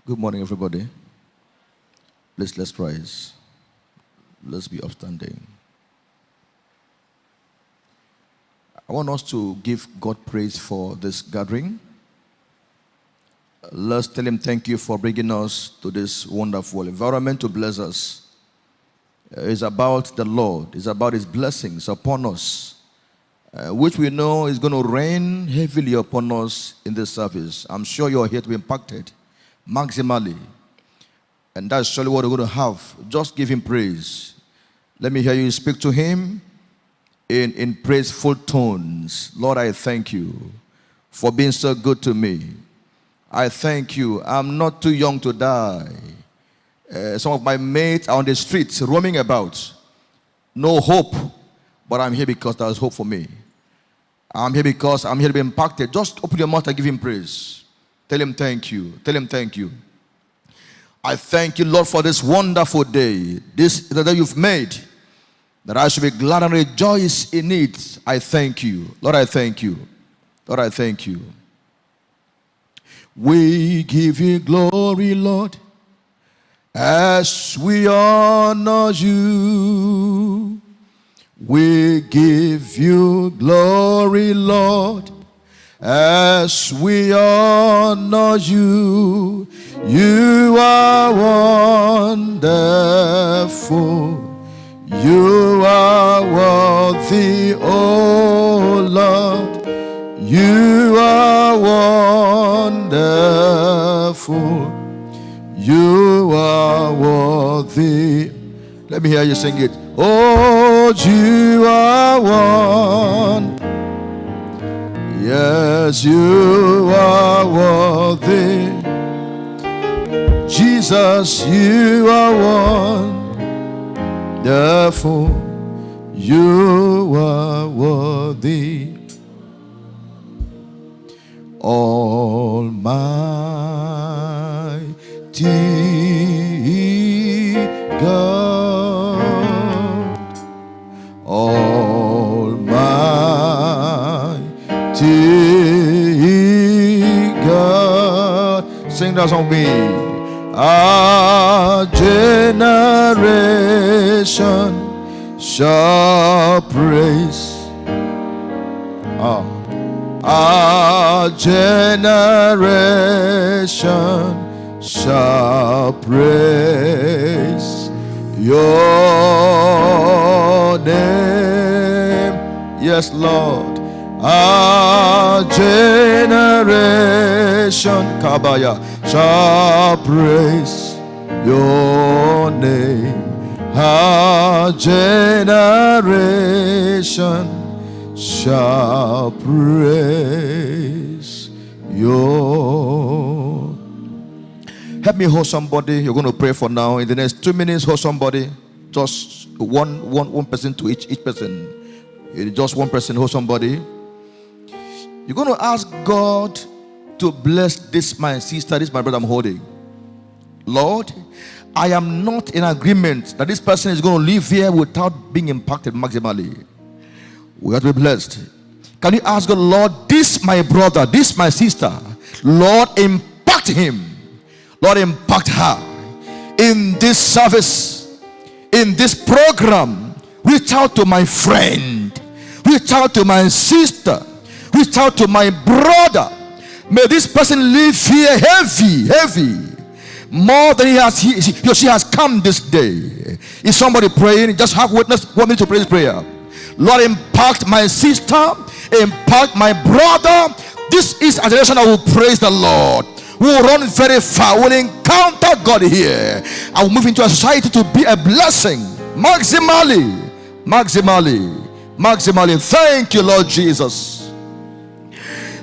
Good morning, everybody. Please, let's rise. Let's be upstanding. I want us to give God praise for this gathering. Let's tell Him thank you for bringing us to this wonderful environment to bless us. It's about the Lord. It's about His blessings upon us, which we know is going to rain heavily upon us in this service. I'm sure you're here to be impacted maximally. And that's surely what we're going to have. Just give Him praise. Let me hear you speak to Him in praiseful tones. Lord, I thank you for being so good to me. I thank you. I'm not too young to die. Some of my mates are on the streets roaming about. No hope. But I'm here because there's hope for me. I'm here because I'm here to be impacted. Just open your mouth and give Him praise. Tell Him thank you. Tell Him thank you. I thank you, Lord, for this wonderful day. This is the day you've made, that I should be glad and rejoice in it. I thank you. Lord, I thank you. Lord, I thank you. We give you glory, Lord, as we honor you. We give you glory, Lord, as we honor you. You are wonderful. You are worthy, oh Lord. You are wonderful. You are worthy. Let me hear you sing it. Oh, you are one. Yes, you are worthy. Jesus, you are wonderful. You are worthy. Almighty God, Almighty God. Sing that song with me. Our generation shall praise. Our generation shall praise your name. Yes, Lord. Our generation, Kabaya, shall praise your name. Our generation shall praise your. Help me hold somebody. You're going to pray for now. In the next 2 minutes, hold somebody. Just one person to each person. Just one person, hold somebody. You're going to ask God to bless this my sister, this my brother I'm holding. Lord, I am not in agreement that this person is going to live here without being impacted maximally. We have to be blessed. Can you ask God, Lord, this my brother, this my sister, Lord, impact him. Lord, impact her. In this service, in this program, reach out to my friend. Reach out to my sister. Reach out to my brother. May this person live here heavy. More than he or she has come this day. Is somebody praying? Just have witness. Want me to pray this prayer? Lord, impact my sister, impact my brother. This is a generation that will praise the Lord. We will run very far. We will encounter God here. I will move into a society to be a blessing. Maximally. Thank you, Lord Jesus.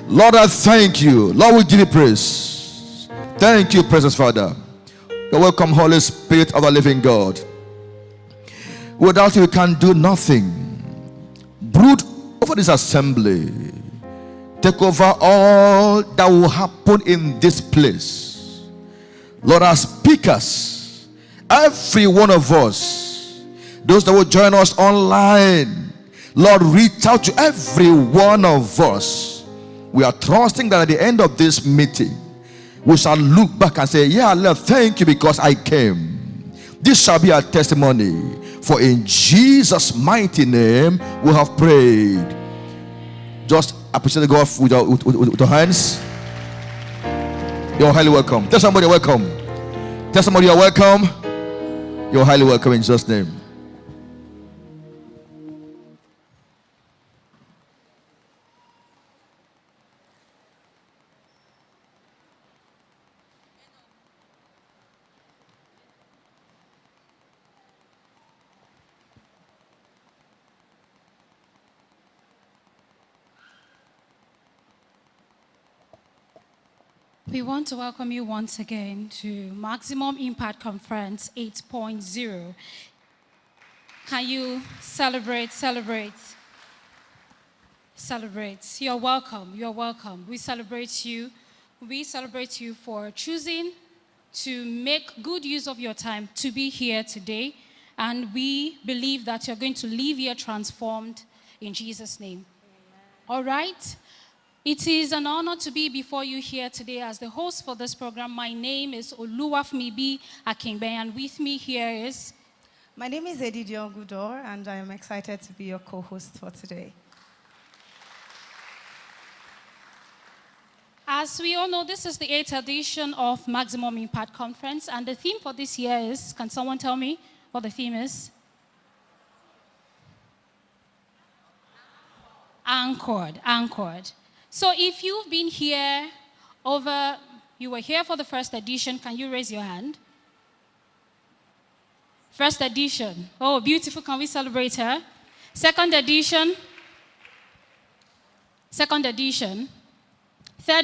Lord, I thank you. Lord, we give you praise. Thank you, precious Father. You're welcome, Holy Spirit of the living God. Without you, we can do nothing. Brood over this assembly. Take over all that will happen in this place. Lord, as speakers, every one of us, those that will join us online, Lord, reach out to every one of us. We are trusting that at the end of this meeting, we shall look back and say, yeah, Lord, thank you because I came. This shall be our testimony. For in Jesus' mighty name we have prayed. Just appreciate God with your hands. You're highly welcome. Tell somebody you're welcome. Tell somebody you're welcome. You're highly welcome in Jesus' name. We want to welcome you once again to Maximum Impact Conference 8.0. Can you celebrate? You're welcome. We celebrate you. We celebrate you for choosing to make good use of your time to be here today. And we believe that you're going to leave here transformed in Jesus' name. All right? It is an honor to be before you here today as the host for this program. My name is Oluwafmibi Akingbe, and with me here is... My name is Ezinne Zara, and I am excited to be your co-host for today. As we all know, this is the 8th edition of Maximum Impact Conference, and the theme for this year is, can someone tell me what the theme is? Anchored. So if you've been here you were here for the first edition, can you raise your hand? First edition. Oh, beautiful. Can we celebrate her? Second edition. Third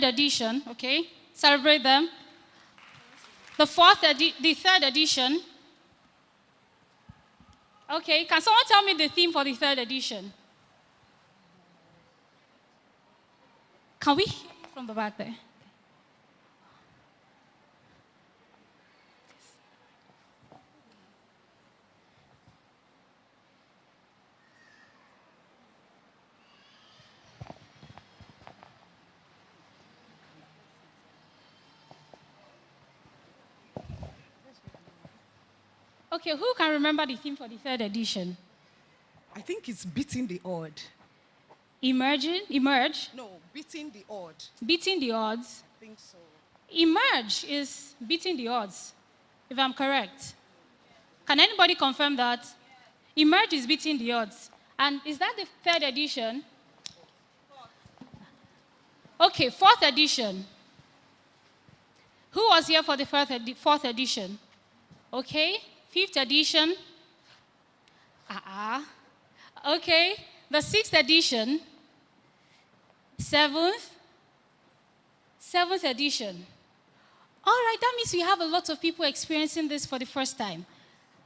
edition. Okay. Celebrate them. The third edition. Okay. Can someone tell me the theme for the third edition? Can we hear from the back there? Okay, who can remember the theme for the third edition? I think it's beating the odd. Emerge? No, beating the odd. Beating the odds? I think so. Emerge is beating the odds, if I'm correct. Can anybody confirm that? Emerge is beating the odds. And is that the third edition? Okay, fourth edition. Who was here for the fourth edition? Okay, fifth edition. Okay, the sixth edition. Seventh edition. All right, that means we have a lot of people experiencing this for the first time.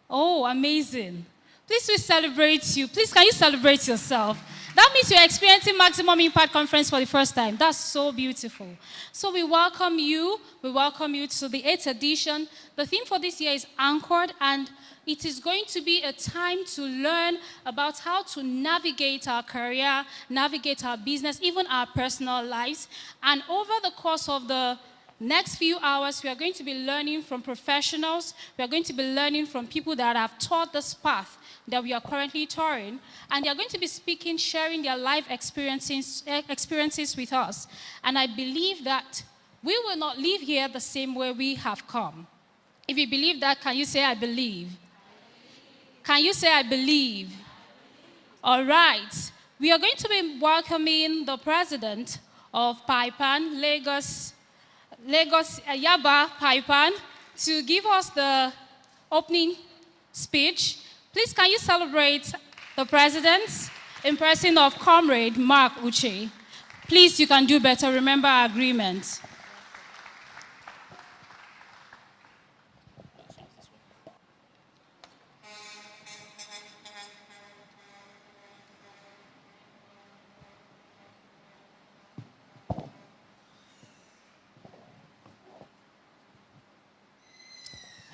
Oh, amazing. Please, we celebrate you. Please, can you celebrate yourself? That means you're experiencing Maximum Impact Conference for the first time. That's so beautiful. So we welcome you. We welcome you to the 8th edition. The theme for this year is Anchored, and it is going to be a time to learn about how to navigate our career, navigate our business, even our personal lives. And over the course of the next few hours, we are going to be learning from professionals. We are going to be learning from people that have taught this path that we are currently touring. And they are going to be speaking, sharing their life experiences with us. And I believe that we will not leave here the same way we have come. If you believe that, can you say, I believe? Can you say, I believe? All right. We are going to be welcoming the president of Paipan, Lagos Yaba Paipan, to give us the opening speech. Please, can you celebrate the president in person of Comrade Mark Uche? Please, you can do better. Remember our agreement.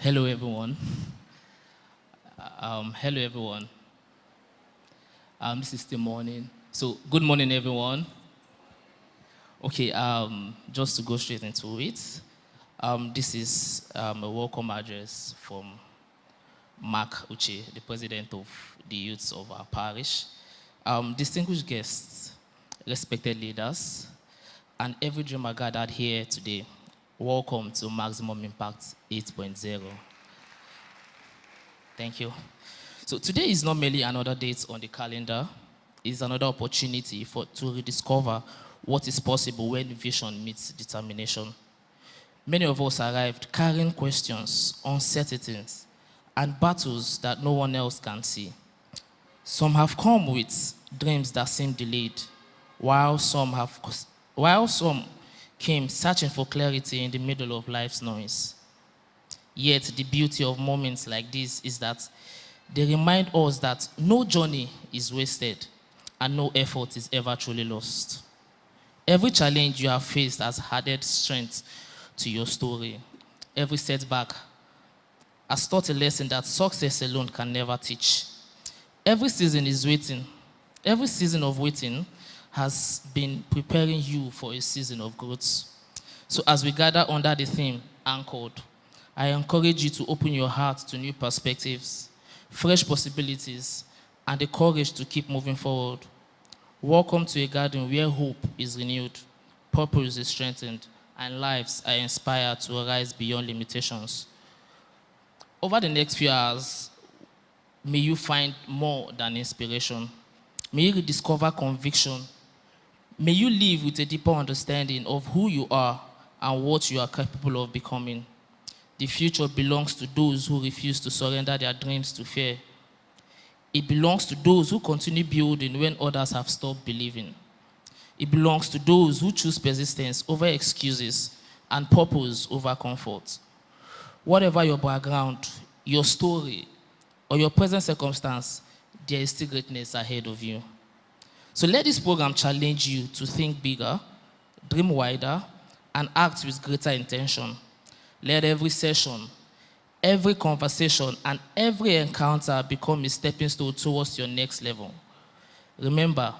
Hello, everyone. This is the morning. So, good morning, everyone. Okay, just to go straight into it. This is a welcome address from Mark Uche, the president of the youths of our parish. Distinguished guests, respected leaders, and every dreamer gathered here today, welcome to Maximum Impact 8.0. Thank you. So today is not merely another date on the calendar, it's another opportunity to rediscover what is possible when vision meets determination. Many of us arrived carrying questions, uncertainties, and battles that no one else can see. Some have come with dreams that seem delayed, while some came searching for clarity in the middle of life's noise. Yet the beauty of moments like this is that they remind us that no journey is wasted and no effort is ever truly lost. Every challenge you have faced has added strength to your story. Every setback has taught a lesson that success alone can never teach. Every season of waiting has been preparing you for a season of growth. So as we gather under the theme, Anchored, I encourage you to open your heart to new perspectives, fresh possibilities, and the courage to keep moving forward. Welcome to a garden where hope is renewed, purpose is strengthened, and lives are inspired to rise beyond limitations. Over the next few hours, may you find more than inspiration. May you rediscover conviction. May you live with a deeper understanding of who you are and what you are capable of becoming. The future belongs to those who refuse to surrender their dreams to fear. It belongs to those who continue building when others have stopped believing. It belongs to those who choose persistence over excuses and purpose over comfort. Whatever your background, your story, or your present circumstance, there is still greatness ahead of you. So let this program challenge you to think bigger, dream wider, and act with greater intention. Let every session, every conversation, and every encounter become a stepping stone towards your next level. Remember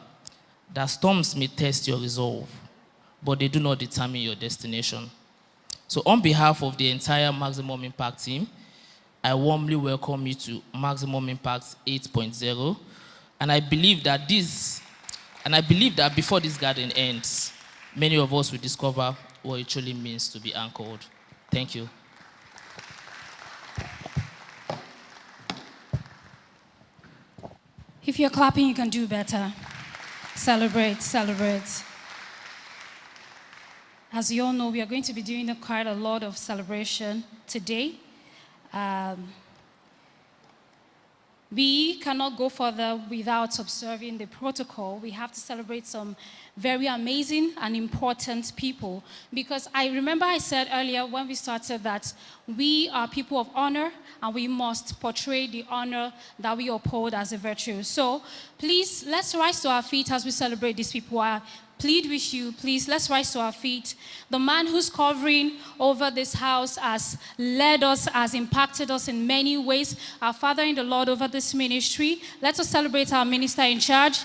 that storms may test your resolve, but they do not determine your destination. So on behalf of the entire Maximum Impact team, I warmly welcome you to Maximum Impact 8.0. And I believe that before this garden ends, many of us will discover what it truly means to be anchored. Thank you. If you're clapping, you can do better. Celebrate, celebrate. As you all know, we are going to be doing quite a lot of celebration today. We cannot go further without observing the protocol. We have to celebrate some very amazing and important people, because I remember I said earlier when we started that we are people of honor and we must portray the honor that we uphold as a virtue. So please, let's rise to our feet as we celebrate these people. I plead with you, please, let's rise to our feet. The man who's covering over this house has led us, has impacted us in many ways. Our Father in the Lord over this ministry. Let us celebrate our minister in charge.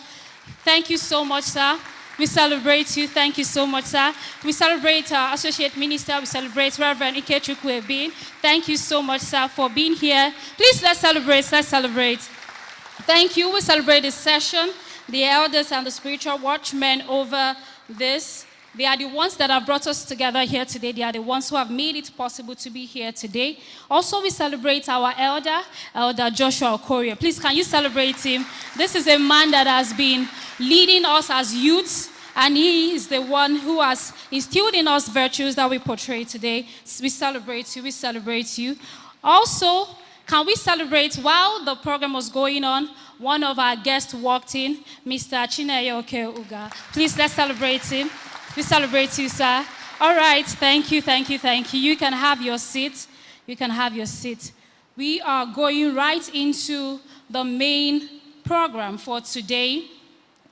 Thank you so much, sir. We celebrate you. Thank you so much, sir. We celebrate our associate minister. We celebrate Reverend Ikechukwu being. Thank you so much, sir, for being here. Please, let's celebrate. Let's celebrate. Thank you. We celebrate this session. The elders and the spiritual watchmen over this, they are the ones that have brought us together here today. They are the ones who have made it possible to be here today. Also, we celebrate our Elder Joshua Okorie. Please, can you celebrate him? This is a man that has been leading us as youths, and he is the one who has instilled in us virtues that we portray today. We celebrate you. We celebrate you. Also, can we celebrate, while the program was going on, one of our guests walked in, Mr. Chinenyeoka Uga. Please, let's celebrate him. We celebrate you, sir. All right, thank you, thank you, thank you. You can have your seat. You can have your seat. We are going right into the main program for today.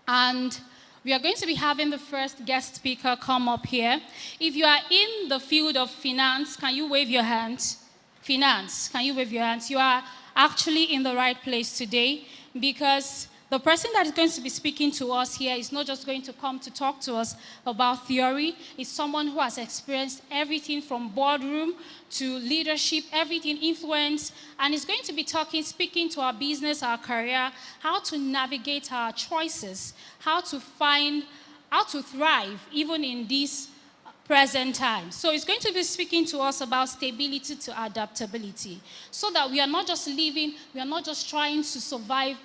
And we are going to be having the first guest speaker come up here. If you are in the field of finance, can you wave your hands? Finance, can you wave your hands? You are actually in the right place today, because the person that is going to be speaking to us here is not just going to come to talk to us about theory. It's someone who has experienced everything from boardroom to leadership, everything, influence, and is going to be speaking to our business, our career, how to navigate our choices, how to thrive even in these present time. So it's going to be speaking to us about stability to adaptability, so that we are not just living, we are not just trying to survive,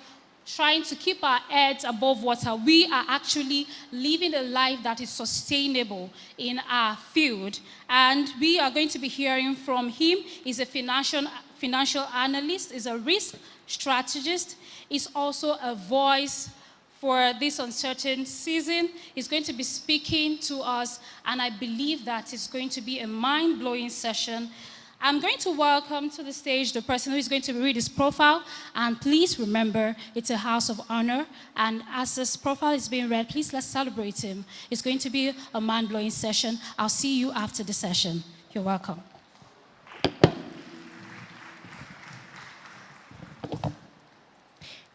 trying to keep our heads above water. We are actually living a life that is sustainable in our field. And we are going to be hearing from him. He's a financial analyst, is a risk strategist, is also a voice for this uncertain season. He's going to be speaking to us, and I believe that it's going to be a mind-blowing session. I'm going to welcome to the stage the person who is going to read his profile, and please remember, it's a house of honor, and as this profile is being read, please let's celebrate him. It's going to be a mind-blowing session. I'll see you after the session. You're welcome.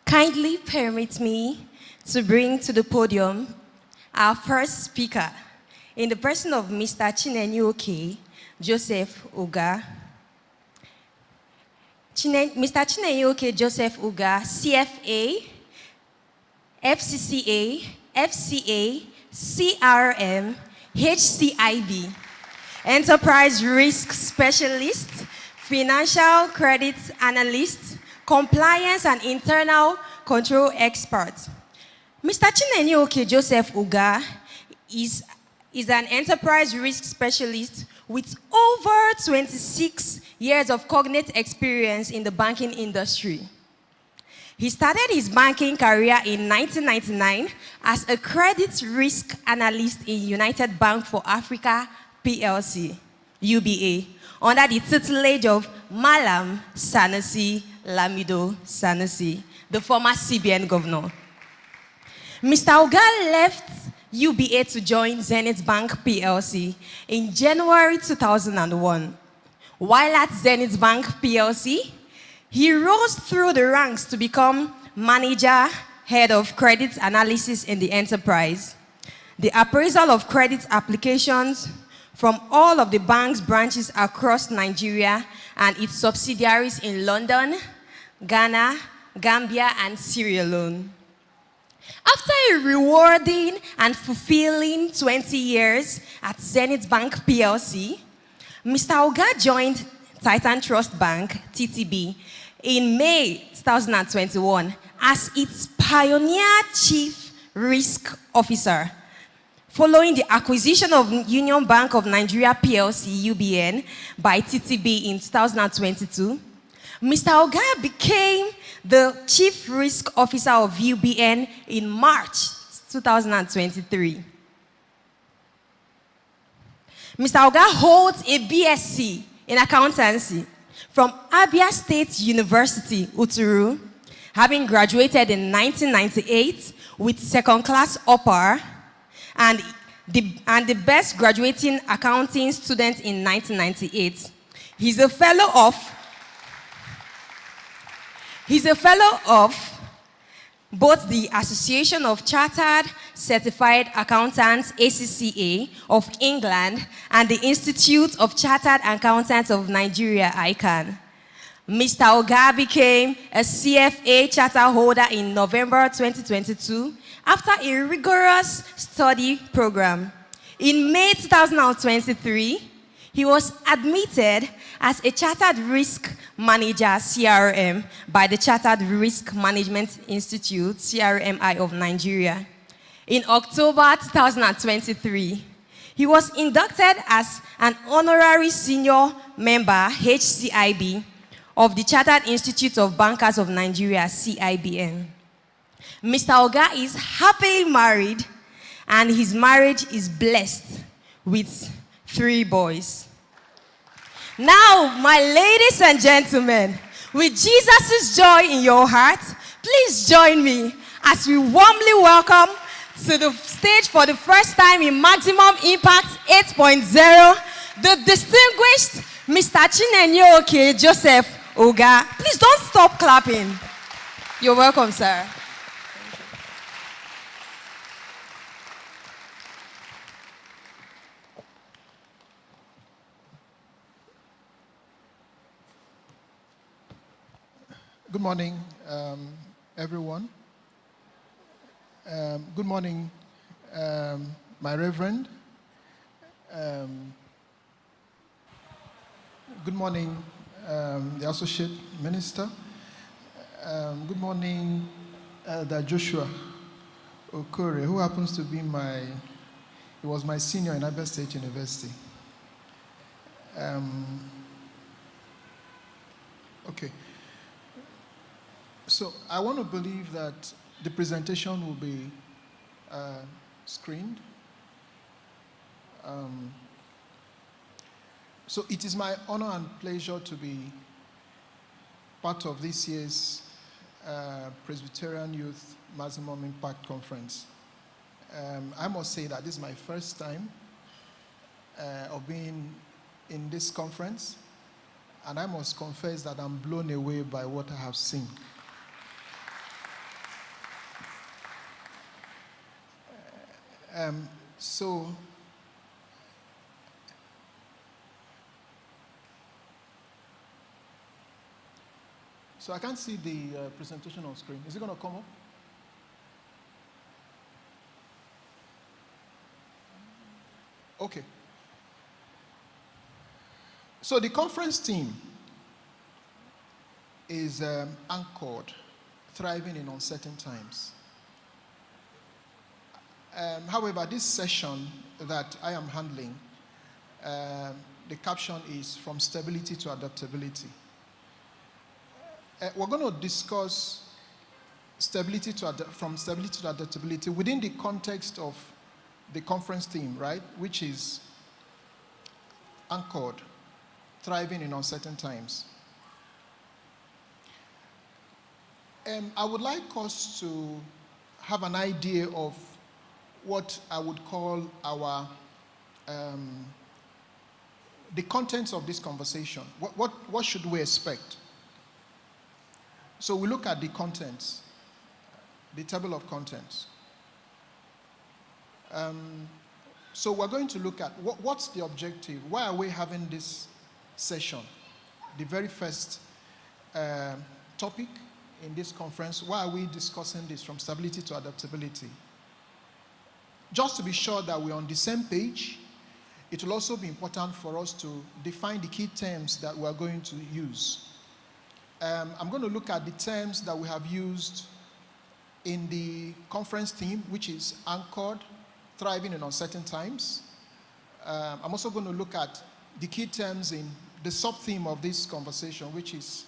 Kindly permit me to bring to the podium our first speaker, in the person of Mr. Chinenyeoka Uga. Mr. Chinenyeoka Uga, CFA, FCCA, FCA, CRM, HCIB, Enterprise Risk Specialist, Financial Credit Analyst, Compliance and Internal Control Expert. Mr. Chinenyeoka Uga is an enterprise risk specialist with over 26 years of cognate experience in the banking industry. He started his banking career in 1999 as a credit risk analyst in United Bank for Africa PLC, UBA, under the tutelage of Malam Sanusi Lamido Sanusi, the former CBN governor. Mr. Uga left UBA to join Zenith Bank PLC in January 2001. While at Zenith Bank PLC, he rose through the ranks to become manager, head of credit analysis in the enterprise. The appraisal of credit applications from all of the bank's branches across Nigeria and its subsidiaries in London, Ghana, Gambia, and Sierra Leone. After a rewarding and fulfilling 20 years at Zenith Bank PLC, Mr. Uga joined Titan Trust Bank, TTB, in May 2021 as its pioneer chief risk officer. Following the acquisition of Union Bank of Nigeria PLC, UBN, by TTB in 2022, Mr. Uga became the Chief Risk Officer of UBN in March 2023. Mr. Uga holds a BSc in accountancy from Abia State University, Uturu, having graduated in 1998 with second-class upper and the best graduating accounting student in 1998. He's a fellow of both the Association of Chartered Certified Accountants, ACCA, of England and the Institute of Chartered Accountants of Nigeria, ICANN. Mr. Uga became a CFA charter holder in November 2022 after a rigorous study program. In May 2023, he was admitted as a Chartered Risk Manager, CRM, by the Chartered Risk Management Institute, CRMI of Nigeria. In October 2023, he was inducted as an honorary senior member, HCIB, of the Chartered Institute of Bankers of Nigeria, CIBN. Mr. Uga is happily married, and his marriage is blessed with 3 boys. Now, my ladies and gentlemen, with Jesus' joy in your heart, please join me as we warmly welcome to the stage for the first time in Maximum Impact 8.0, the distinguished Mr. Chinenyeoka Uga. Please don't stop clapping. You're welcome, sir. Good morning, everyone. Good morning, my Reverend. Good morning, the Associate Minister. Good morning, Elder Joshua Okore, who happens to be he was my senior in Abia State University. Okay. So I want to believe that the presentation will be screened. So it is my honor and pleasure to be part of this year's Presbyterian Youth Maximum Impact Conference. I must say that this is my first time of being in this conference, and I must confess that I'm blown away by what I have seen. So I can't see the presentation on screen. Is it going to come up? Okay. So the conference theme is anchored, thriving in uncertain times. However, this session that I am handling, the caption is From Stability to Adaptability. We're going to discuss from stability to adaptability within the context of the conference theme, right? Which is anchored, thriving in uncertain times. I would like us to have an idea of what I would call our the contents of this conversation. What should we expect? So we look at the contents, the table of contents. So we're going to look at what's the objective? Why are we having this session? The very first topic in this conference, why are we discussing this from stability to adaptability? Just to be sure that we're on the same page, it will also be important for us to define the key terms that we're going to use. I'm going to look at the terms that we have used in the conference theme, which is anchored, thriving in uncertain times. I'm also going to look at the key terms in the sub-theme of this conversation, which is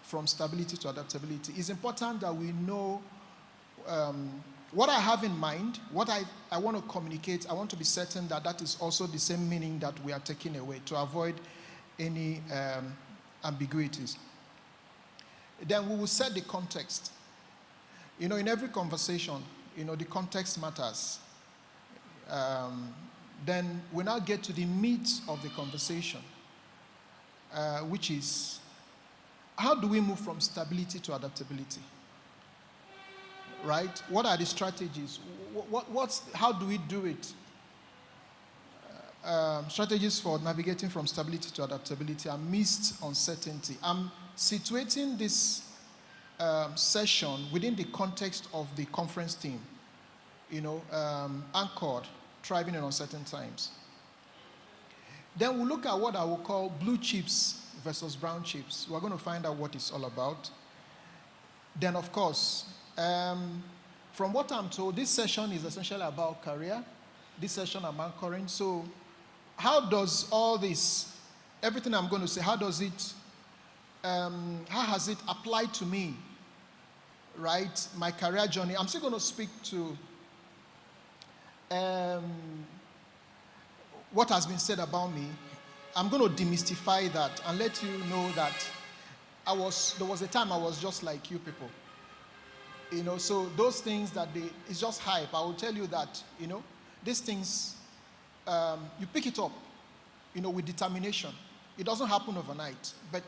from stability to adaptability. It's important that we know what I have in mind, what I want to communicate. I want to be certain that that is also the same meaning that we are taking away to avoid any ambiguities. Then we will set the context. You know, in every conversation, you know, the context matters. Then we now get to the meat of the conversation, which is, how do we move from stability to adaptability? Right? What are the strategies? How do we do it? Strategies for navigating from stability to adaptability amidst uncertainty. I'm situating this session within the context of the conference theme, you know, anchored, thriving in uncertain times. Then we'll look at what I will call blue chips versus brown chips. We're going to find out what it's all about. Then, of course, from what I'm told, this session is essentially about career. This session I'm anchoring. So how does all this, everything I'm going to say, how has it applied to me, right? My career journey. I'm still going to speak to what has been said about me. I'm going to demystify that and let you know that there was a time I was just like you people. You know, so those things that it's just hype. I will tell you that, you know, these things, you pick it up, you know, with determination. It doesn't happen overnight. But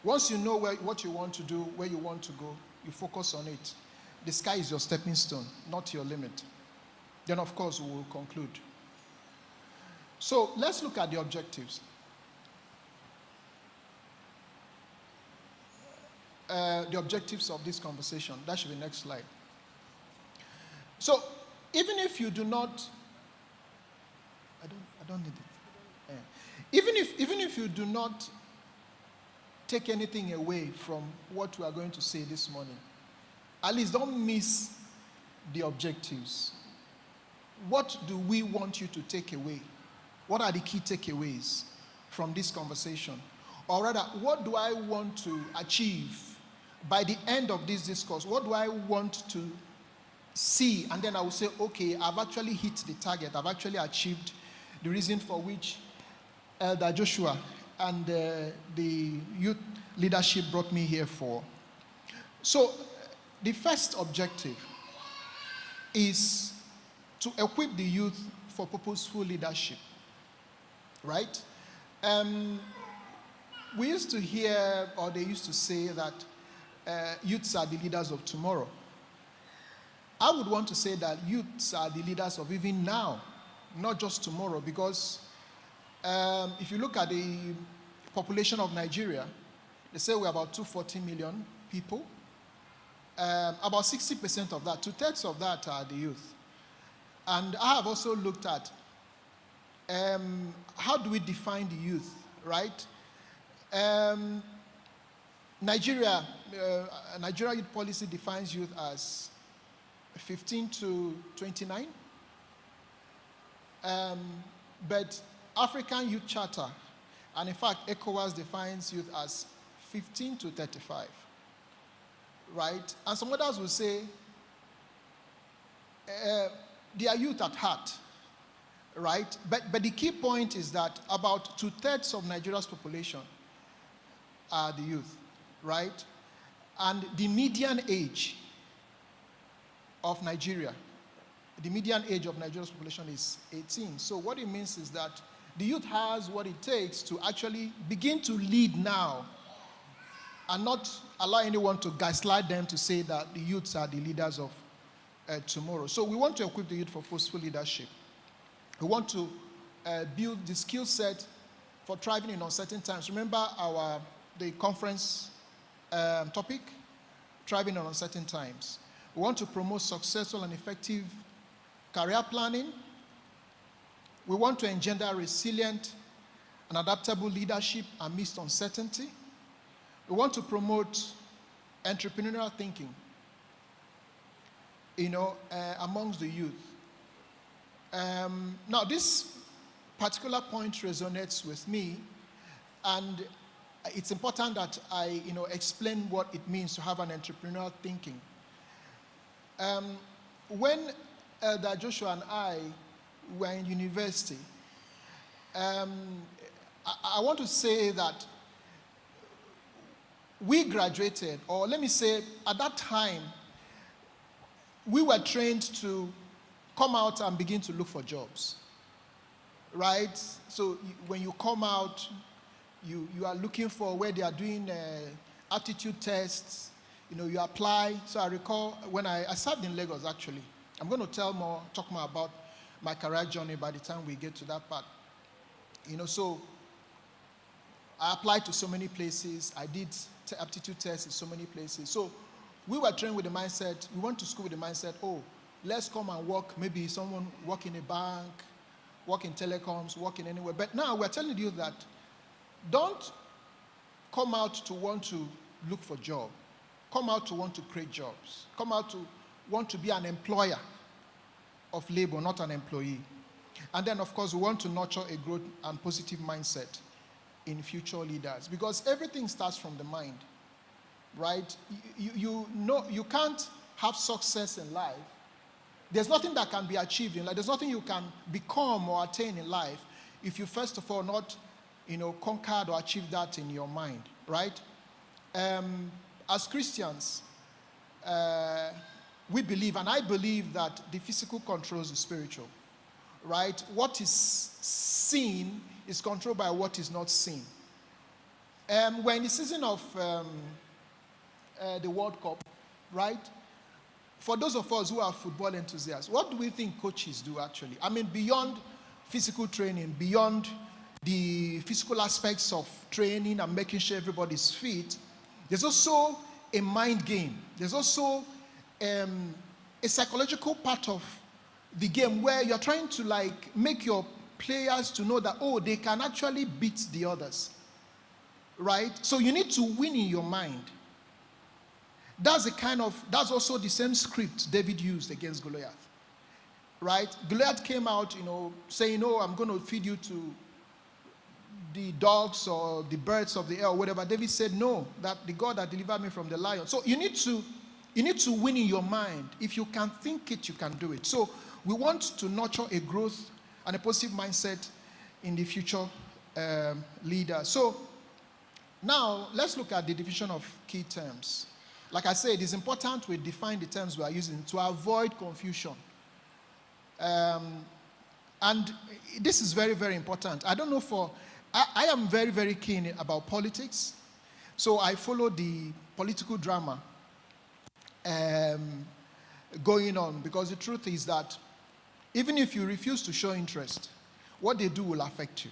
once you know what you want to do, where you want to go, you focus on it. The sky is your stepping stone, not your limit. Then, of course, we will conclude. So let's look at the objectives. the objectives of this conversation. That should be next slide. So, even if you do not, I don't need it. Even if you do not take anything away from what we are going to say this morning, at least don't miss the objectives. What do we want you to take away? What are the key takeaways from this conversation? Or rather, what do I want to achieve by the end of this discourse? What do I want to see? And then I will say, okay, I've actually hit the target. I've actually achieved the reason for which Elder Joshua and the youth leadership brought me here for. So, the first objective is to equip the youth for purposeful leadership, right? We used to hear, or they used to say that youths are the leaders of tomorrow. I would want to say that youths are the leaders of even now, not just tomorrow, because if you look at the population of Nigeria, they say we're about 240 million people. About 60% of that, 2/3 of that are the youth. And I have also looked at how do we define the youth, right? Nigeria youth policy defines youth as 15 to 29. But African Youth Charter, and in fact ECOWAS defines youth as 15 to 35. Right? And some others will say they are youth at heart, right? But the key point is that about 2/3 of Nigeria's population are the youth, right? And the median age of Nigeria, the median age of Nigeria's population is 18. So what it means is that the youth has what it takes to actually begin to lead now, and not allow anyone to gaslight them to say that the youths are the leaders of tomorrow. So we want to equip the youth for purposeful leadership. We want to build the skill set for thriving in uncertain times. Remember the conference topic, thriving in uncertain times. We want to promote successful and effective career planning. We want to engender resilient and adaptable leadership amidst uncertainty. We want to promote entrepreneurial thinking, amongst the youth. Now, this particular point resonates with me, and it's important that I, explain what it means to have an entrepreneurial thinking. When Elder Joshua and I were in university, I want to say that we graduated, or let me say, at that time, we were trained to come out and begin to look for jobs, right? So when you come out, you are looking for where they are doing aptitude tests, you apply. So I recall when I served in Lagos, actually. I'm going to talk more about my career journey by the time we get to that part. So I applied to so many places. I did aptitude tests in so many places. So we were trained with the mindset, we went to school with the mindset, let's come and work, maybe someone work in a bank, work in telecoms, work in anywhere. But now we're telling you that don't come out to want to look for jobs. Come out to want to create jobs. Come out to want to be an employer of labor, not an employee. And then, of course, we want to nurture a growth and positive mindset in future leaders, because everything starts from the mind, right? You can't have success in life. There's nothing that can be achieved in life. There's nothing you can become or attain in life if you first of all not, conquered or achieved that in your mind, right? As Christians, we believe, and I believe, that the physical controls the spiritual, right? What is seen is controlled by what is not seen. We're in the season of the World Cup, right? For those of us who are football enthusiasts, what do we think coaches do actually? I mean, beyond physical training, beyond the physical aspects of training and making sure everybody's fit, there's also a mind game. There's also a psychological part of the game where you're trying to like make your players to know that, oh, they can actually beat the others, right? So you need to win in your mind. That's also the same script David used against Goliath, right? Goliath came out, saying, oh, I'm going to feed you to the dogs or the birds of the air or whatever. David said, no, that the God that delivered me from the lion. So you need to win in your mind. If you can think it, you can do it. So we want to nurture a growth and a positive mindset in the future leader. So now let's look at the division of key terms. Like I said, it's important we define the terms we are using to avoid confusion. And this is very, very important. I don't know I am very, very keen about politics. So I follow the political drama going on, because the truth is that even if you refuse to show interest, what they do will affect you,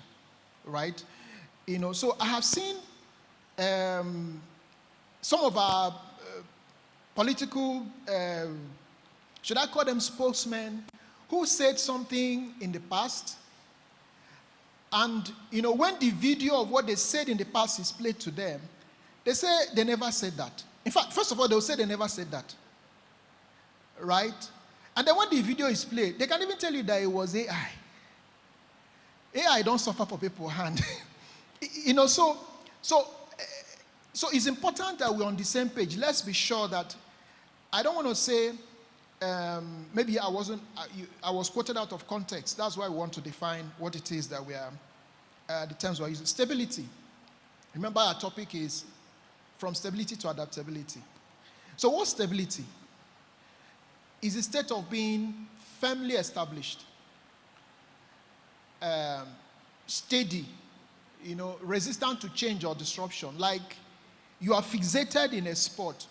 right? So I have seen some of our political, should I call them spokesmen, who said something in the past, and when the video of what they said in the past is played to them, they say they never said that. In fact, first of all, they'll say they never said that, right? And then when the video is played, they can even tell you that it was AI. AI don't suffer for people's hand. So it's important that we're on the same page. Let's be sure that, I don't want to say, maybe I was quoted out of context. That's why we want to define what it is that we are, the terms we're using. Stability. Remember, our topic is from stability to adaptability. So what's stability? Is a state of being firmly established, steady, resistant to change or disruption. Like you are fixated in a spot,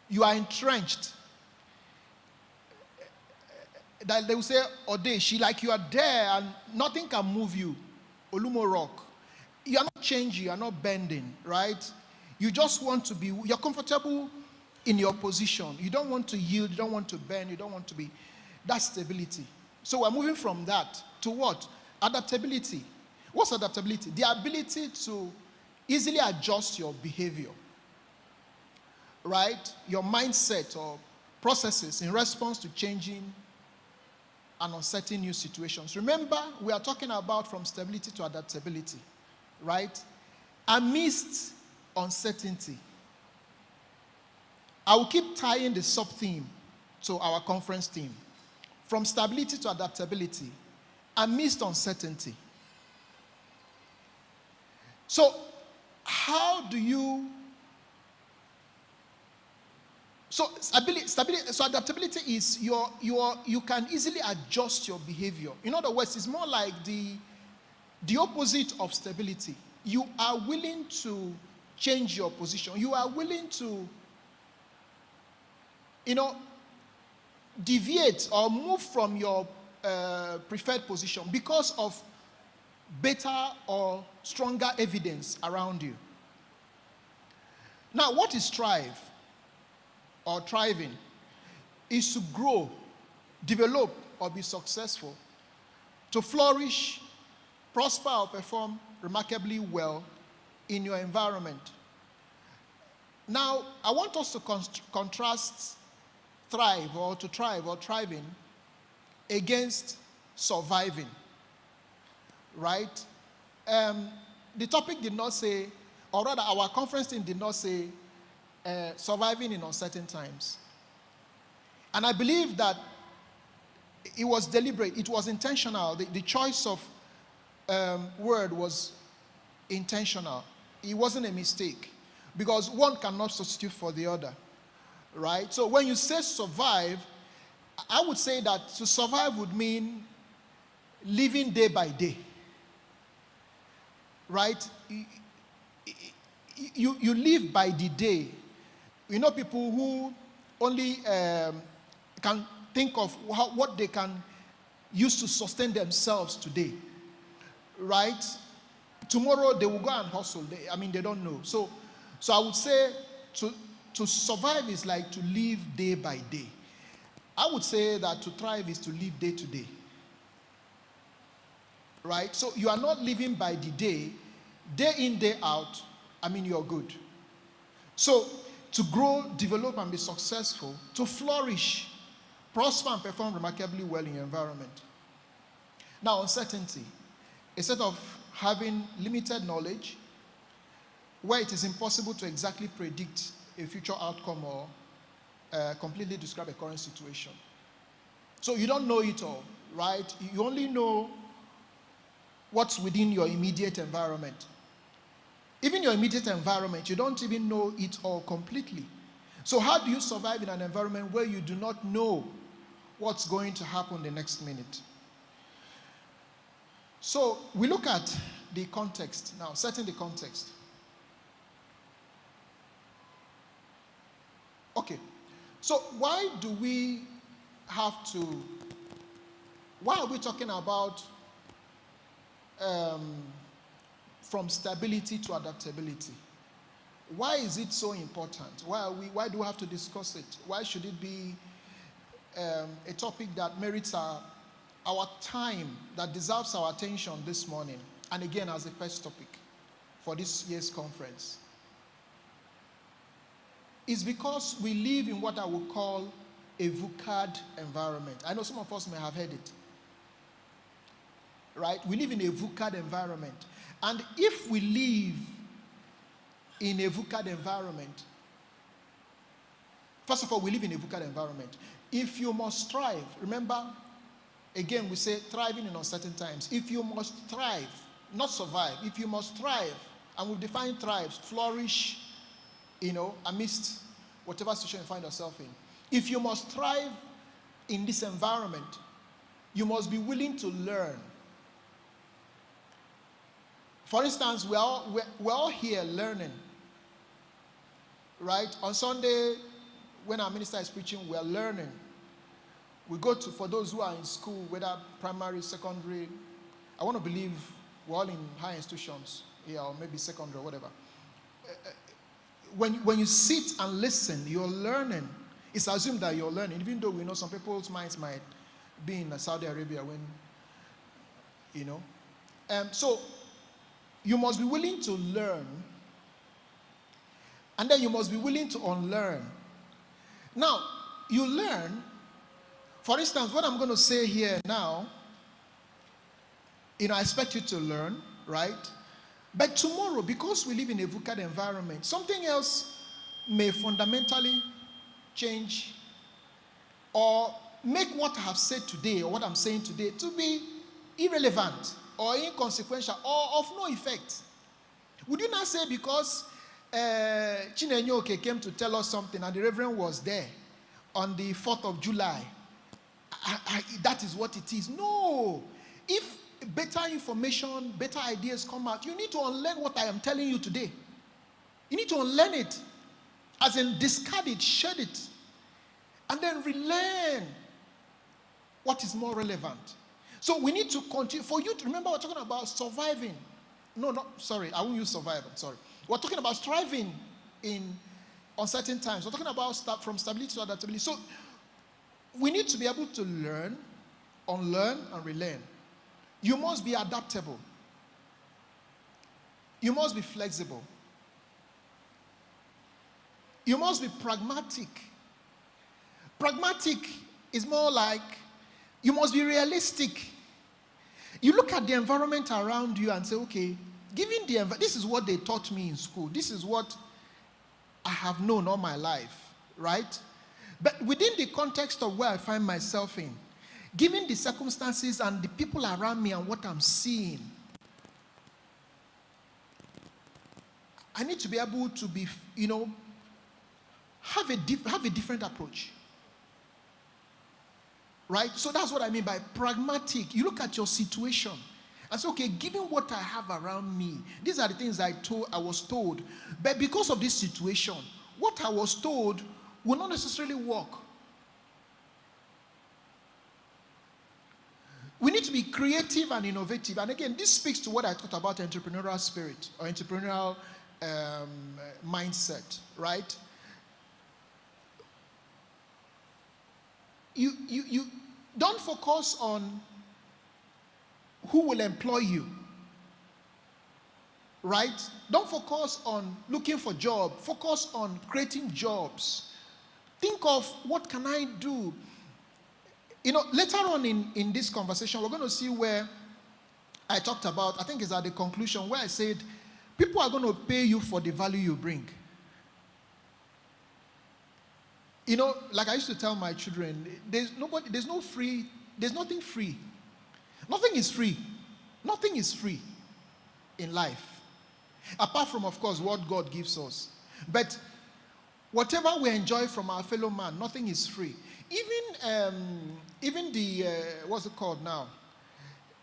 you are entrenched. That they will say, Odeshi, like you are there and nothing can move you. Olumo rock. You are not changing, you are not bending, right? You just want to be, you're comfortable in your position. You don't want to yield, you don't want to bend, you don't want to be, that's stability. So we're moving from that to what? Adaptability. What's adaptability? The ability to easily adjust your behavior, right? Your mindset or processes in response to changing and uncertain new situations. Remember, we are talking about from stability to adaptability, right? Amidst uncertainty. I will keep tying the sub-theme to our conference theme. From stability to adaptability, amidst uncertainty. So, how do you... So adaptability is you can easily adjust your behavior. In other words, it's more like the opposite of stability. You are willing to change your position. You are willing to, deviate or move from your preferred position because of better or stronger evidence around you. Now, what is thrive? Or thriving is to grow, develop, or be successful, to flourish, prosper, or perform remarkably well in your environment. Now, I want us to contrast thrive or thriving against surviving, right? The topic did not say, or rather our conference team did not say, surviving in uncertain times. And I believe that it was deliberate, it was intentional. The choice of word was intentional. It wasn't a mistake, because one cannot substitute for the other, right? So when you say survive, I would say that to survive would mean living day by day, right? You live by the day. People who only can think of what they can use to sustain themselves today, right? Tomorrow they will go and hustle. They don't know. So I would say to survive is like to live day by day. I would say that to thrive is to live day to day. Right? So you are not living by the day in, day out. I mean, you're good. So to grow, develop, and be successful, to flourish, prosper, and perform remarkably well in your environment. Now, uncertainty. Instead of having limited knowledge, where it is impossible to exactly predict a future outcome or completely describe a current situation. So you don't know it all, right? You only know what's within your immediate environment. Even your immediate environment, you don't even know it all completely. So how do you survive in an environment where you do not know what's going to happen the next minute? So we look at the context now, setting the context. Okay, so why are we talking about from stability to adaptability? Why is it so important? Why do we have to discuss it? Why should it be a topic that merits our time, that deserves our attention this morning? And again, as the first topic for this year's conference. It's because we live in what I would call a VUCAD environment. I know some of us may have heard it. Right? We live in a VUCAD environment. And if we live in a VUCAD environment, first of all, we live in a VUCAD environment. If you must thrive, remember, again, we say thriving in uncertain times. If you must thrive, not survive, if you must thrive, and we define thrive, flourish, amidst whatever situation you find yourself in. If you must thrive in this environment, you must be willing to learn. For instance, we're all here learning, right? On Sunday, when our minister is preaching, we're learning. We go to, for those who are in school, whether primary, secondary, I want to believe we're all in high institutions, or maybe secondary or whatever. When you sit and listen, you're learning. It's assumed that you're learning, even though we know some people's minds might be in Saudi Arabia when, So you must be willing to learn, and then you must be willing to unlearn. Now, you learn. For instance, what I'm going to say here now, I expect you to learn, right? But tomorrow, because we live in a VUCAD environment, something else may fundamentally change or make what I have said today or what I'm saying today to be irrelevant or inconsequential or of no effect. Would you not say because Chinenyeoka came to tell us something and the Reverend was there on the 4th of July, that is what it is? No. If better information, better ideas come out, you need to unlearn what I am telling you today. You need to unlearn it. As in discard it, shed it, and then relearn what is more relevant. So we need to continue. For you to remember, we're talking about surviving. No, sorry, I won't use survive, I'm sorry. We're talking about striving in uncertain times. We're talking about from stability to adaptability. So we need to be able to learn, unlearn, and relearn. You must be adaptable. You must be flexible. You must be pragmatic. Pragmatic is more like you must be realistic. You look at the environment around you and say, okay, given this is what they taught me in school. This is what I have known all my life, right? But within the context of where I find myself in, given the circumstances and the people around me and what I'm seeing, I need to be able to be, have a different approach. Right? So that's what I mean by pragmatic. You look at your situation and say, okay, given what I have around me, these are the things I was told. But because of this situation, what I was told will not necessarily work. We need to be creative and innovative. And again, this speaks to what I talked about entrepreneurial spirit or entrepreneurial mindset, right? you don't focus on who will employ you. Right? Don't focus on looking for job. Focus on creating jobs. Think of what can I do. Later on in this conversation, we're going to see where I talked about, I think it's at the conclusion, where I said, people are going to pay you for the value you bring. Like I used to tell my children, there's nothing free. Nothing is free. Nothing is free in life. Apart from, of course, what God gives us. But whatever we enjoy from our fellow man, nothing is free. Even the, what's it called now?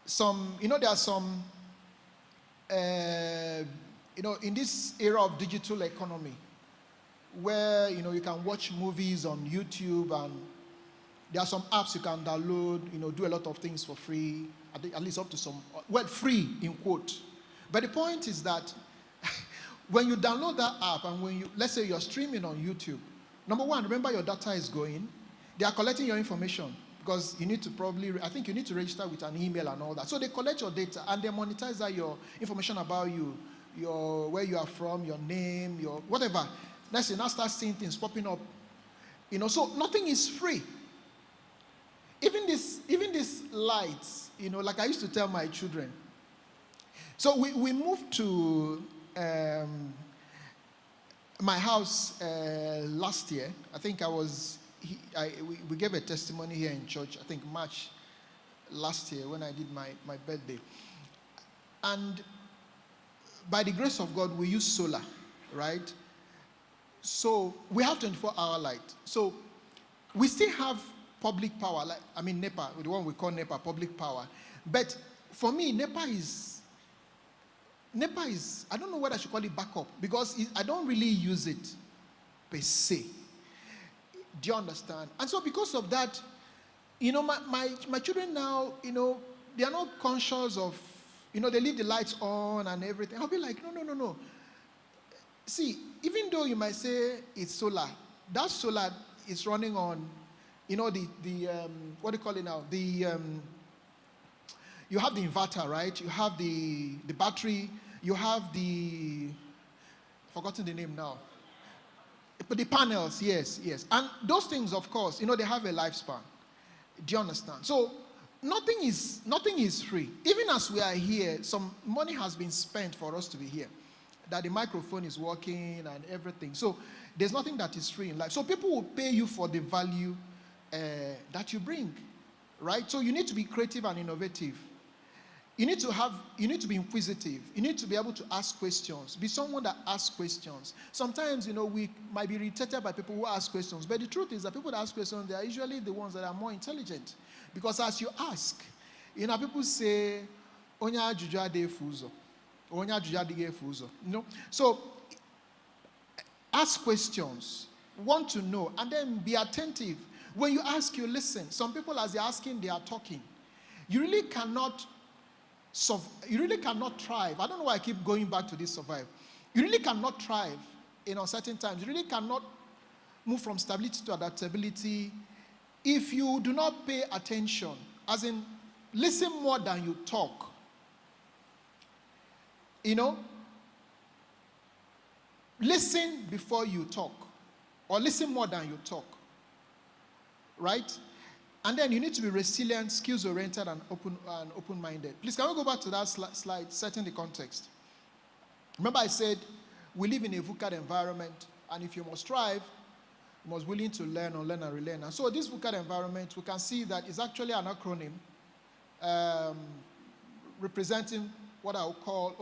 There are some, in this era of digital economy, where, you can watch movies on YouTube, and there are some apps you can download, do a lot of things for free, at least up to some, well, free in quote. But the point is that when you download that app, and let's say you're streaming on YouTube, number one, remember your data is going. They are collecting your information, because you need to I think you need to register with an email and all that. So they collect your data, and they monetize your information about you, where you are from, your name, your whatever. Let's say now start seeing things popping up. So nothing is free. Even these lights, like I used to tell my children. So we moved to my house last year. I think we gave a testimony here in church, I think March last year when I did my birthday. And by the grace of God, we use solar, right? So we have 24-hour light. So we still have public power, NEPA, the one we call NEPA, public power. But for me, NEPA is, I don't know what I should call it backup, because I don't really use it per se. Do you understand? And so because of that, my children now, they are not conscious of, they leave the lights on and everything. I'll be like, no. See, even though you might say it's solar, that solar is running on, what do you call it now? You have the inverter, right? You have the battery. You have forgotten the name now. But the panels, yes. And those things, of course, they have a lifespan. Do you understand? So nothing is free. Even as we are here, some money has been spent for us to be here. That the microphone is working and everything. So there's nothing that is free in life. So people will pay you for the value that you bring, right? So you need to be creative and innovative. You need to be inquisitive. You need to be able to ask questions. Be someone that asks questions. Sometimes, we might be irritated by people who ask questions. But the truth is that people that ask questions, they are usually the ones that are more intelligent. Because as you ask, people say, Onya ajuju ade fuzo. Onya ajuju ade fuzo. So, ask questions. Want to know. And then be attentive. When you ask, you listen. Some people, as they're asking, they are talking. You really cannot thrive. I don't know why I keep going back to this survive. You really cannot thrive in uncertain times. You really cannot move from stability to adaptability if you do not pay attention. As in, listen more than you talk. Listen before you talk. Or listen more than you talk. Right? And then you need to be resilient, skills-oriented, and open-minded. Please, can we go back to that slide, setting the context? Remember I said we live in a VUCA environment, and if you must strive, you must be willing to learn, unlearn, and relearn. And so this VUCA environment, we can see that it's actually an acronym representing what I would call,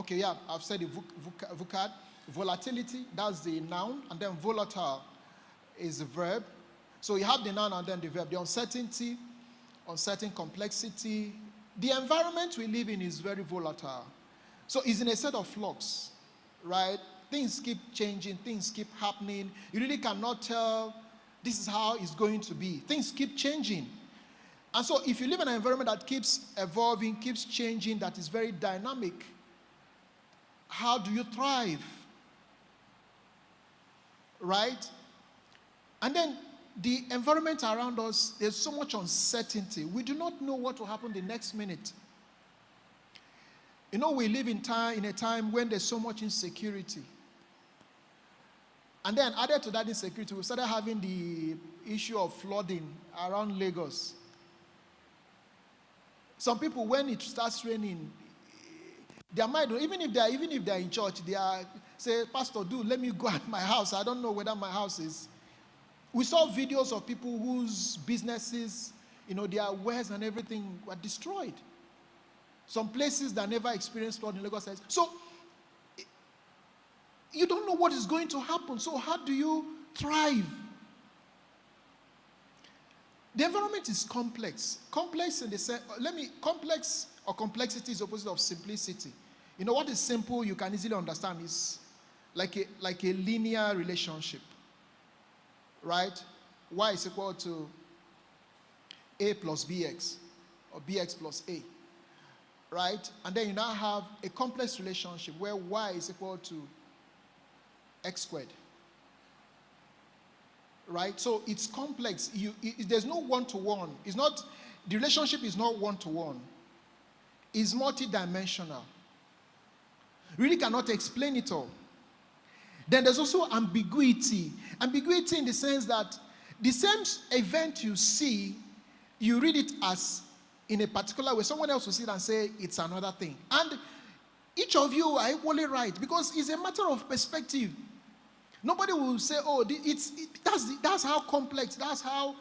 I've said the VUCA. Volatility, that's the noun, and then volatile is the verb. So you have the noun and then the verb. The uncertainty, uncertain complexity. The environment we live in is very volatile. So it's in a state of flux, right? Things keep changing, things keep happening. You really cannot tell this is how it's going to be. Things keep changing. And so if you live in an environment that keeps evolving, keeps changing, that is very dynamic, how do you thrive? Right? And then the environment around us, there's so much uncertainty. We do not know what will happen the next minute. You know, we live in a time when there's so much insecurity. And then added to that insecurity, we started having the issue of flooding around Lagos. Some people, when it starts raining, their mind, even if they're in church, they are say, Pastor, let me go at my house. I don't know whether my house is. We saw videos of people whose businesses, their wares and everything were destroyed. Some places that never experienced flood in Lagos. So, you don't know what is going to happen. So, how do you thrive? The environment is complex. Complex in the sense, complex or complexity is opposite of simplicity. What is simple, you can easily understand, is like a linear relationship. Right? Y is equal to A plus BX, or BX plus A. Right? And then you now have a complex relationship where Y is equal to X squared. Right? So it's complex. There's no one-to-one. The relationship is not one-to-one. It's multidimensional. Really cannot explain it all. Then there's also ambiguity. Ambiguity in the sense that the same event you see, you read it as in a particular way. Someone else will see it and say it's another thing. And each of you are equally right because it's a matter of perspective. Nobody will say, oh, that's how complex, that's how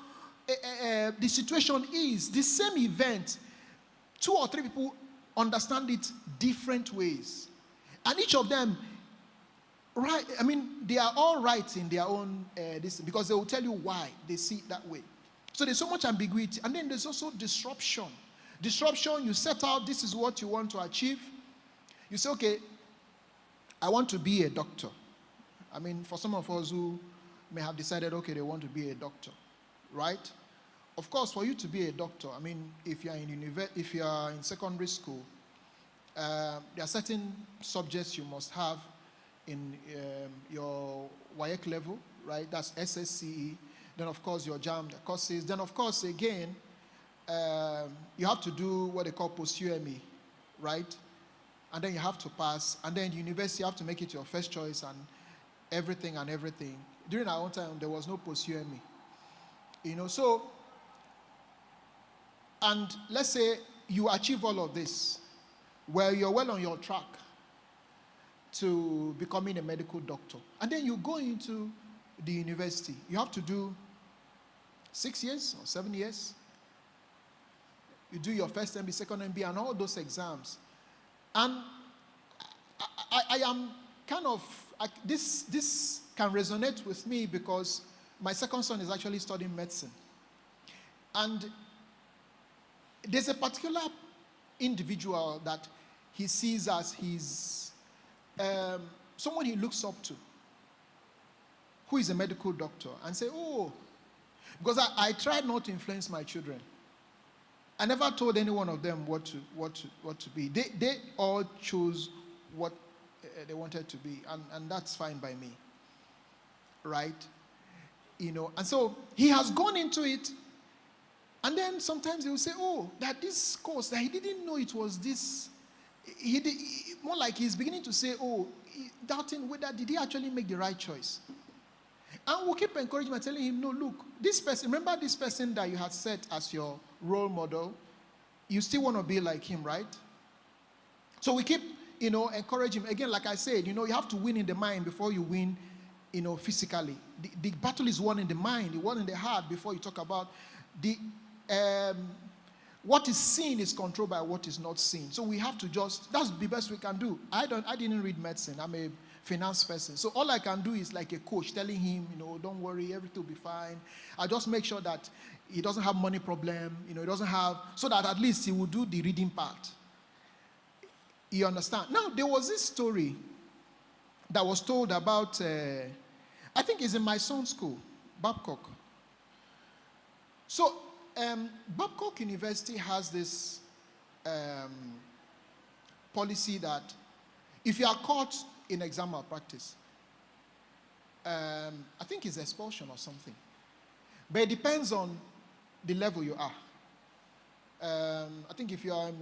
the situation is. The same event, 2 or 3 people understand it different ways. And each of them, right, they are all right in their own, because they will tell you why they see it that way. So there's so much ambiguity. And then there's also disruption. Disruption, you set out, this is what you want to achieve. You say, okay, I want to be a doctor. For some of us who may have decided, okay, they want to be a doctor, right? Of course, for you to be a doctor, if you are in secondary school, there are certain subjects you must have in your WAEC level, right? That's SSCE. Then, of course, your JAM courses. Then, of course, again, you have to do what they call post-UME, right? And then you have to pass. And then university, you have to make it your first choice and everything. During our own time, there was no post-UME. So, and let's say you achieve all of this, where you're well on your track to becoming a medical doctor. And then you go into the university. You have to do 6 years or 7 years. You do your first MB, second MB, and all those exams. And I am kind of, this can resonate with me because my second son is actually studying medicine. And there's a particular individual that he sees as his, someone he looks up to, who is a medical doctor, and say, oh, because I tried not to influence my children. I never told any one of them what to be. They all chose what they wanted to be, and that's fine by me, right? And so he has gone into it, and then sometimes he will say, oh, that this course, that he didn't know it was this. More like he's beginning to say, oh, doubting whether did he actually make the right choice. And we'll keep encouraging him, telling him, no, look, this person, remember this person that you had set as your role model, you still want to be like him, right? So we keep, encouraging him. Again, like I said, you have to win in the mind before you win, physically. The battle is won in the mind, the won in the heart before you talk about what is seen is controlled by what is not seen. So we have to that's the best we can do. I didn't read medicine. I'm a finance person. So all I can do is like a coach telling him, don't worry, everything will be fine. I just make sure that he doesn't have money problem, he doesn't have, so that at least he will do the reading part. You understand? Now, there was this story that was told about, I think it's in my son's school, Babcock. So, Babcock University has this policy that if you are caught in exam malpractice, I think it's expulsion or something. But it depends on the level you are. I think if you are in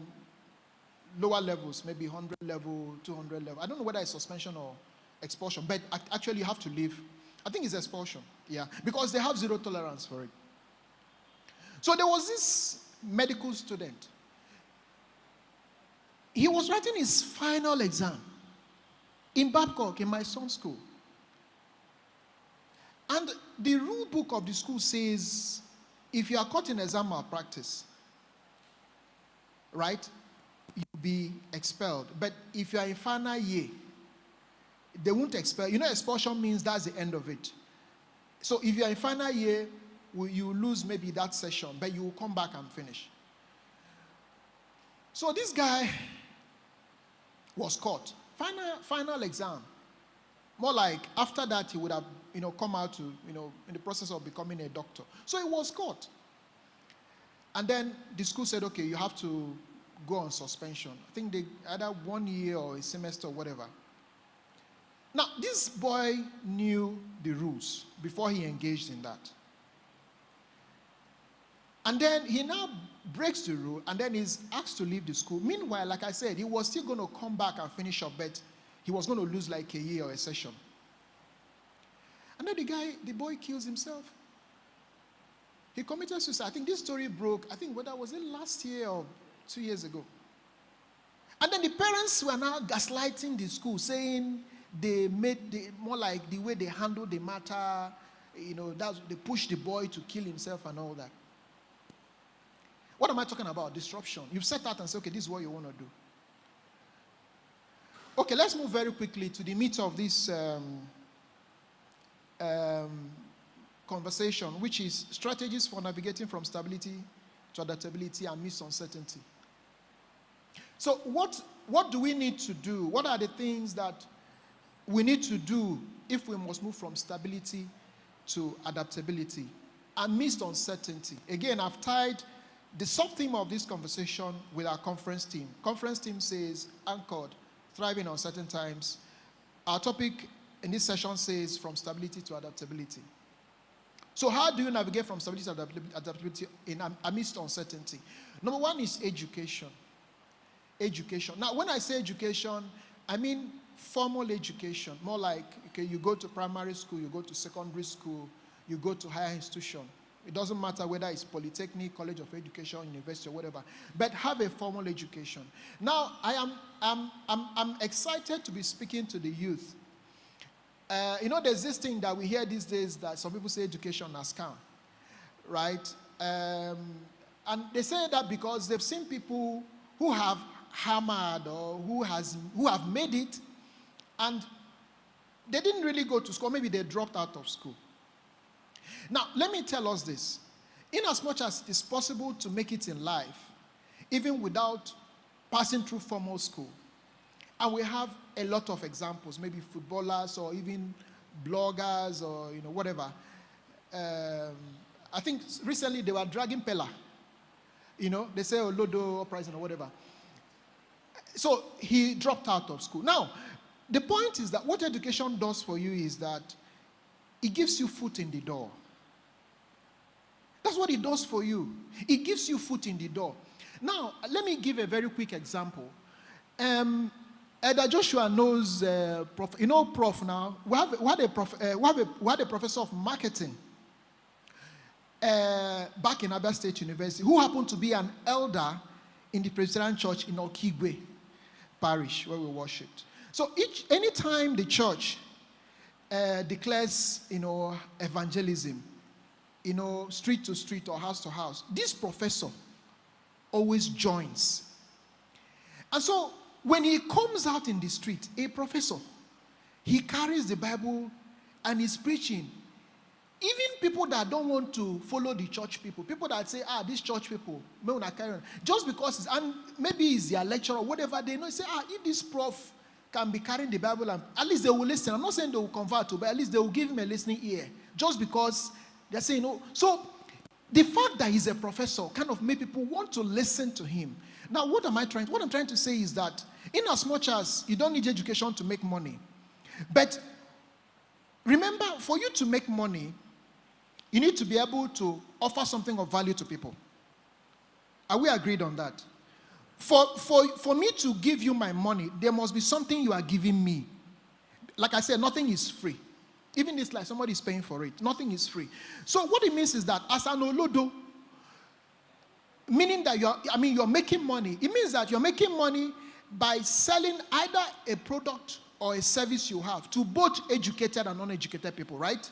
lower levels, maybe 100 level, 200 level, I don't know whether it's suspension or expulsion, but actually you have to leave. I think it's expulsion, yeah, because they have zero tolerance for it. So there was this medical student. He was writing his final exam in Babcock, in my son's school. And the rule book of the school says, if you are caught in exam malpractice, right, you'll be expelled. But if you are in final year, they won't expel. You know, expulsion means that's the end of it. So if you are in final year, you lose maybe that session, but you will come back and finish. So this guy was caught. Final exam. More like after that he would have, come out to, in the process of becoming a doctor. So he was caught. And then the school said, okay, you have to go on suspension. I think they either 1 year or a semester or whatever. Now, this boy knew the rules before he engaged in that. And then he now breaks the rule and then is asked to leave the school. Meanwhile, like I said, he was still going to come back and finish up, but he was going to lose like a year or a session. And then the boy kills himself. He committed suicide. I think this story broke, whether was it last year or 2 years ago. And then the parents were now gaslighting the school, saying they made more like the way they handled the matter, they pushed the boy to kill himself and all that. What am I talking about? Disruption. You've set out and said, okay, this is what you want to do. Okay, let's move very quickly to the meat of this conversation, which is strategies for navigating from stability to adaptability amidst uncertainty. So what do we need to do? What are the things that we need to do if we must move from stability to adaptability amidst uncertainty? Again, I've tied the sub-theme of this conversation with our conference team. Conference team says, anchored, thriving on certain times. Our topic in this session says, from stability to adaptability. So how do you navigate from stability to adaptability amidst uncertainty? Number one is education. Education. Now, when I say education, I mean formal education. More like, okay, you go to primary school, you go to secondary school, you go to higher institution. It doesn't matter whether it's Polytechnic, College of Education, University, or whatever. But have a formal education. Now, I'm excited to be speaking to the youth. There's this thing that we hear these days that some people say education is scam, right? And they say that because they've seen people who have hammered or who have made it, and they didn't really go to school. Maybe they dropped out of school. Now, let me tell us this. In as much as it's possible to make it in life, even without passing through formal school, and we have a lot of examples, maybe footballers or even bloggers or whatever. I think recently they were dragging Pella. They say Lodo uprising or whatever. So he dropped out of school. Now, the point is that what education does for you is that it gives you foot in the door. That's what it does for you. It gives you foot in the door. Now, let me give a very quick example. Elder Joshua knows, Prof now. We had a professor of marketing back in Abia State University who happened to be an elder in the Presbyterian Church in Okigwe Parish where we worshipped. So anytime the church declares, evangelism, street to street or house to house, this professor always joins. And so when he comes out in the street, a professor, he carries the Bible and he's preaching. Even people that don't want to follow the church people that say, these church people, just because and maybe he's their lecturer or whatever, they know, say, if this prof can be carrying the Bible, and at least they will listen. I'm not saying they will convert to, but at least they will give him a listening ear. Just because they're saying, no. So the fact that he's a professor kind of made people want to listen to him. Now, what I'm trying to say is that in as much as you don't need education to make money, but remember, for you to make money, You need to be able to offer something of value to people. Are we agreed on that? For me to give you my money, there must be something you are giving me. Like I said, nothing is free. Even it's like somebody is paying for it. Nothing is free. So what it means is that as an olodo, meaning that you're making money. It means that you're making money by selling either a product or a service you have to both educated and uneducated people, right?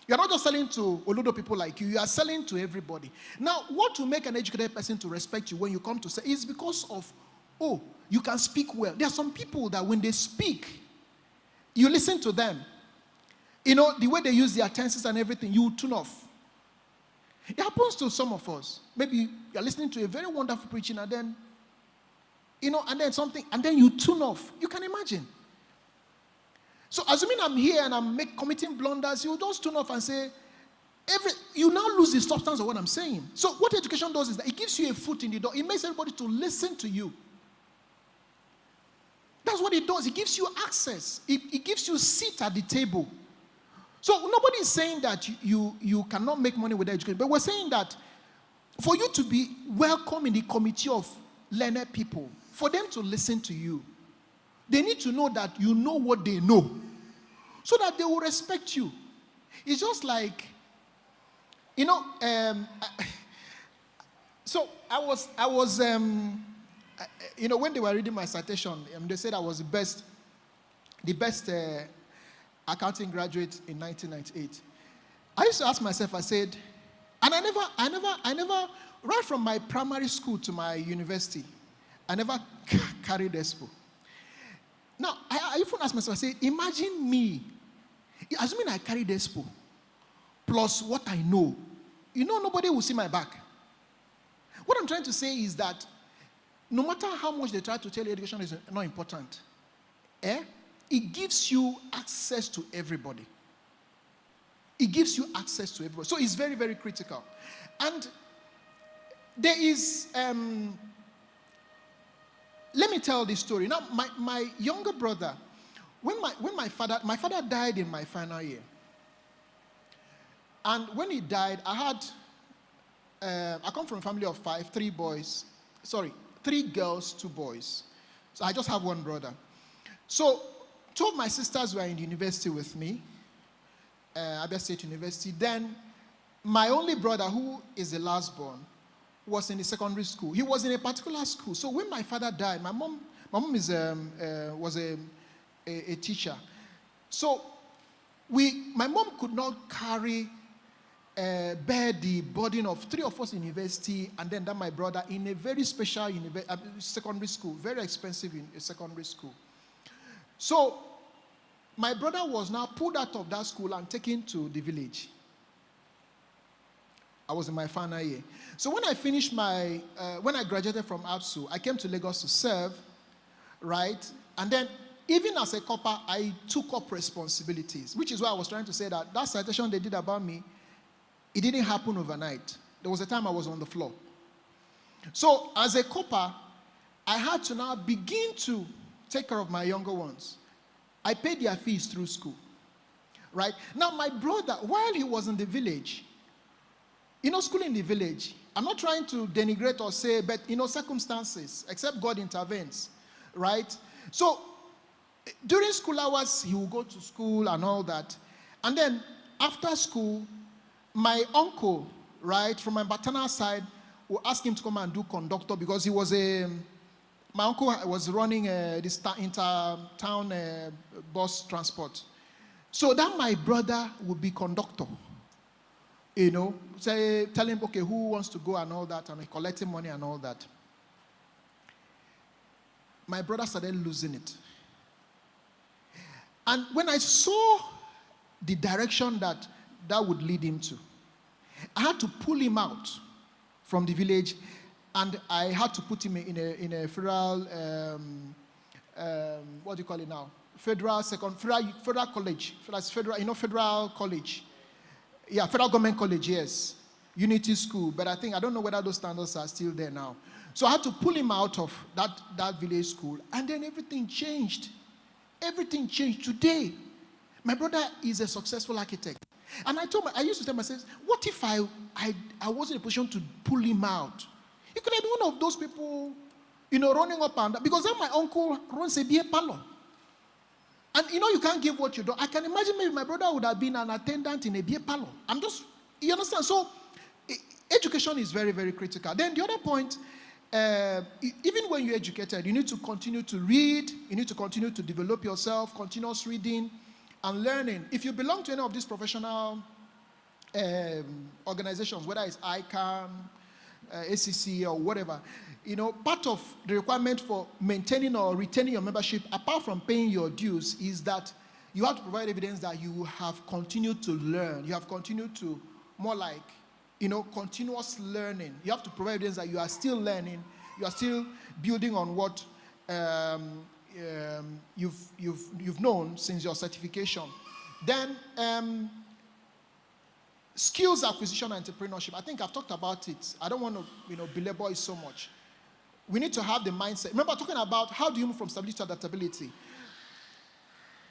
You're not just selling to olodo people like you are selling to everybody. Now, what will make an educated person to respect you when you come to say is because of, you can speak well. There are some people that when they speak, you listen to them. You know, the way they use their tenses and everything, you tune off. It happens to some of us. Maybe you're listening to a very wonderful preaching and then, and then something, and then you tune off. You can imagine. So assuming I'm here and I'm committing blunders, you just tune off and say, you now lose the substance of what I'm saying. So what education does is that it gives you a foot in the door. It makes everybody to listen to you. That's what it does. It gives you access. It gives you a seat at the table. So nobody is saying that you cannot make money with education, but we're saying that for you to be welcome in the committee of learned people, for them to listen to you, they need to know that you know what they know, so that they will respect you. It's just like, so I was when they were reading my citation, they said I was the best accounting graduate in 1998. I used to ask myself, I said, and I never, right from my primary school to my university, I never carried expo. Now, I even asked myself, I said, imagine me, assuming I carried expo, plus what I know, nobody will see my back. What I'm trying to say is that no matter how much they try to tell you education is not important, it gives you access to everybody. It gives you access to everybody. So it's very, very critical. And there is, let me tell this story. Now, my younger brother, when my father died in my final year. And when he died, I come from a family of 5, 3 girls, 2 boys. So I just have one brother. So 2 of my sisters were in the university with me, Abia State University. Then my only brother, who is the last born, was in the secondary school. He was in a particular school. So when my father died, my mom was a teacher. So my mom could not bear the burden of 3 of us in university, and then my brother in a very special secondary school, very expensive secondary school. So my brother was now pulled out of that school and taken to the village. I was in my final year. So when I finished when I graduated from ABSU, I came to Lagos to serve, right? And then even as a copper, I took up responsibilities, which is why I was trying to say that citation they did about me, it didn't happen overnight. There was a time I was on the floor. So as a copper, I had to now begin to take care of my younger ones. I paid their fees through school, right? Now my brother, while he was in the village, school in the village, I'm not trying to denigrate or say, but circumstances, except God intervenes, right? So during school hours, he will go to school and all that. And then after school, my uncle, right, from my paternal side, will ask him to come and do conductor because he was my uncle was running this inter-town bus transport. So that my brother would be conductor. Tell him, okay, who wants to go and all that, and collecting money and all that. My brother started losing it. And when I saw the direction that would lead him to, I had to pull him out from the village, and I had to put him in a federal, what do you call it now? Federal college. Federal college. Yeah, federal government college, yes. Unity school. But I don't know whether those standards are still there now. So I had to pull him out of that village school. And then everything changed. Everything changed. Today, my brother is a successful architect. And I used to tell myself, what if I was in a position to pull him out? He could have been one of those people, running up and down. Because then my uncle runs a beer parlor. And you can't give what you don't. I can imagine maybe my brother would have been an attendant in a beer parlor. You understand? So, education is very, very critical. Then the other point, even when you're educated, you need to continue to read, you need to continue to develop yourself, continuous reading and learning. If you belong to any of these professional organizations, whether it's ICANN, ACC or whatever, part of the requirement for maintaining or retaining your membership, apart from paying your dues, is that you have to provide evidence that you have continued to learn. You have continued to, more like, continuous learning. You have to provide evidence that you are still learning. You are still building on what you've known since your certification. Then, skills acquisition and entrepreneurship. I think I've talked about it. I don't want to, belabor it so much. We need to have the mindset. Remember, talking about how do you move from stability to adaptability.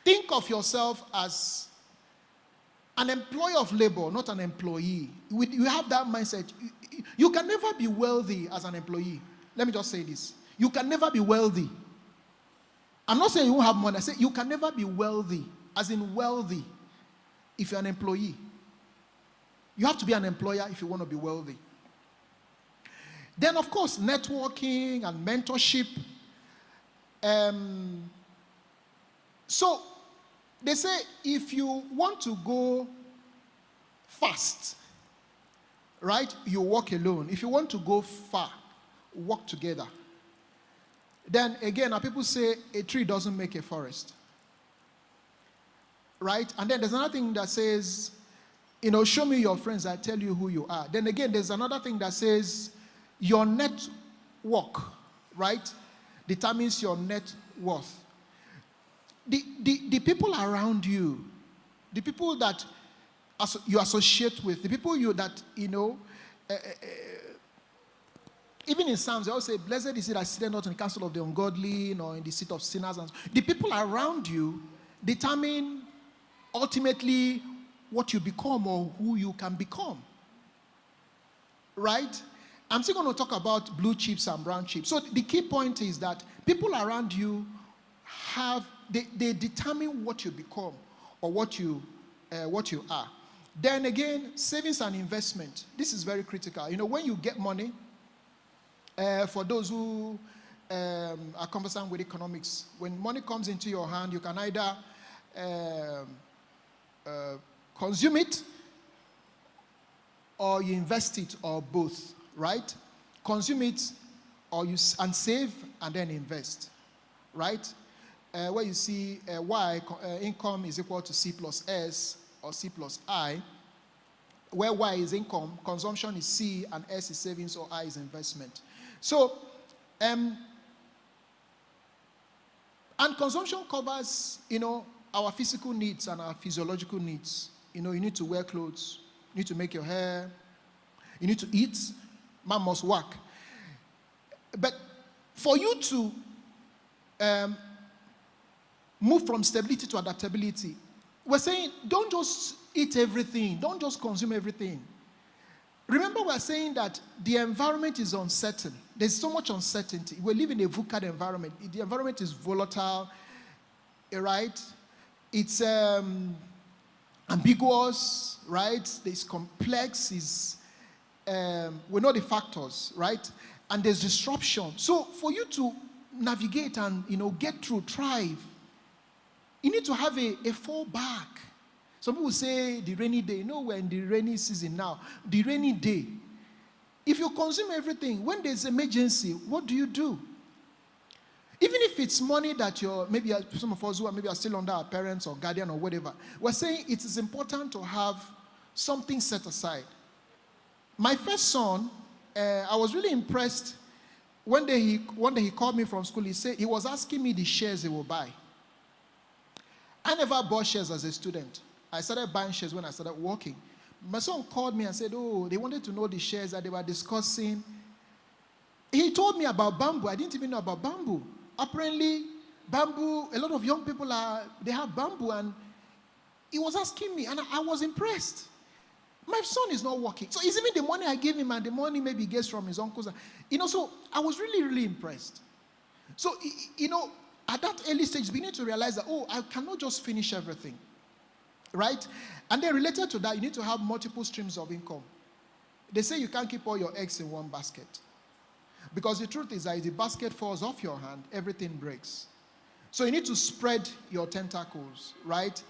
Think of yourself as an employer of labor, not an employee. You have that mindset. You can never be wealthy as an employee. Let me just say this. You can never be wealthy. I'm not saying you won't have money. I say you can never be wealthy, as in wealthy, if you're an employee. You have to be an employer if you want to be wealthy. Then, of course, networking and mentorship. So, they say if you want to go fast, right, you walk alone. If you want to go far, walk together. Then, again, people say a tree doesn't make a forest. Right? And then there's another thing that says, show me your friends, I tell you who you are. Then again, there's another thing that says, your network, right, determines your net worth. The people around you, the people that you associate with, the people that, even in Psalms, they always say, blessed is he that sitteth not in the council of the ungodly, nor in the seat of sinners. And the people around you determine ultimately what you become or who you can become. Right? I'm still going to talk about blue chips and brown chips. So the key point is that people around you they determine what you become or what you are. Then again, savings and investment. This is very critical. When you get money, for those who are conversant with economics, when money comes into your hand, you can either consume it or you invest it, or both, right? Consume it and save and then invest, right? Where you see Y, income is equal to C plus S or C plus I, where Y is income, consumption is C, and S is savings, or I is investment. So, and consumption covers, our physical needs and our physiological needs. You need to wear clothes, you need to make your hair, you need to eat, man must work. But for you to move from stability to adaptability, we're saying don't just eat everything, don't just consume everything. Remember, we're saying that the environment is uncertain. There's so much uncertainty. We live in a VUCA environment. The environment is volatile, right? It's ambiguous, right? It's complex. We know the factors, right? And there's disruption. So for you to navigate and get through, thrive, you need to have a fallback. Some people say the rainy day. We're in the rainy season now. The rainy day. If you consume everything, when there's emergency, what do you do? Even if it's money that maybe some of us who are still under our parents or guardian or whatever, we're saying it is important to have something set aside. My first son, I was really impressed. One day he called me from school. He was asking me the shares he will buy. I never bought shares as a student. I started buying shares when I started working. My son called me and said, they wanted to know the shares that they were discussing. He told me about bamboo. I didn't even know about bamboo. Apparently, bamboo, a lot of young people they have bamboo, and he was asking me, and I was impressed. My son is not working. So it's even the money I gave him and the money maybe he gets from his uncles. So I was really, really impressed. So, at that early stage, beginning to realize that, I cannot just finish everything. Right? And then related to that, you need to have multiple streams of income. They say you can't keep all your eggs in one basket. Because the truth is that if the basket falls off your hand, everything breaks. So you need to spread your tentacles, right?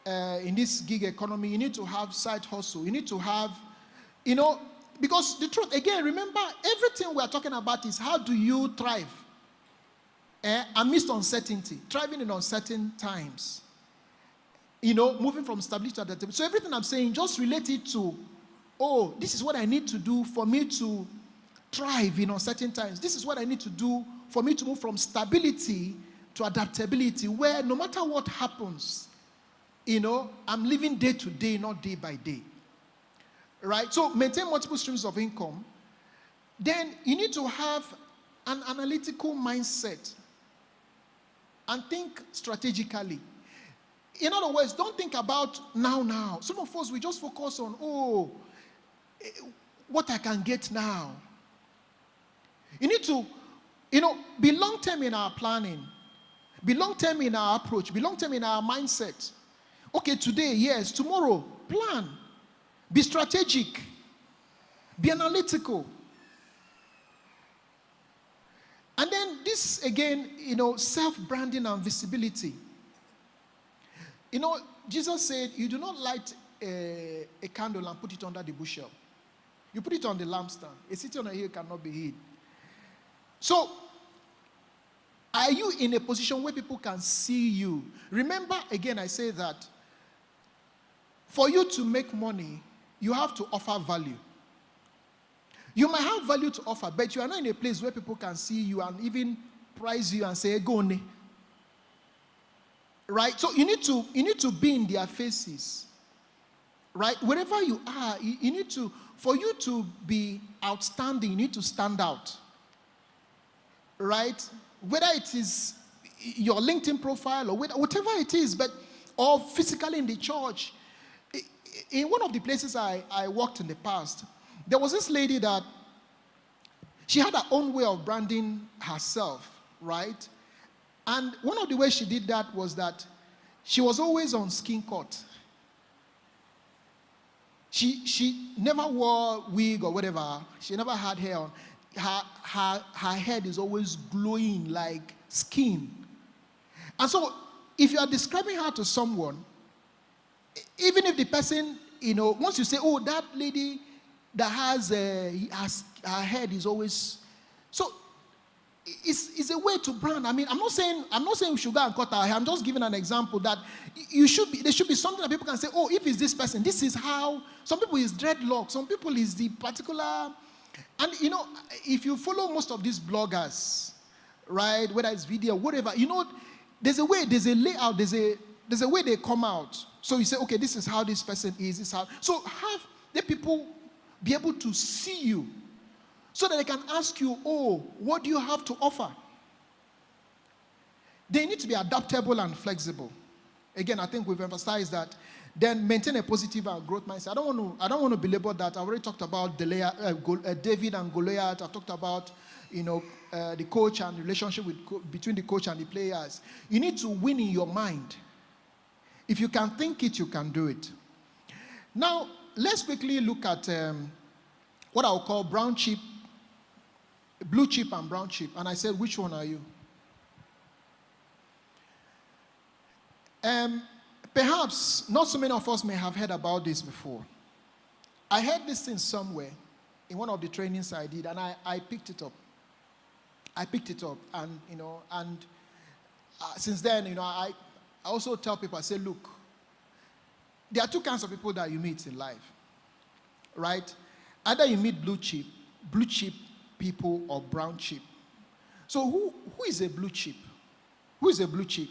In this gig economy, you need to have side hustle. You need to have, because the truth, again, remember, everything we are talking about is how do you thrive amidst uncertainty, thriving in uncertain times. Moving from stability to adaptability. So everything I'm saying, just relate it to, this is what I need to do for me to thrive in uncertain times. This is what I need to do for me to move from stability to adaptability, where no matter what happens, I'm living day to day, not day by day. Right? So maintain multiple streams of income. Then you need to have an analytical mindset and think strategically. In other words, don't think about now. Some of us, we just focus on, what I can get now. You need to, be long-term in our planning. Be long-term in our approach. Be long-term in our mindset. Okay, today, yes. Tomorrow, plan. Be strategic. Be analytical. And then this, again, self-branding and visibility. Jesus said, you do not light a candle and put it under the bushel. You put it on the lampstand. A city on a hill cannot be hid. So, are you in a position where people can see you? Remember, again, I say that for you to make money, you have to offer value. You might have value to offer, but you are not in a place where people can see you and even prize you and say, go on. Right? So you need to be in their faces. Right? Wherever you are, you need to, for you to be outstanding, you need to stand out. Right? Whether it is your LinkedIn profile or whatever it is, or physically in the church. In one of the places I worked in the past, there was this lady that she had her own way of branding herself, right? And one of the ways she did that was that she was always on skin cut. She never wore wig or whatever. She never had hair on. Her head is always glowing like skin. And so, if you are describing her to someone, even if the person, once you say, that lady that has her head is always, so it's a way to brand. I mean, I'm not saying we should go and cut our hair. I'm just giving an example that there should be something that people can say, if it's this person, this is how. Some people is dreadlock, some people is the particular. And if you follow most of these bloggers, right, whether it's video, whatever, there's a way, there's a layout, there's a way they come out. So you say, okay, this is how this person is. This is how. So have the people be able to see you, so that they can ask you, what do you have to offer? They need to be adaptable and flexible. Again, I think we've emphasized that. Then maintain a positive growth mindset. I don't want to belabor that. I already talked about David and Goliath. I've talked about the coach and the relationship between the coach and the players. You need to win in your mind. If you can think it, you can do it. Now, let's quickly look at what I'll call brown chip, blue chip and brown chip. And I said, which one are you? Perhaps not so many of us may have heard about this before. I heard this thing somewhere in one of the trainings I did, and I picked it up. And since then, I also tell people, I say, look, there are two kinds of people that you meet in life, right? Either you meet blue chip people or brown chip. So who is a blue chip? Who is a blue chip?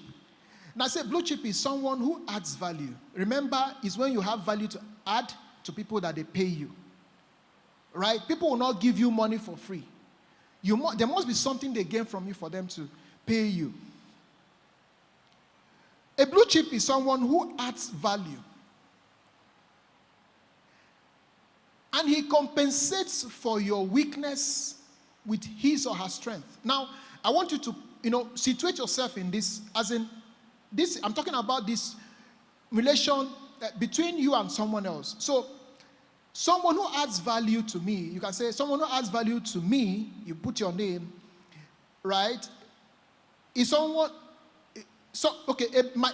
Now, I say blue chip is someone who adds value. Remember, it's when you have value to add to people that they pay you. Right? People will not give you money for free. There must be something they gain from you for them to pay you. A blue chip is someone who adds value. And he compensates for your weakness with his or her strength. Now, I want you to, situate yourself in this, as in this, I'm talking about this relation between you and someone else. So, someone who adds value to me, you can say, someone who adds value to me, you put your name, right, is someone,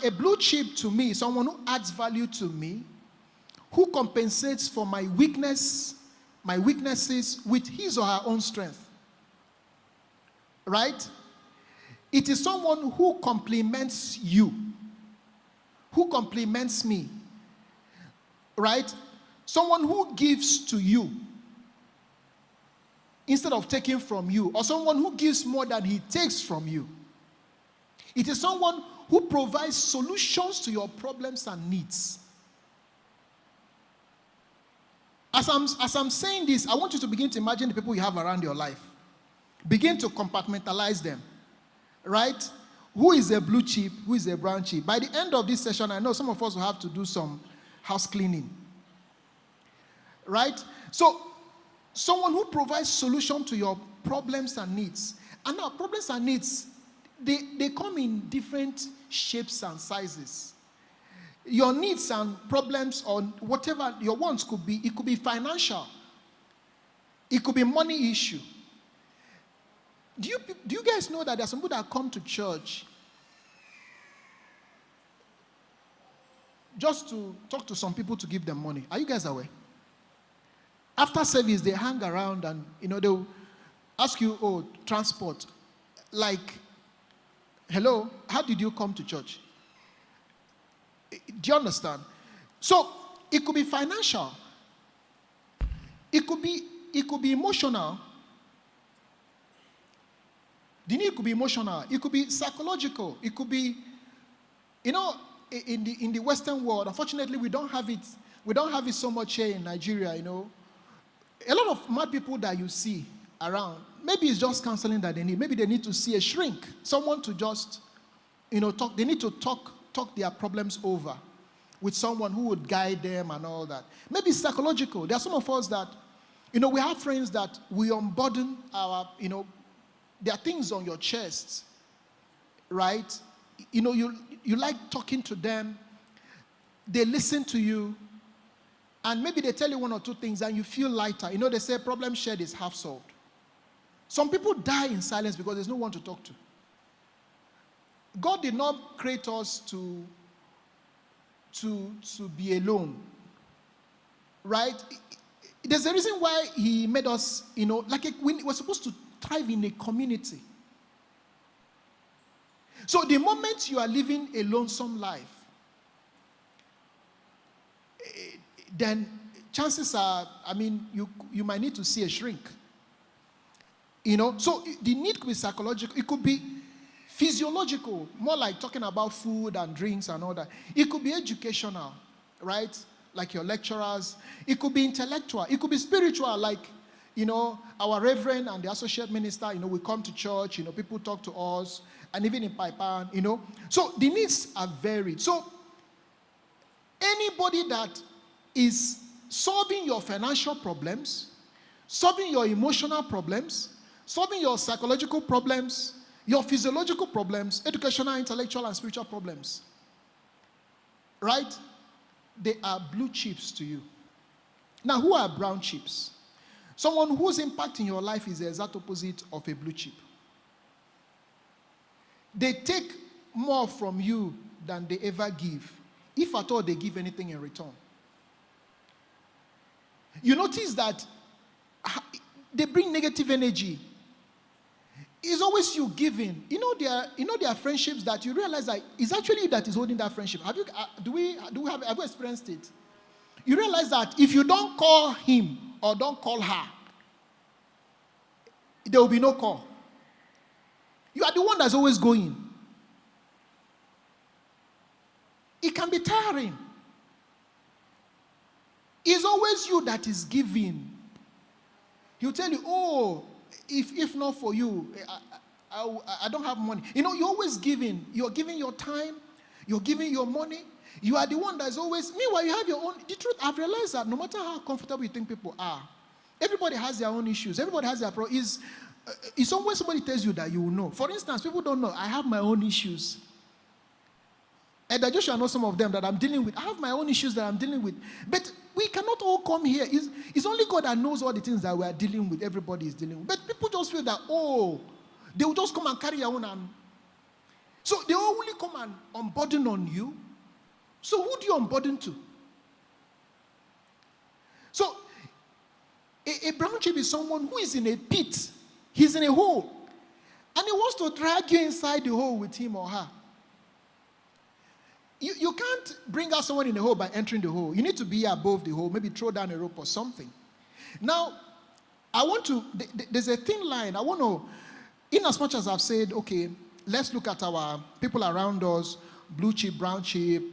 a blue chip to me is someone who adds value to me, who compensates for my weaknesses with his or her own strength. Right? It is someone who compliments you, who compliments me. Right? Someone who gives to you instead of taking from you, or someone who gives more than he takes from you. It is someone who provides solutions to your problems and needs. As I'm saying this, I want you to begin to imagine the people you have around your life. Begin to compartmentalize them. Right? Who is a blue chip? Who is a brown chip? By the end of this session, I know some of us will have to do some house cleaning. Right? So, someone who provides solution to your problems and needs. And now, problems and needs, they come in different shapes and sizes. Your needs and problems or whatever your wants could be, it could be financial. It could be money issue. Do you guys know that there are some people that come to church just to talk to some people to give them money? Are you guys aware? After service, they hang around and, they'll ask you, transport. Like, hello, how did you come to church? Do you understand? So, it could be financial. It could be emotional. The need could be emotional. It could be psychological. It could be, in the Western world, unfortunately, we don't have it. We don't have it so much here in Nigeria, A lot of mad people that you see around, maybe it's just counseling that they need. Maybe they need to see a shrink, someone to just, talk. They need to talk their problems over with someone who would guide them and all that. Maybe it's psychological. There are some of us that, we have friends that we unburden our, there are things on your chest, right? You like talking to them. They listen to you. And maybe they tell you one or two things and you feel lighter. They say problem shared is half solved. Some people die in silence because there's no one to talk to. God did not create us to be alone. Right? There's a reason why he made us, we're supposed to thrive in a community. So the moment you are living a lonesome life, then chances are, you might need to see a shrink. So the need could be psychological. It could be physiological, more like talking about food and drinks and all that. It could be educational, right? Like your lecturers. It could be intellectual. It could be spiritual, like, our reverend and the associate minister, we come to church, people talk to us, and even in Paipan, So the needs are varied. So anybody that is solving your financial problems, solving your emotional problems, solving your psychological problems, your physiological problems, educational, intellectual, and spiritual problems, right? They are blue chips to you. Now, who are brown chips? Someone whose impact in your life is the exact opposite of a blue chip. They take more from you than they ever give, if at all they give anything in return. You notice that they bring negative energy. It's always you giving. There are friendships that you realize that it's actually you that is holding that friendship. Have you experienced it? You realize that if you don't call him or don't call her, there will be no call. You are the one that's always going. It can be tiring. It's always you that is giving. He'll tell you, if not for you, I don't have money. You're always giving. You're giving your time. You're giving your money. You are the one that's always, meanwhile, you have your own. The truth, I've realized that no matter how comfortable you think people are, everybody has their own issues. Everybody has their problems. It's always somebody tells you that you will know. For instance, people don't know. I have my own issues. And I just know some of them that I'm dealing with. I have my own issues that I'm dealing with. But we cannot all come here. It's only God that knows all the things that we are dealing with. Everybody is dealing with. But people just feel that, they will just come and carry your own. So they only come and unburden on you. So who do you unburden to? So a brown sheep is someone who is in a pit. He's in a hole. And he wants to drag you inside the hole with him or her. You can't bring out someone in the hole by entering the hole. You need to be above the hole, maybe throw down a rope or something. Now, there's a thin line. I want to, in as much as I've said, okay, let's look at our people around us, blue chip, brown chip.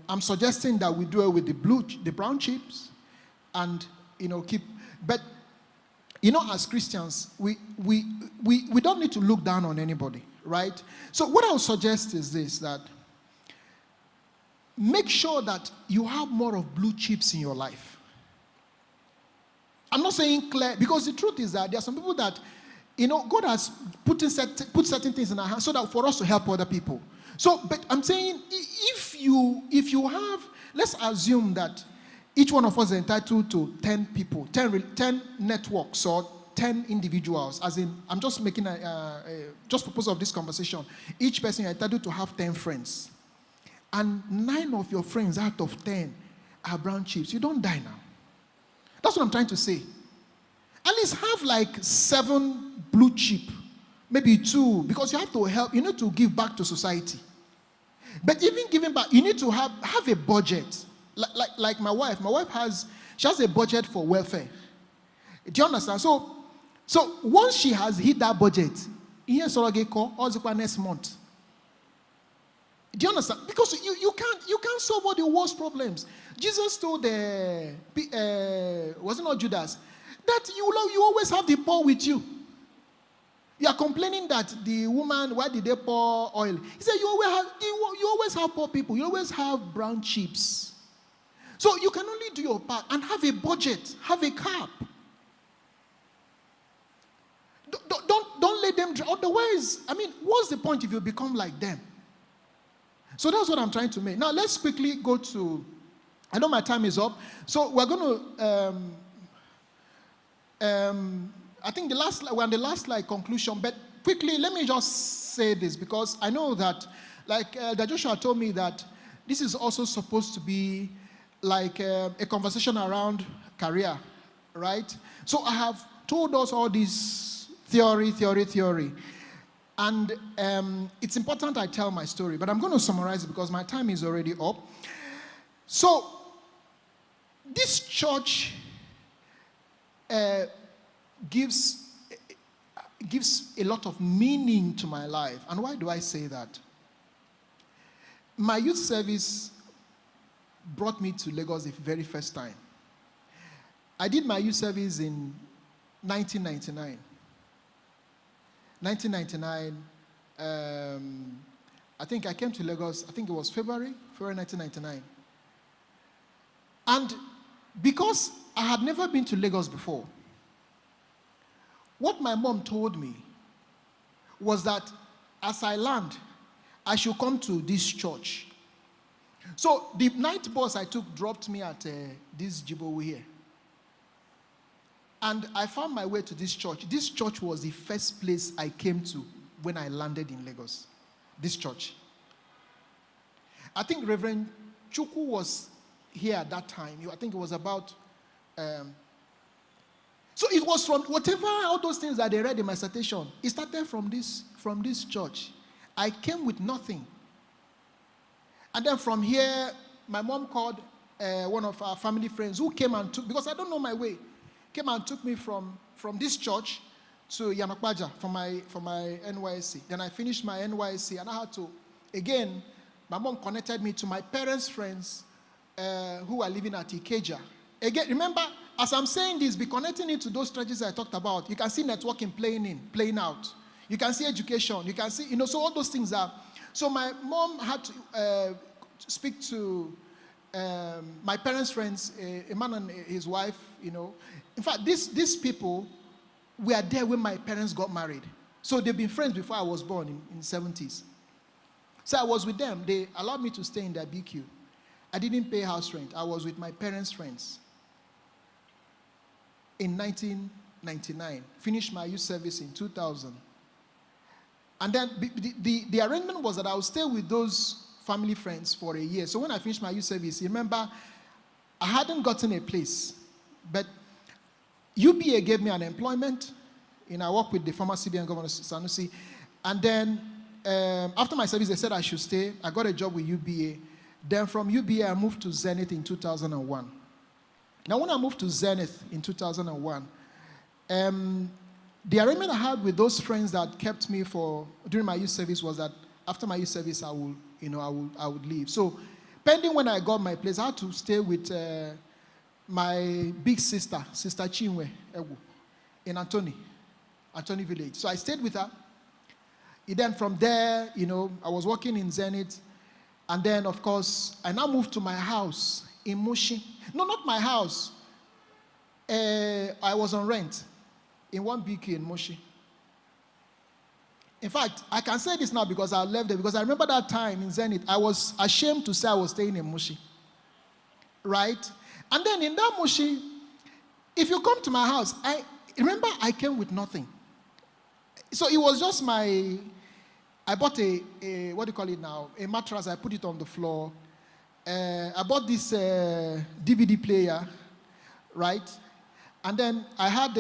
I'm suggesting that we do it with the brown chips and, keep, but, as Christians, we don't need to look down on anybody, right? So what I would suggest is this, that make sure that you have more of blue chips in your life. I'm not saying clear, because the truth is that there are some people that, God has put certain things in our hands so that for us to help other people. So, but I'm saying, if you have, let's assume that each one of us is entitled to 10 people, 10 networks or 10 individuals, as in, I'm just making just for purpose of this conversation, each person is entitled to have 10 friends. And 9 of your friends out of 10 are brown chips. You don't die now. That's what I'm trying to say. At least have like 7 blue chip, maybe 2, because you have to help. You need to give back to society. But even giving back, you need to have a budget. Like my wife. My wife has a budget for welfare. Do you understand? So once she has hit that budget, here's all next month. Do you understand? Because you can't solve all the worst problems. Jesus told was it not Judas, that you always have the poor with you. You are complaining that the woman, why did they pour oil? He said you always have poor people. You always have brown chips. So you can only do your part and have a budget, have a cap. Don't let them. Otherwise, what's the point if you become like them? So that's what I'm trying to make. Now let's quickly go to, I know my time is up. So we're going to, I think we're on the last slide, conclusion. But quickly, let me just say this, because I know that, like Joshua told me that this is also supposed to be like a conversation around career, right? So I have told us all this theory. And it's important I tell my story, but I'm going to summarize it because my time is already up. So, this church gives a lot of meaning to my life. And why do I say that? My youth service brought me to Lagos the very first time. I did my youth service in 1999. 1999, I think I came to Lagos, I think it was February 1999. And because I had never been to Lagos before, what my mom told me was that as I land, I should come to this church. So the night bus I took dropped me at this Jibo here. And I found my way to this church. This church was the first place I came to when I landed in Lagos. This church. I think Reverend Chukwu was here at that time. I think it was about... so it was from whatever, all those things that they read in my citation, it started from this church. I came with nothing. And then from here, my mom called one of our family friends who came and took, because I don't know my way, came and took me from this church to Yanokbaja for my NYSC. Then I finished my NYSC and I had to, again, my mom connected me to my parents' friends who are living at Ikeja. Again, remember, as I'm saying this, be connecting it to those strategies I talked about. You can see networking playing out. You can see education. You can see, so all those things are. So my mom had to speak to my parents' friends, a man and his wife, In fact, these people were there when my parents got married. So they've been friends before I was born in the 70s. So I was with them. They allowed me to stay in their BQ. I didn't pay house rent. I was with my parents' friends. In 1999, finished my youth service in 2000. And then the arrangement was that I would stay with those family friends for a year. So when I finished my youth service, remember, I hadn't gotten a place. But UBA gave me an employment. I worked with the former CBN Governor Sanusi. And then after my service, they said I should stay. I got a job with UBA. Then from UBA, I moved to Zenith in 2001. Now, when I moved to Zenith in 2001, the arrangement I had with those friends that kept me during my youth service was that after my youth service, I would leave. So, pending when I got my place, I had to stay with my big sister, Sister Chinwe Egu, in Antony Village. So I stayed with her. And then from there, I was working in Zenith. And then, of course, I now moved to my house in Mushi. No, not my house. I was on rent in one BK in Mushi. In fact, I can say this now because I left there, because I remember that time in Zenith, I was ashamed to say I was staying in Mushi. Right? And then in that Mushi, if you come to my house, remember I came with nothing. So it was just I bought a what do you call it now? A mattress, I put it on the floor. I bought this DVD player, right? And then I had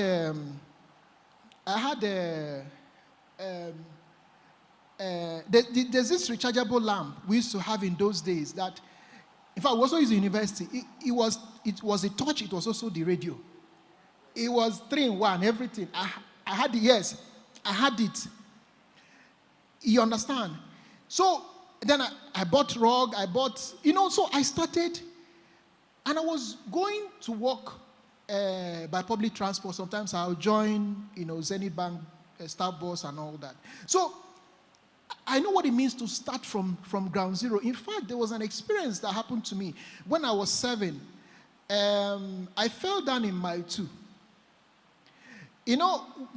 there's this rechargeable lamp we used to have in those days that, in fact, we also used in university. It was a torch, it was also the radio. It was 3-in-1, everything. I had it. You understand? So then I bought rug, so I started, and I was going to work by public transport. Sometimes I'll join, Zenith Bank, staff bus and all that. So I know what it means to start from ground zero. In fact, there was an experience that happened to me when I was 7. I fell down in mile 2.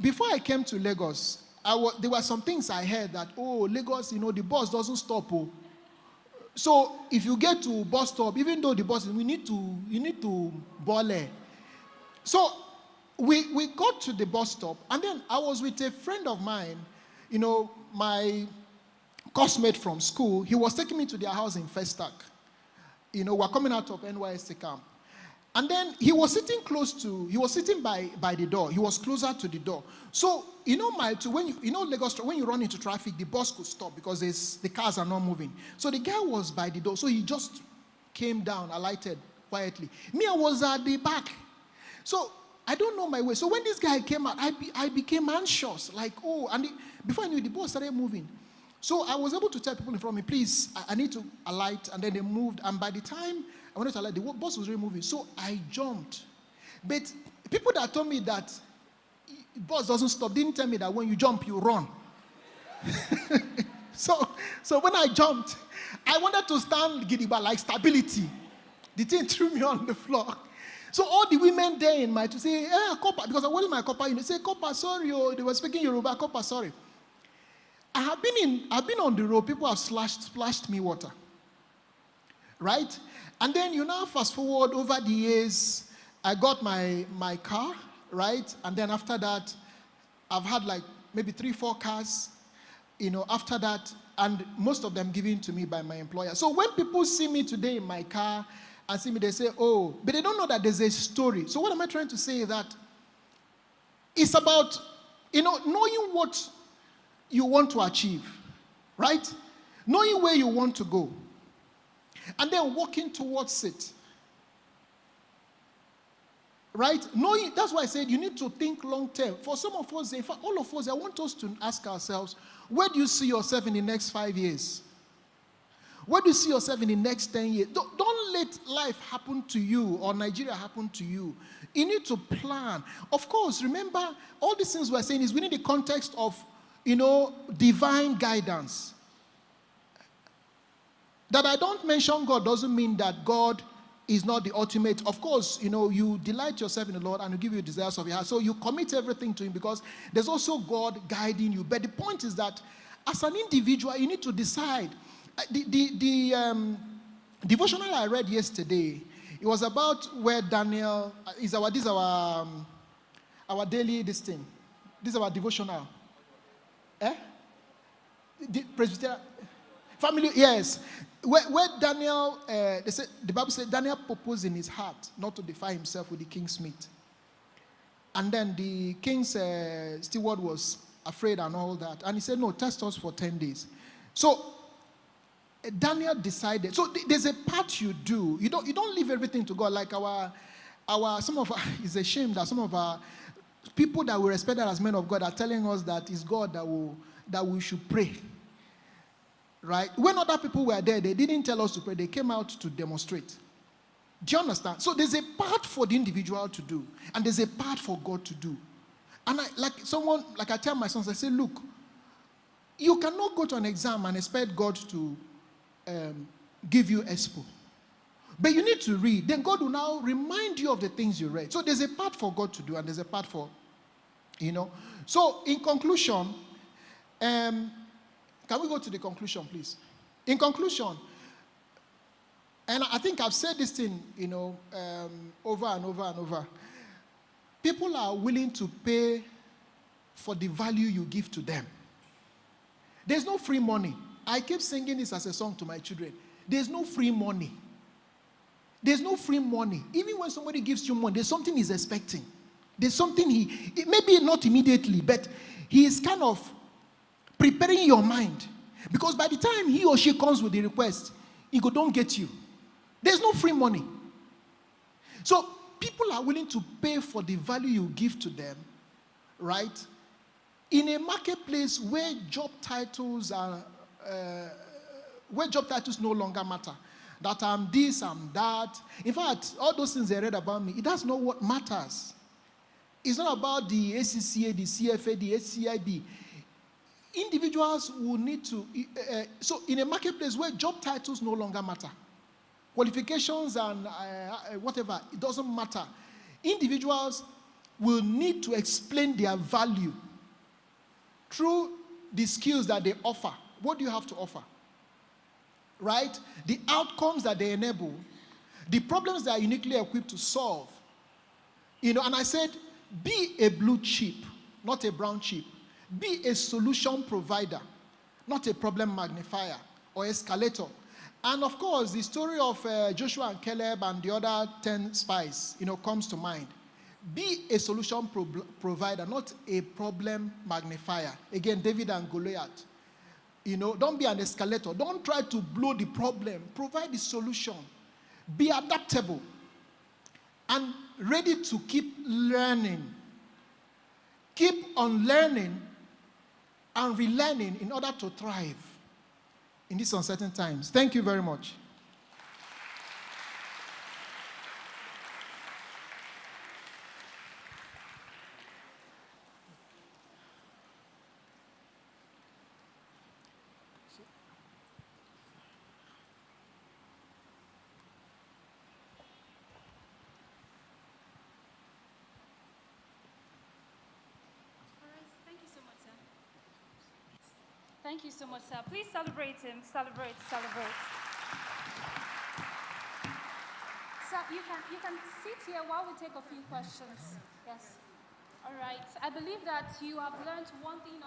Before I came to Lagos, there were some things I heard that, Lagos, the bus doesn't stop. So if you get to bus stop, even though the bus, you need to bole. So we got to the bus stop, and then I was with a friend of mine, my coursemate from school. He was taking me to their house in Festac. We're coming out of NYSC camp. And then he was sitting by the door. He was closer to the door. So, mile 2, Lagos, when you run into traffic, the bus could stop because the cars are not moving. So the guy was by the door. So he just came down, alighted quietly. Me, I was at the back. So I don't know my way. So when this guy came out, I became anxious. Before I knew it, the bus started moving. So I was able to tell people in front of me, please, I need to alight. And then they moved. And by the time I wanted to alight, the bus was really moving. So I jumped. But people that told me that the bus doesn't stop didn't tell me that when you jump, you run. So when I jumped, I wanted to stand gidigba like stability. The thing threw me on the floor. So all the women there in my to say, copper, because I wanted my copper, say, copper, sorry, they were speaking Yoruba, copper, sorry. I've been on the road, people have splashed me water. Right? And then now fast forward over the years, I got my car, right? And then after that, I've had maybe 3-4 cars, after that, and most of them given to me by my employer. So when people see me today in my car and see me, they say, oh, but they don't know that there's a story. So what am I trying to say is that it's about, knowing what you want to achieve, right? Knowing where you want to go, and then working towards it, right? Knowing, that's why I said you need to think long term. For some of us, in fact, all of us, I want us to ask ourselves, where do you see yourself in the next 5 years? Where do you see yourself in the next 10 years? Don't let life happen to you or Nigeria happen to you. You need to plan. Of course, remember, all these things we're saying is within the context of, divine guidance. That I don't mention God doesn't mean that God is not the ultimate. Of course, you delight yourself in the Lord and you give you desires of your heart. So you commit everything to him because there's also God guiding you. But the point is that as an individual, you need to decide. The devotional I read yesterday, it was about where Daniel is our daily this thing. This is our devotional. Presbyterian family, yes. Where Daniel, the Bible said Daniel proposed in his heart not to defile himself with the king's meat. And then the king's steward was afraid and all that. And he said, no, test us for 10 days. So Daniel decided. So there's a part you do. You don't leave everything to God. Like it's a shame that some of our people that we respect as men of God are telling us that it's God that we should pray. Right? When other people were there, they didn't tell us to pray. They came out to demonstrate. Do you understand? So there's a part for the individual to do, and there's a part for God to do. And I tell my sons, I say, look, you cannot go to an exam and expect God to give you expo. But you need to read. Then God will now remind you of the things you read. So there's a part for God to do, and there's a part for, So in conclusion, can we go to the conclusion, please? In conclusion, and I think I've said this thing, over and over and over. People are willing to pay for the value you give to them. There's no free money. I keep singing this as a song to my children. There's no free money. There's no free money. Even when somebody gives you money, there's something he's expecting. There's something maybe not immediately, but he is kind of preparing your mind. Because by the time he or she comes with the request, he don't get you. There's no free money. So people are willing to pay for the value you give to them, right? In a marketplace where job titles no longer matter. That I'm this, I'm that. In fact, all those things they read about me, that's not what matters. It's not about the ACCA, the CFA, the HCIB. Individuals will need to, so in a marketplace where job titles no longer matter, qualifications and whatever, it doesn't matter. Individuals will need to explain their value through the skills that they offer. What do you have to offer? Right? The outcomes that they enable, the problems they are uniquely equipped to solve. And I said, be a blue chip, not a brown chip. Be a solution provider, not a problem magnifier or escalator. And of course, the story of Joshua and Caleb and the other 10 spies, comes to mind. Be a solution provider, not a problem magnifier. Again, David and Goliath. Don't be an escalator. Don't try to blow the problem. Provide the solution. Be adaptable and ready to keep learning. Keep on learning and relearning in order to thrive in these uncertain times. Thank you very much. Thank you so much, sir. Please celebrate him. Celebrate. Sir, you can sit here while we take a few questions. Yes. All right. I believe that you have learned one thing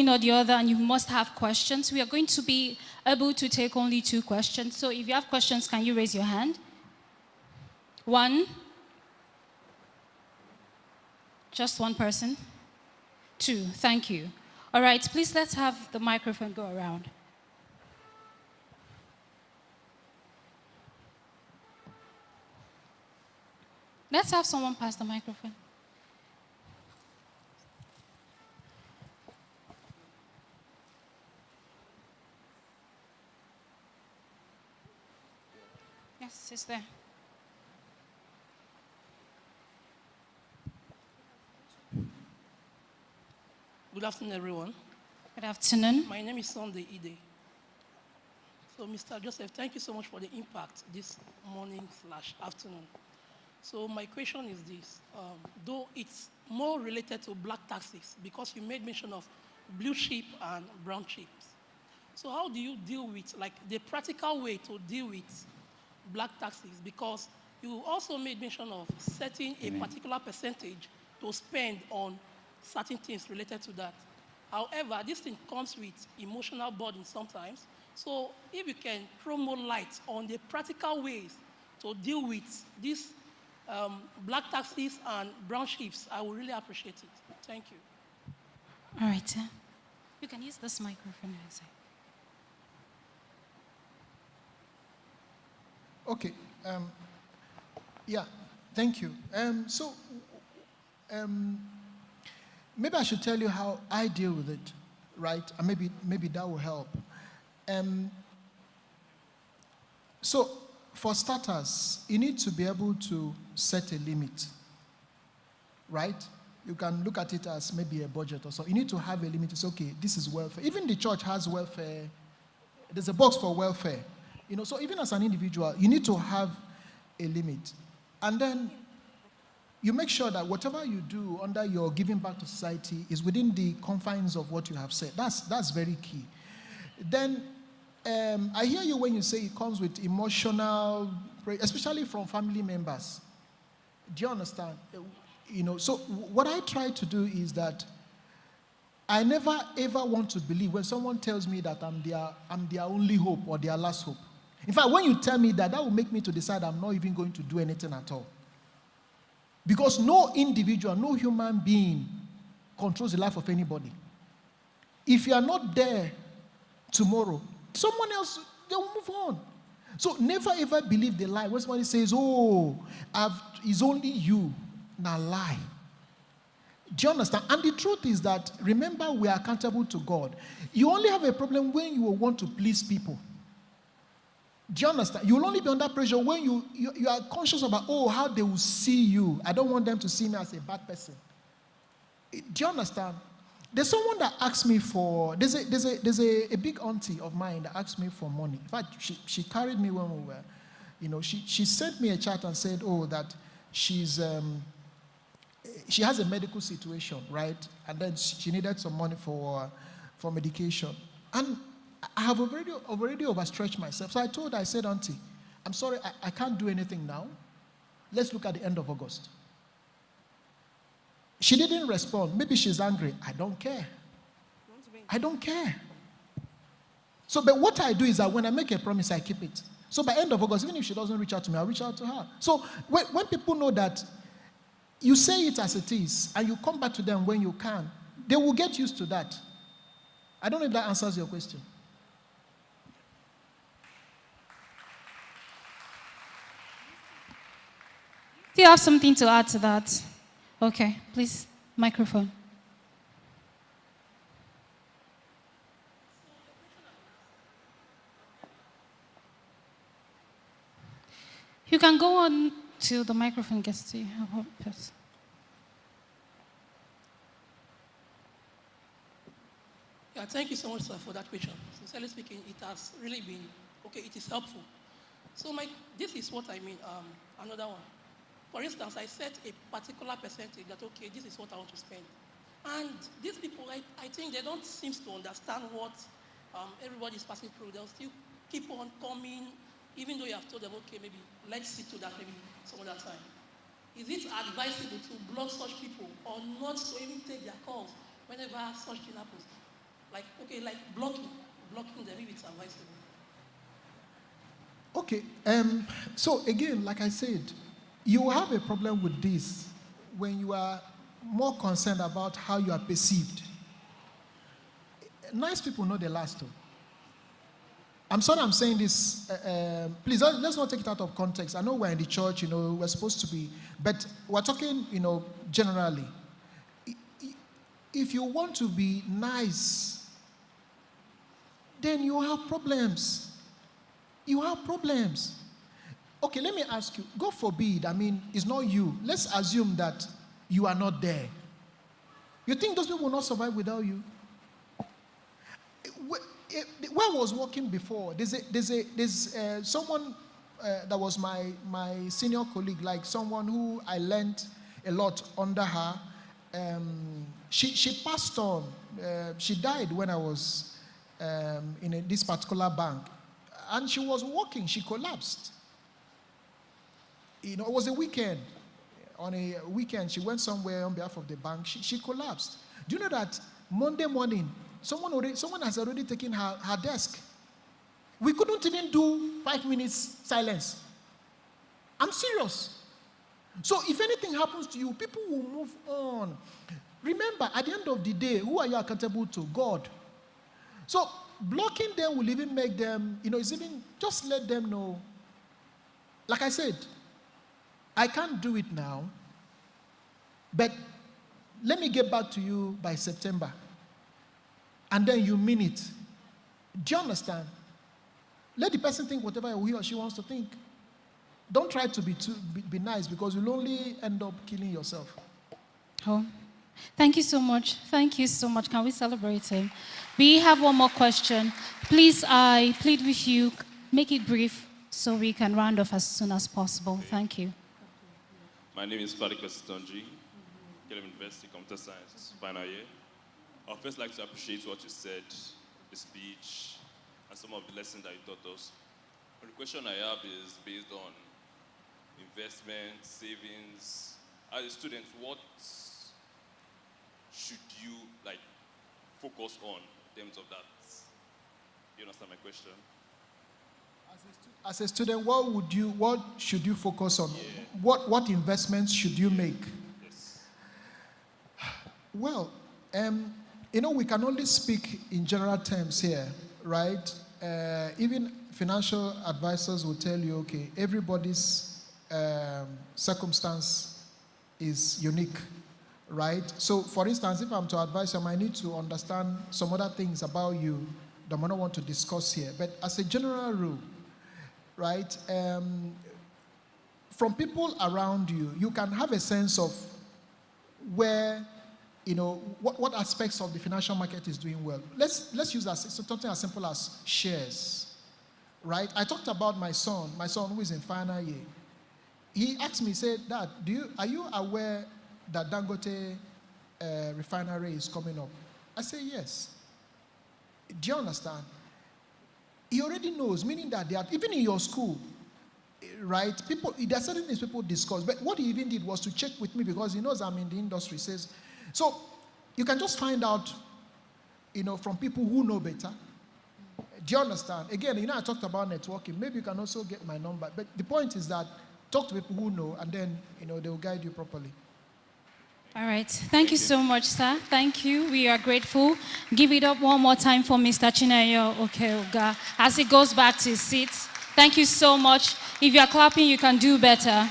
or the other. And you must have questions. We are going to be able to take only 2 questions. So if you have questions, can you raise your hand? 1. Just 1 person? 2. Thank you. All right, please let's have the microphone go around. Let's have someone pass the microphone. Yes, it's there. Good afternoon, everyone. Good afternoon. My name is Sunday Ide. So, Mr. Joseph, thank you so much for the impact this morning/afternoon. So, my question is this. Though it's more related to black taxis, because you made mention of blue chip and brown chips. So, how do you deal with, like, the practical way to deal with black taxis? Because you also made mention of setting a particular percentage to spend on certain things related to that. However, this thing comes with emotional burden sometimes. So if you can throw more light on the practical ways to deal with these black taxis and brown shifts, I would really appreciate it. Thank you. All right, sir. You can use this microphone. Okay. Yeah, thank you. Maybe I should tell you how I deal with it, right? And maybe that will help. So, for starters, you need to be able to set a limit, right? You can look at it as maybe a budget or so. You need to have a limit. It's okay, this is welfare. Even the church has welfare. There's a box for welfare. So even as an individual, you need to have a limit. And then you make sure that whatever you do under your giving back to society is within the confines of what you have said. That's very key. Then I hear you when you say it comes with emotional, especially from family members. Do you understand? So what I try to do is that I never ever want to believe when someone tells me that I'm their only hope or their last hope. In fact, when you tell me that, that will make me to decide I'm not even going to do anything at all. Because no individual, no human being controls the life of anybody. If you are not there tomorrow, someone else, they will move on. So never ever believe the lie. When somebody says, it's only you, now lie. Do you understand? And the truth is that, remember, we are accountable to God. You only have a problem when you want to please people. Do you understand? You will only be under pressure when you are conscious about, how they will see you. I don't want them to see me as a bad person. Do you understand? There's someone that asked me for, there's a big auntie of mine that asked me for money. In fact, she carried me when we were, she sent me a chat and said, that she has a medical situation, right? And then she needed some money for medication. And I have already overstretched myself. So I said, auntie, I'm sorry, I can't do anything now. Let's look at the end of August. She didn't respond. Maybe she's angry. I don't care. I don't care. So, but what I do is that when I make a promise, I keep it. So by end of August, even if she doesn't reach out to me, I'll reach out to her. So when people know that you say it as it is, and you come back to them when you can, they will get used to that. I don't know if that answers your question. Do you have something to add to that? Okay, please, microphone. You can go on till the microphone gets to you. Yeah, thank you so much, sir, for that question. Sincerely speaking, it has really been, it is helpful. So this is what I mean, another one. For instance, I set a particular percentage that, this is what I want to spend. And these people, I think they don't seem to understand what everybody is passing through. They'll still keep on coming, even though you have told them, maybe let's see to that maybe some other time. Is it advisable to block such people or not to even take their calls whenever such thing happens? Like blocking them if it's advisable. Okay, so again, like I said, you have a problem with this when you are more concerned about how you are perceived. Nice people know the last two. I'm sorry I'm saying this. Please, let's not take it out of context. I know we're in the church, we're supposed to be, but we're talking, generally. If you want to be nice, then you have problems. You have problems. Okay, let me ask you. God forbid, it's not you. Let's assume that you are not there. You think those people will not survive without you? where I was working before, there's someone that was my senior colleague, like someone who I learned a lot under her. She passed on. She died when I was in this particular bank, and she was working. She collapsed. It was a weekend. On a weekend, she went somewhere on behalf of the bank. She collapsed. Do you know that Monday morning, someone has already taken her desk? We couldn't even do 5 minutes silence. I'm serious. So if anything happens to you, people will move on. Remember, at the end of the day, who are you accountable to? God. So blocking them will even make them, it's even, just let them know. Like I said, I can't do it now, but let me get back to you by September. And then you mean it. Do you understand? Let the person think whatever he or she wants to think. Don't try to be nice, because you'll only end up killing yourself. Oh, thank you so much. Thank you so much. Can we celebrate him? We have one more question. Please, I plead with you, make it brief so we can round off as soon as possible. Thank you. My name is Fadik Wesitonji, Caleb University, Computer Science, final year. I'd first like to appreciate what you said, the speech, and some of the lessons that you taught us. But the question I have is based on investment, savings. As a student, what should you focus on in terms of that? You understand my question? As a student, what should you focus on? Yeah. What investments should you make? Yes. Well, we can only speak in general terms here, right? Even financial advisors will tell you, okay, everybody's circumstance is unique, right? So, for instance, if I'm to advise you, I might need to understand some other things about you that I might not want to discuss here. But as a general rule, right, from people around you, you can have a sense of where, what aspects of the financial market is doing well. Let's use something as simple as shares, right? I talked about my son who is in final year. He asked me, said, Dad, are you aware that Dangote refinery is coming up? I say, yes. Do you understand? He already knows, meaning that they are, even in your school, right? There are certain things people discuss. But what he even did was to check with me, because he knows I'm in the industry. He says, so you can just find out, from people who know better. Do you understand? Again, I talked about networking. Maybe you can also get my number. But the point is that talk to people who know, and then, they will guide you properly. All right. Thank you so much, sir. Thank you. We are grateful. Give it up one more time for Mr. Chinenyeoka Uga as he goes back to his seat. Thank you so much. If you are clapping, you can do better.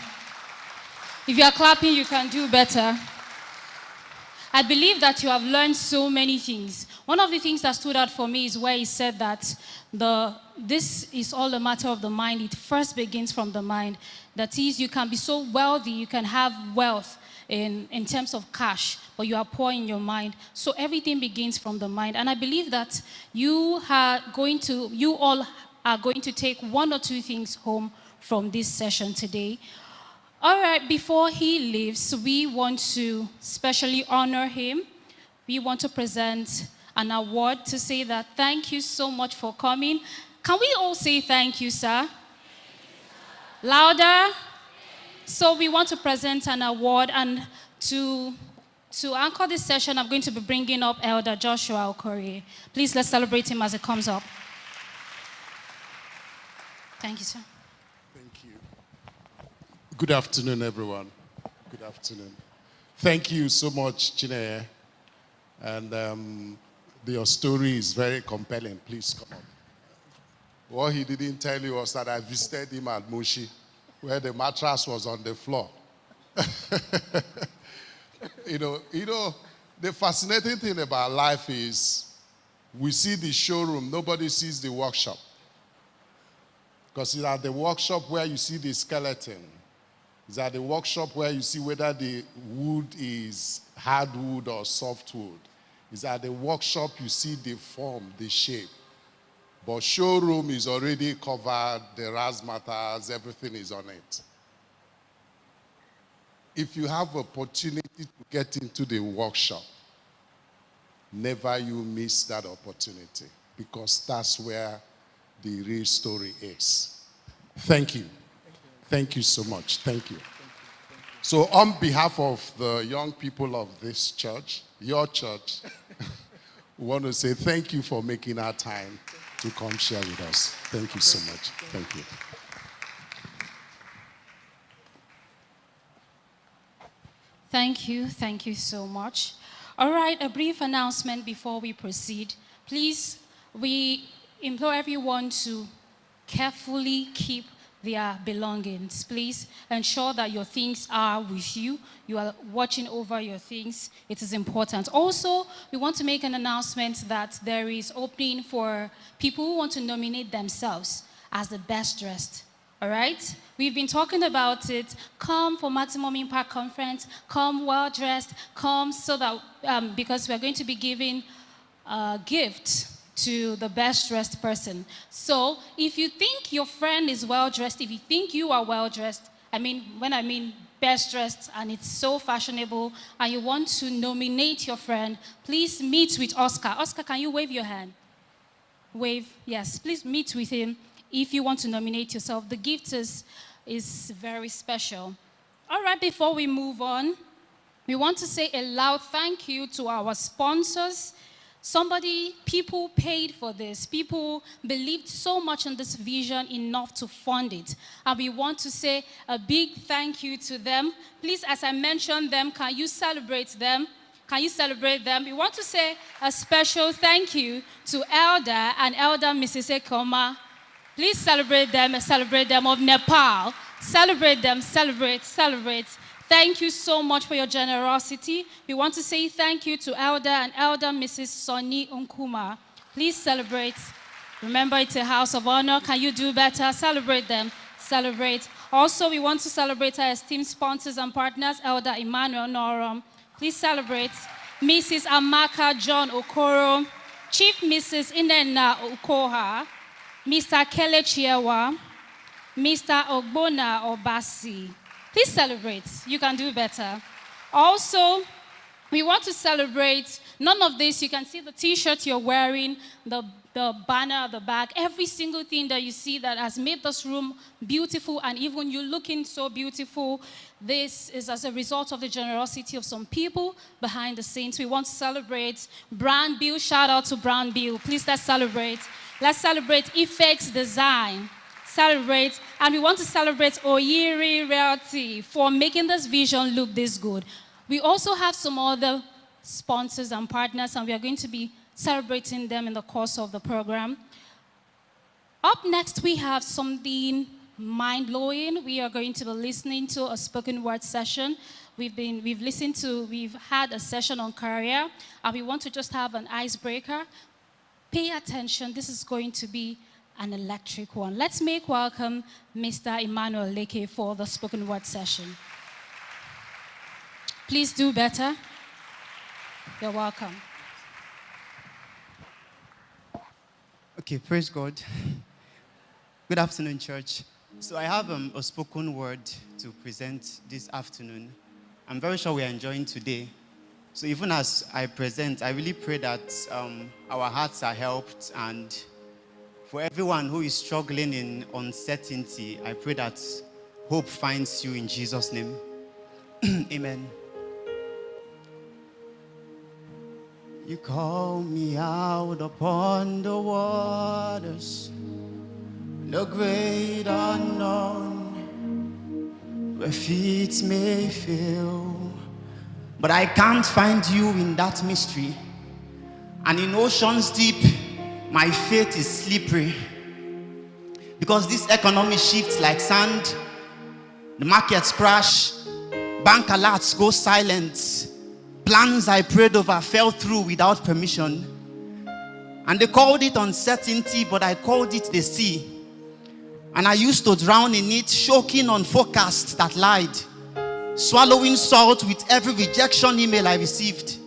If you are clapping, you can do better. I believe that you have learned so many things. One of the things that stood out for me is where he said that this is all a matter of the mind. It first begins from the mind. That is, you can be so wealthy, you can have wealth in terms of cash, but you are poor in your mind. So everything begins from the mind. And I believe that you all are going to take one or two things home from this session today. All right, before he leaves, we want to specially honor him. We want to present an award to say that thank you so much for coming. Can we all say thank you, sir? Louder. So we want to present an award, and to anchor this session, I'm going to be bringing up Elder Joshua Okorie. Please, let's celebrate him as he comes up. Thank you, sir. Thank you. Good afternoon, everyone. Good afternoon. Thank you so much, Chinenye. And your story is very compelling. Please come up. What he didn't tell you was that I visited him at Mushi, where the mattress was on the floor. The fascinating thing about life is we see the showroom, nobody sees the workshop. Because it's at the workshop where you see the skeleton. It's at the workshop where you see whether the wood is hardwood or softwood. It's at the workshop you see the form, the shape. But showroom is already covered, the razzmatazz, everything is on it. If you have opportunity to get into the workshop, never you miss that opportunity, because that's where the real story is. Thank you. Thank you so much. Thank you. So on behalf of the young people of this church, your church, we want to say thank you for making our time to come share with us. Thank you so much. Thank you. Thank you so much. All right, a brief announcement before we proceed. Please, we implore everyone to carefully keep their belongings. Please ensure that your things are with you. You are watching over your things. It is important. Also, we want to make an announcement that there is opening for people who want to nominate themselves as the best dressed. All right? We've been talking about it. Come for Maximum Impact Conference. Come well-dressed. Come so that, because we're going to be giving a gift to the best-dressed person. So if you think your friend is well-dressed, if you think you are well-dressed, when I mean best-dressed and it's so fashionable, and you want to nominate your friend, please meet with Oscar. Oscar, can you wave your hand? Wave, yes. Please meet with him. If you want to nominate yourself, the gift is very special. All right, before we move on, we want to say a loud thank you to our sponsors. People paid for this. People believed so much in this vision enough to fund it. And we want to say a big thank you to them. Please, as I mentioned them, can you celebrate them? Can you celebrate them? We want to say a special thank you to Elder and Elder Mrs. Ekoma. Please celebrate them of Nepal. Celebrate them, celebrate. Thank you so much for your generosity. We want to say thank you to Elder and Elder Mrs. Sonny Unkuma. Please celebrate. Remember, it's a house of honor. Can you do better? Celebrate them, celebrate. Also, we want to celebrate our esteemed sponsors and partners, Elder Emmanuel Norum. Please celebrate. Mrs. Amaka John Okoro, Chief Mrs. Inena Ukoha, Mr. Kele Chiewa, Mr. Ogbona Obasi. Please celebrate. You can do better. Also, we want to celebrate none of this. You can see the t-shirt you're wearing, the banner at the back, every single thing that you see that has made this room beautiful, and even you looking so beautiful. This is as a result of the generosity of some people behind the scenes. We want to celebrate Brand Bill. Shout out to Brand Bill. Please, let's celebrate. Let's celebrate Effects Design. Celebrate. And we want to celebrate Oyiri Realty for making this vision look this good. We also have some other sponsors and partners, and we are going to be celebrating them in the course of the program. Up next, we have something mind-blowing. We are going to be listening to a spoken word session. We've had a session on career, and we want to just have an icebreaker. Pay attention. This is going to be an electric one. Let's make welcome Mr. Emmanuel Leke for the spoken word session. Please do better. You're welcome. Okay, praise God. Good afternoon, church. So I have a spoken word to present this afternoon. I'm very sure we are enjoying today. So even as I present, I really pray that our hearts are helped, and for everyone who is struggling in uncertainty, I pray that hope finds you in Jesus' name. Amen. You call me out upon the waters, the great unknown, where feet may fail. But I can't find you in that mystery. And in oceans deep, my faith is slippery. Because this economy shifts like sand, the markets crash, bank alerts go silent, plans I prayed over fell through without permission. And they called it uncertainty, but I called it the sea. And I used to drown in it, choking on forecasts that lied, swallowing salt with every rejection email I received,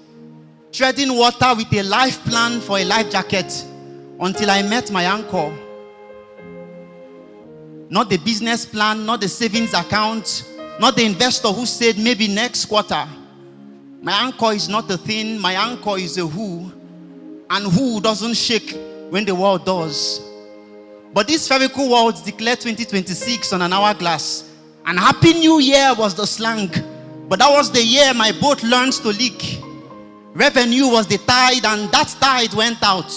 treading water with a life plan for a life jacket, until I met my anchor. Not the business plan, not the savings account, not the investor who said maybe next quarter. My anchor is not a thing, my anchor is a who. And who doesn't shake when the world does. But these spherical words declare 2026 on an hourglass. And Happy New Year was the slang. But that was the year my boat learned to leak. Revenue was the tide, and that tide went out.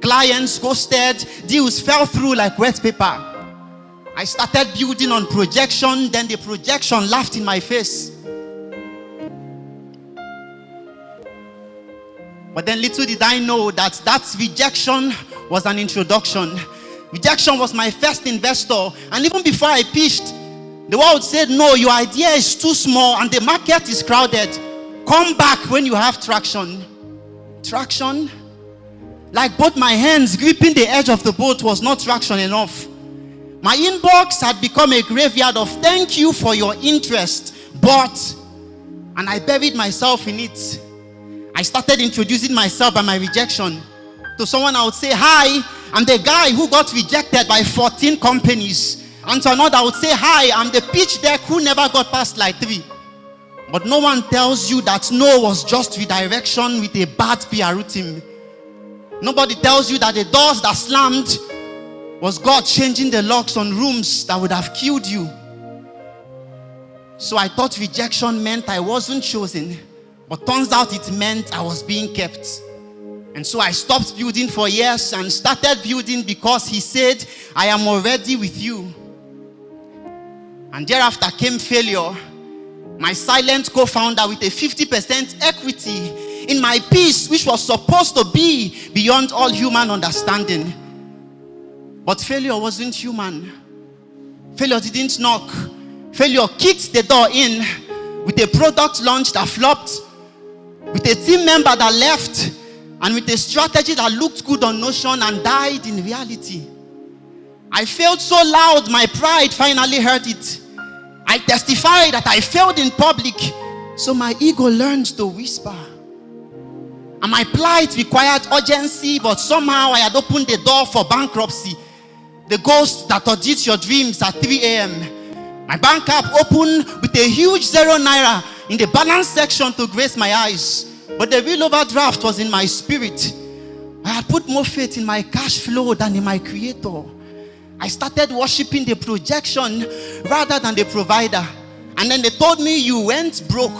Clients ghosted, deals fell through like wet paper. I started building on projection, then the projection laughed in my face. But then little did I know that rejection was an introduction. Rejection was my first investor. And even before I pitched, the world said, no, your idea is too small and the market is crowded. Come back when you have traction. Traction? Like both my hands gripping the edge of the boat was not traction enough. My inbox had become a graveyard of thank you for your interest, but, and I buried myself in it. I started introducing myself by my rejection. To someone I would say, hi, I'm the guy who got rejected by 14 companies. And to another I would say, hi, I'm the pitch deck who never got past like 3. But no one tells you that no was just redirection with a bad PR team. Nobody tells you that the doors that slammed was God changing the locks on rooms that would have killed you. So I thought rejection meant I wasn't chosen. But turns out it meant I was being kept. And so I stopped building for years and started building because he said, I am already with you. And thereafter came failure. My silent co-founder with a 50% equity in my piece, which was supposed to be beyond all human understanding. But failure wasn't human. Failure didn't knock. Failure kicked the door in with a product launch that flopped, with a team member that left, and with a strategy that looked good on Notion and died in reality. I failed so loud, my pride finally heard it. I testified that I failed in public, so my ego learned to whisper. And my plight required urgency, but somehow I had opened the door for bankruptcy. The ghost that audits your dreams at 3 a.m. My bank app opened with a huge 0 naira in the balance section to grace my eyes. But the real overdraft was in my spirit. I had put more faith in my cash flow than in my creator. I started worshiping the projection rather than the provider. And then they told me you went broke.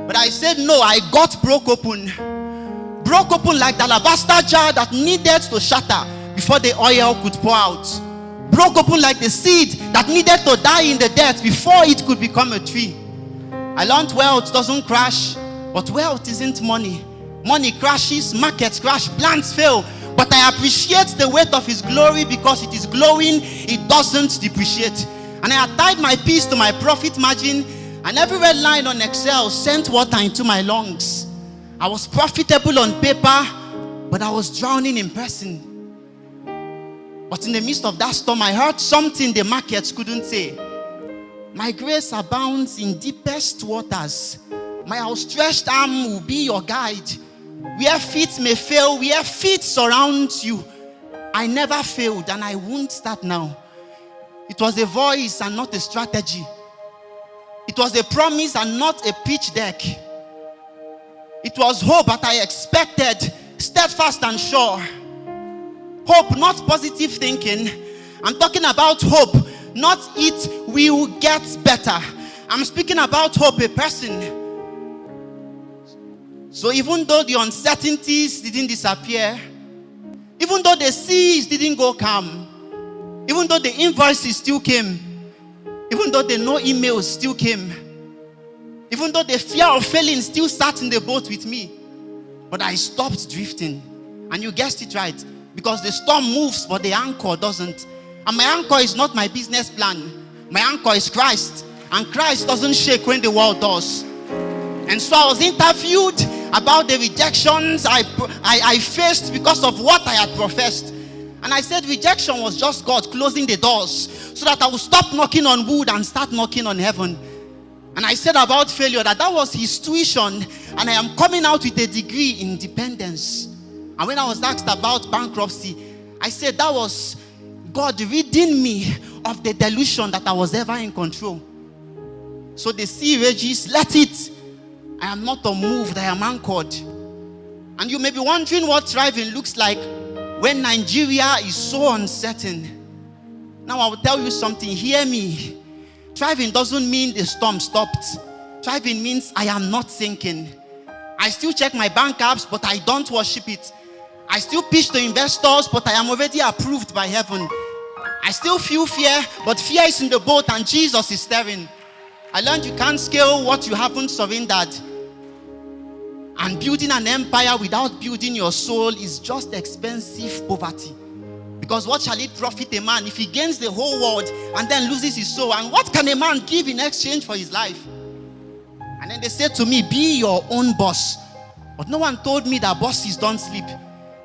But I said no, I got broke open. Broke open like the alabaster jar that needed to shatter before the oil could pour out. Broke open like the seed that needed to die in the dirt before it could become a tree. I learned wealth doesn't crash, but wealth isn't money. Money crashes, markets crash, plans fail. But I appreciate the weight of his glory because it is glowing, it doesn't depreciate. And I had tied my piece to my profit margin, and every red line on Excel sent water into my lungs. I was profitable on paper, but I was drowning in person. But in the midst of that storm, I heard something the markets couldn't say. My grace abounds in deepest waters. My outstretched arm will be your guide. Where feet may fail, where feet surround you. I never failed, and I won't start now. It was a voice and not a strategy. It was a promise and not a pitch deck. It was hope that I expected, steadfast and sure. Hope, not positive thinking. I'm talking about hope, not it will get better. I'm speaking about hope, a person. So even though the uncertainties didn't disappear, even though the seas didn't go calm, even though the invoices still came, even though the no emails still came, even though the fear of failing still sat in the boat with me, but I stopped drifting. And you guessed it right, because the storm moves, but the anchor doesn't. And my anchor is not my business plan. My anchor is Christ. And Christ doesn't shake when the world does. And so I was interviewed about the rejections I faced because of what I had professed. And I said rejection was just God closing the doors so that I would stop knocking on wood and start knocking on heaven. And I said about failure that was his tuition, and I am coming out with a degree in dependence. And when I was asked about bankruptcy, I said that was God ridding me of the delusion that I was ever in control. So the sea rages, let it. I am not unmoved, I am anchored. And you may be wondering what thriving looks like when Nigeria is so uncertain. Now I will tell you something, hear me. Thriving doesn't mean the storm stopped. Thriving means I am not sinking. I still check my bank apps, but I don't worship it. I still pitch to investors, but I am already approved by heaven. I still feel fear, but fear is in the boat and Jesus is steering. I learned you can't scale what you haven't surrendered. And building an empire without building your soul is just expensive poverty. Because what shall it profit a man if he gains the whole world and then loses his soul? And what can a man give in exchange for his life? And then they said to me, be your own boss. But no one told me that bosses don't sleep.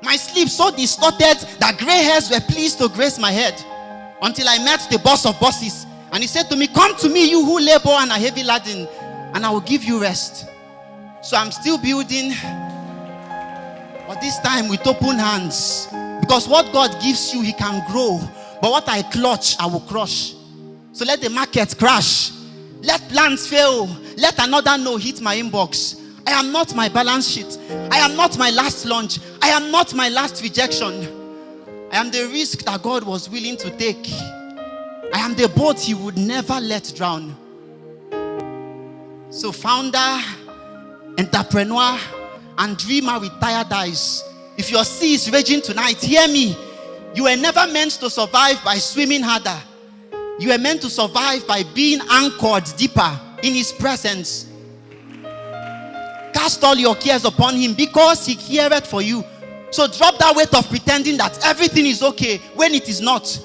My sleep so distorted that gray hairs were pleased to grace my head. Until I met the boss of bosses. And he said to me, come to me, you who labor and are heavy laden, and I will give you rest. So I'm still building, but this time with open hands. Because what God gives you, He can grow. But what I clutch, I will crush. So let the market crash. Let plans fail. Let another no hit my inbox. I am not my balance sheet. I am not my last launch. I am not my last rejection. I am the risk that God was willing to take. I am the boat He would never let drown. So founder, entrepreneur, and dreamer with tired eyes, if your sea is raging tonight, hear me. You were never meant to survive by swimming harder. You were meant to survive by being anchored deeper in His presence. Cast all your cares upon Him because He careth for you. So drop that weight of pretending that everything is okay when it is not.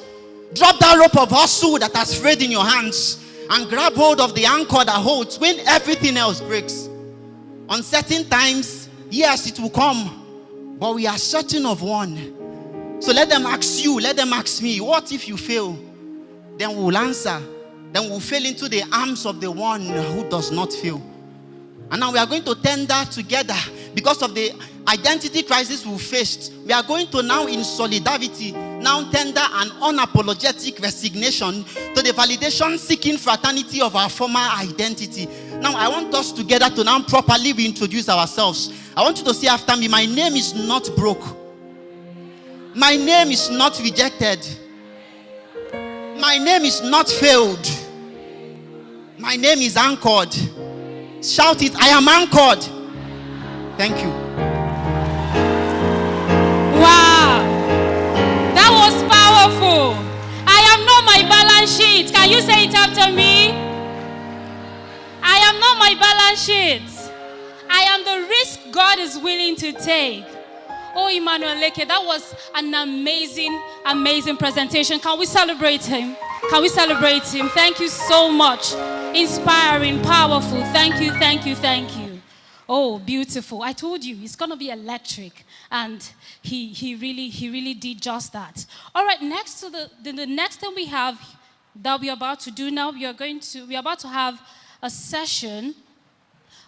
Drop that rope of hustle that has frayed in your hands and grab hold of the anchor that holds when everything else breaks. On certain times, yes, it will come, but we are certain of one. So let them ask you, let them ask me, what if you fail? Then we will answer. Then we'll fall into the arms of the one who does not fail. And now we are going to tender together because of the identity crisis we faced. We are going to now in solidarity, now tender an unapologetic resignation to the validation-seeking fraternity of our former identity. Now I want us together to now properly reintroduce ourselves. I want you to say after me, my name is not broke. My name is not rejected. My name is not failed. My name is anchored. Shout it, I am anchored. Thank you. Wow, that was powerful. I am not my balance sheet. Can you say it after me? I am not my balance sheet. I am the risk God is willing to take. Oh, Emmanuel Leke, that was an amazing, amazing presentation. Can we celebrate him? Can we celebrate him? Thank you so much. Inspiring, powerful. Thank you, thank you, thank you. Oh, beautiful. I told you, it's going to be electric. And he really did just that. All right, next to the next thing we have that we're about to do now, we're about to have a session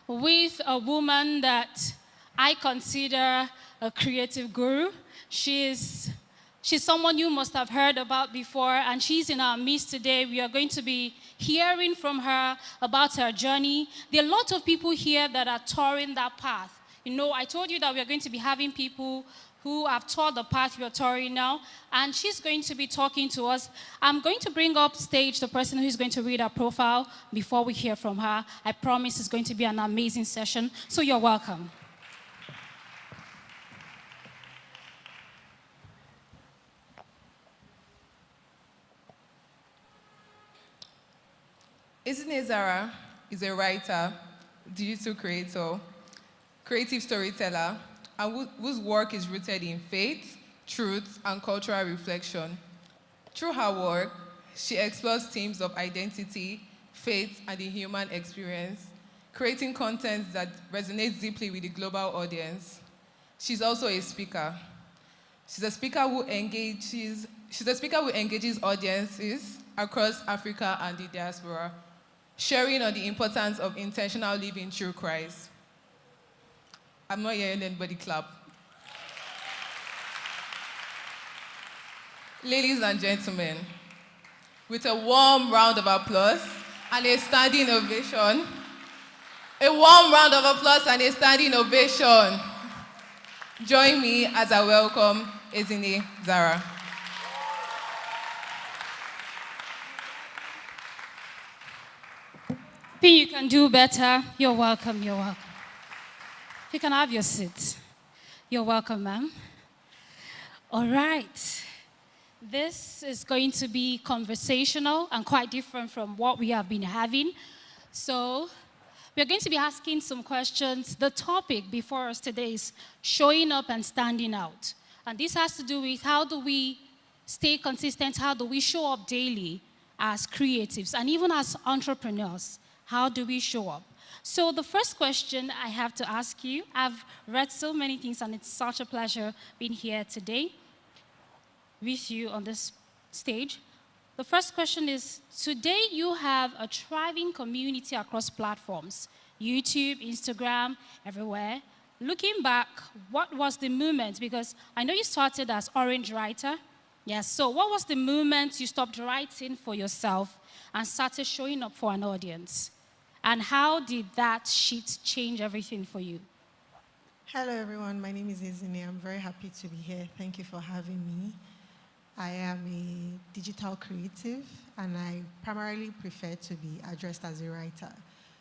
with a woman that I consider a creative guru. She's someone you must have heard about before, and she's in our midst today. We are going to be hearing from her about her journey. There are a lot of people here that are touring that path. You know, I told you that we are going to be having people who have toured the path we are touring now, and she's going to be talking to us. I'm going to bring up stage the person who's going to read her profile before we hear from her. I promise it's going to be an amazing session, so you're welcome. Ezinne Zara is a writer, digital creator, creative storyteller, and whose work is rooted in faith, truth, and cultural reflection. Through her work, she explores themes of identity, faith, and the human experience, creating content that resonates deeply with the global audience. She's also a speaker. She's a speaker who engages audiences across Africa and the diaspora, sharing on the importance of intentional living through Christ. I'm not hearing anybody clap. Ladies and gentlemen, with a warm round of applause and a standing ovation, a warm round of applause and a standing ovation. Join me as I welcome Ezinne Zara. P, you can do better. You're welcome, you're welcome. You can have your seat. You're welcome, ma'am. All right. This is going to be conversational and quite different from what we have been having. So we're going to be asking some questions. The topic before us today is showing up and standing out. And this has to do with how do we stay consistent, how do we show up daily as creatives, and even as entrepreneurs, how do we show up? So the first question I have to ask you, I've read so many things and it's such a pleasure being here today with you on this stage. The first question is, today you have a thriving community across platforms, YouTube, Instagram, everywhere. Looking back, what was the moment? Because I know you started as Orange Writer. Yes, so what was the moment you stopped writing for yourself and started showing up for an audience? And how did that shift change everything for you? Hello, everyone. My name is Ezinne. I'm very happy to be here. Thank you for having me. I am a digital creative, and I primarily prefer to be addressed as a writer.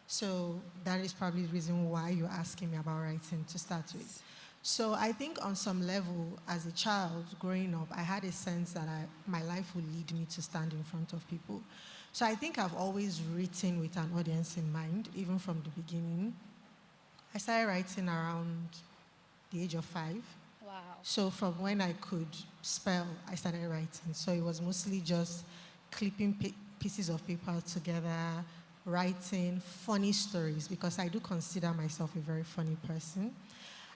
So that is probably the reason why you're asking me about writing to start with. So I think on some level, as a child growing up, I had a sense that my life would lead me to stand in front of people. So I think I've always written with an audience in mind, even from the beginning. I started writing around the age of 5. Wow. So from when I could spell, I started writing. So it was mostly just clipping pieces of paper together, writing funny stories, because I do consider myself a very funny person.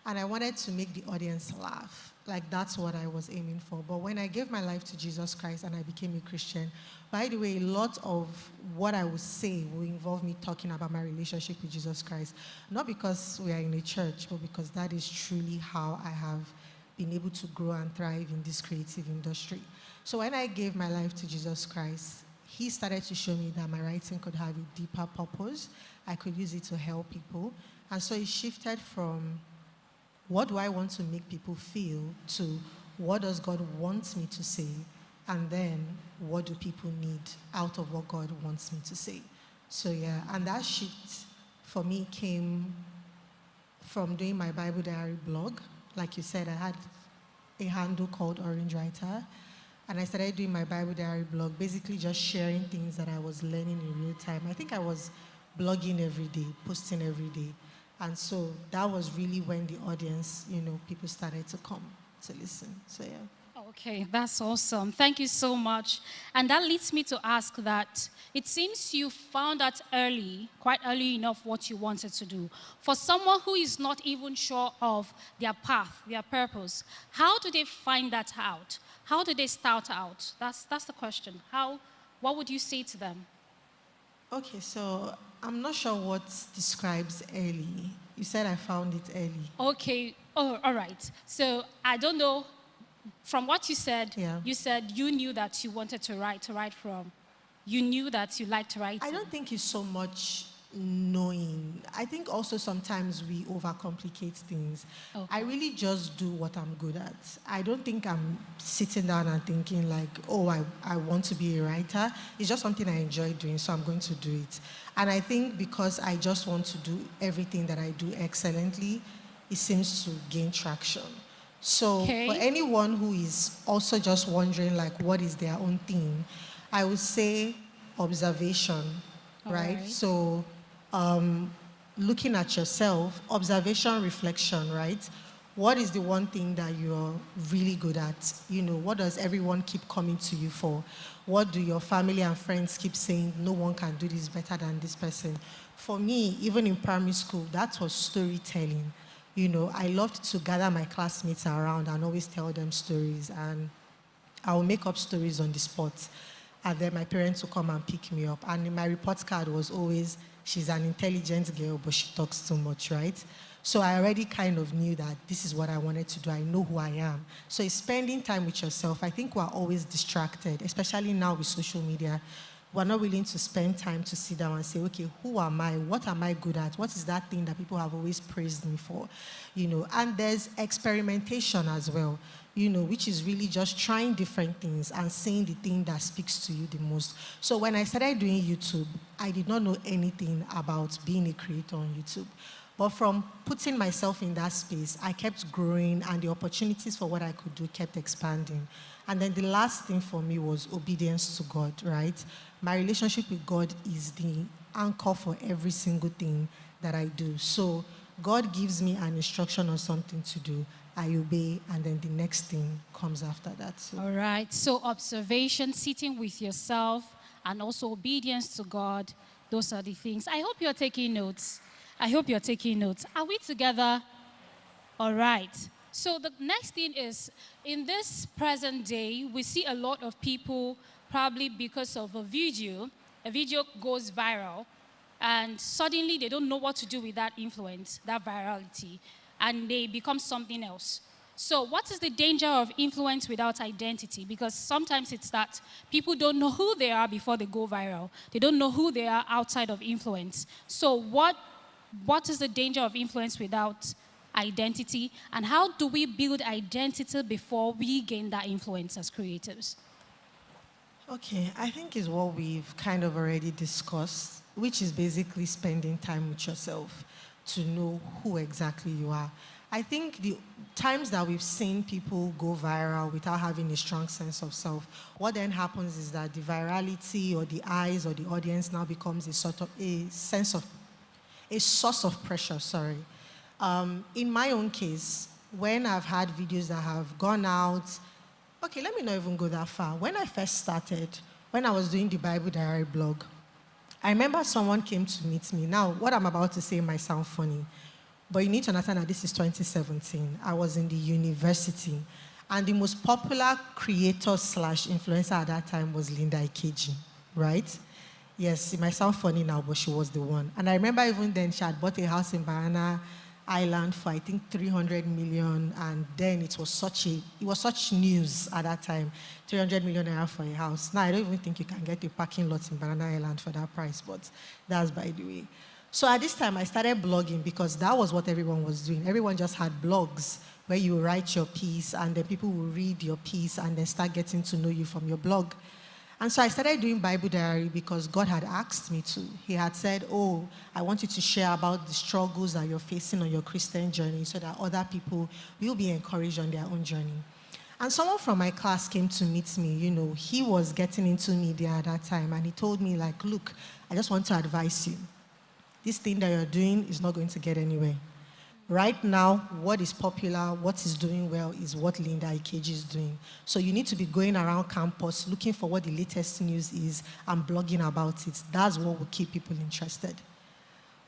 And I wanted to make the audience laugh. Like, that's what I was aiming for. But when I gave my life to Jesus Christ and I became a Christian, by the way, a lot of what I would say will involve me talking about my relationship with Jesus Christ. Not because we are in a church, but because that is truly how I have been able to grow and thrive in this creative industry. So when I gave my life to Jesus Christ, he started to show me that my writing could have a deeper purpose. I could use it to help people. And so it shifted from what do I want to make people feel to what does God want me to say, and then what do people need out of what God wants me to say. So yeah, and that shift for me came from doing my Bible Diary blog. Like you said, I had a handle called Orange Writer, and I started doing my Bible Diary blog, basically just sharing things that I was learning in real time. I think I was blogging every day, posting every day. And so that was really when the audience, people started to come to listen. So yeah. Okay, that's awesome. Thank you so much. And that leads me to ask that it seems you found out early, quite early enough, what you wanted to do. For someone who is not even sure of their path, their purpose, how do they find that out? How do they start out? That's the question. What would you say to them? Okay, so I'm not sure what describes early. You said I found it early. Okay, all right. So I don't know, from what you said, you said you knew that you wanted to write from. You knew that you liked writing. I don't think it's so much knowing. I think also sometimes we overcomplicate things. Okay. I really just do what I'm good at. I don't think I'm sitting down and thinking like, oh, I want to be a writer. It's just something I enjoy doing, so I'm going to do it. And I think because I just want to do everything that I do excellently, it seems to gain traction. So for anyone who is also just wondering like what is their own thing, I would say observation, right? So looking at yourself, observation, reflection, right? What is the one thing that you're really good at? What does everyone keep coming to you for? What do your family and friends keep saying, no one can do this better than this person? For me, even in primary school, that was storytelling. I loved to gather my classmates around and always tell them stories, and I will make up stories on the spot. And then my parents would come and pick me up. And my report card was always, she's an intelligent girl, but she talks too much, right? So I already kind of knew that this is what I wanted to do. I know who I am. So it's spending time with yourself. I think we're always distracted, especially now with social media. We're not willing to spend time to sit down and say, okay, who am I? What am I good at? What is that thing that people have always praised me for? And there's experimentation as well, which is really just trying different things and seeing the thing that speaks to you the most. So when I started doing YouTube, I did not know anything about being a creator on YouTube. But from putting myself in that space, I kept growing and the opportunities for what I could do kept expanding. And then the last thing for me was obedience to God, right? My relationship with God is the anchor for every single thing that I do. So God gives me an instruction on something to do, I obey, and then the next thing comes after that. So. All right, so observation, sitting with yourself, and also obedience to God, those are the things. I hope you're taking notes. Are we together? All right. So the next thing is, in this present day, we see a lot of people, probably because of a video goes viral, and suddenly they don't know what to do with that influence, that virality, and they become something else. So what is the danger of influence without identity? Because sometimes it's that people don't know who they are before they go viral. They don't know who they are outside of influence. So what is the danger of influence without identity, and how do we build identity before we gain that influence as creatives? Okay, I think it's what we've kind of already discussed, which is basically spending time with yourself to know who exactly you are. I think the times that we've seen people go viral without having a strong sense of self, what then happens is that the virality or the eyes or the audience now becomes a source of pressure, sorry. In my own case, when I've had videos that have gone out, okay, let me not even go that far. When I first started, when I was doing the Bible Diary blog, I remember someone came to meet me. Now, what I'm about to say might sound funny, but you need to understand that this is 2017. I was in the university, and the most popular creator/influencer at that time was Linda Ikeji, right? Yes, it might sound funny now, but she was the one. And I remember even then she had bought a house in Banana Island for, I think, 300 million, and then it was such news at that time, 300 million naira for a house. Now, I don't even think you can get a parking lot in Banana Island for that price, but that's by the way. So at this time, I started blogging because that was what everyone was doing. Everyone just had blogs where you write your piece, and then people will read your piece and then start getting to know you from your blog. And so I started doing Bible Diary because God had asked me to. He had said, oh, I want you to share about the struggles that you're facing on your Christian journey so that other people will be encouraged on their own journey. And someone from my class came to meet me. He was getting into media at that time, and he told me, like, look, I just want to advise you. This thing that you're doing is not going to get anywhere. Right now, what is popular, what is doing well is what Linda Ikeji is doing. So you need to be going around campus looking for what the latest news is and blogging about it. That's what will keep people interested.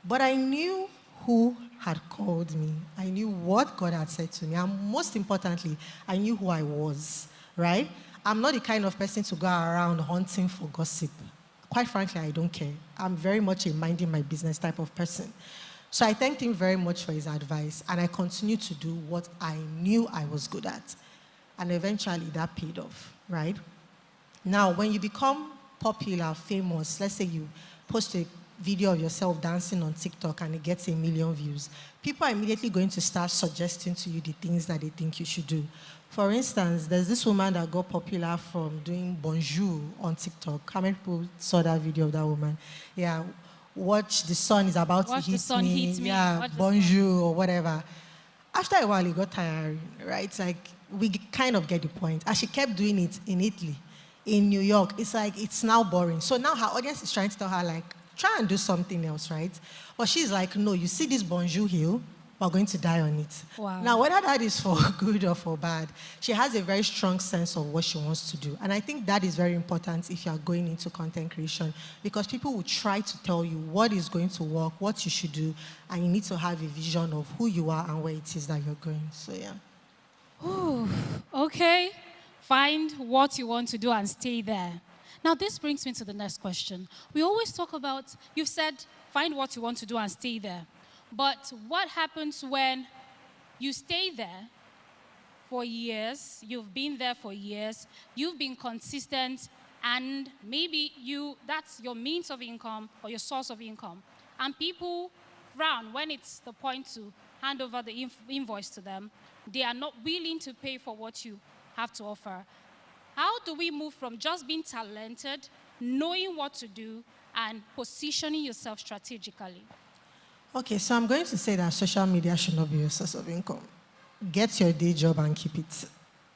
But I knew who had called me. I knew what God had said to me. And most importantly, I knew who I was, right? I'm not the kind of person to go around hunting for gossip. Quite frankly, I don't care. I'm very much a minding my business type of person. So I thanked him very much for his advice, and I continued to do what I knew I was good at. And eventually that paid off, right? Now, when you become popular, famous, let's say you post a video of yourself dancing on TikTok and it gets 1 million views, people are immediately going to start suggesting to you the things that they think you should do. For instance, there's this woman that got popular from doing bonjour on TikTok. How many people saw that video of that woman? Yeah. Watch the sun is about to hit me. Yeah, bonjour or whatever. After a while, it got tiring, right? It's like, we kind of get the point. And she kept doing it in Italy, in New York. It's like, it's now boring. So now her audience is trying to tell her, like, try and do something else, right? But she's like, no, you see this bonjour hill? We're going to die on it. Wow. Now, whether that is for good or for bad, she has a very strong sense of what she wants to do. And I think that is very important if you are going into content creation, because people will try to tell you what is going to work, what you should do, and you need to have a vision of who you are and where it is that you're going. So, yeah. Ooh, okay. Find what you want to do and stay there. Now, this brings me to the next question. We always talk about, you've said, find what you want to do and stay there. But what happens when you stay there for years, you've been there for years, you've been consistent, and maybe that's your means of income or your source of income. And people frown when it's the point to hand over the invoice to them. They are not willing to pay for what you have to offer. How do we move from just being talented, knowing what to do, and positioning yourself strategically? Okay, so I'm going to say that social media should not be your source of income. Get your day job and keep it,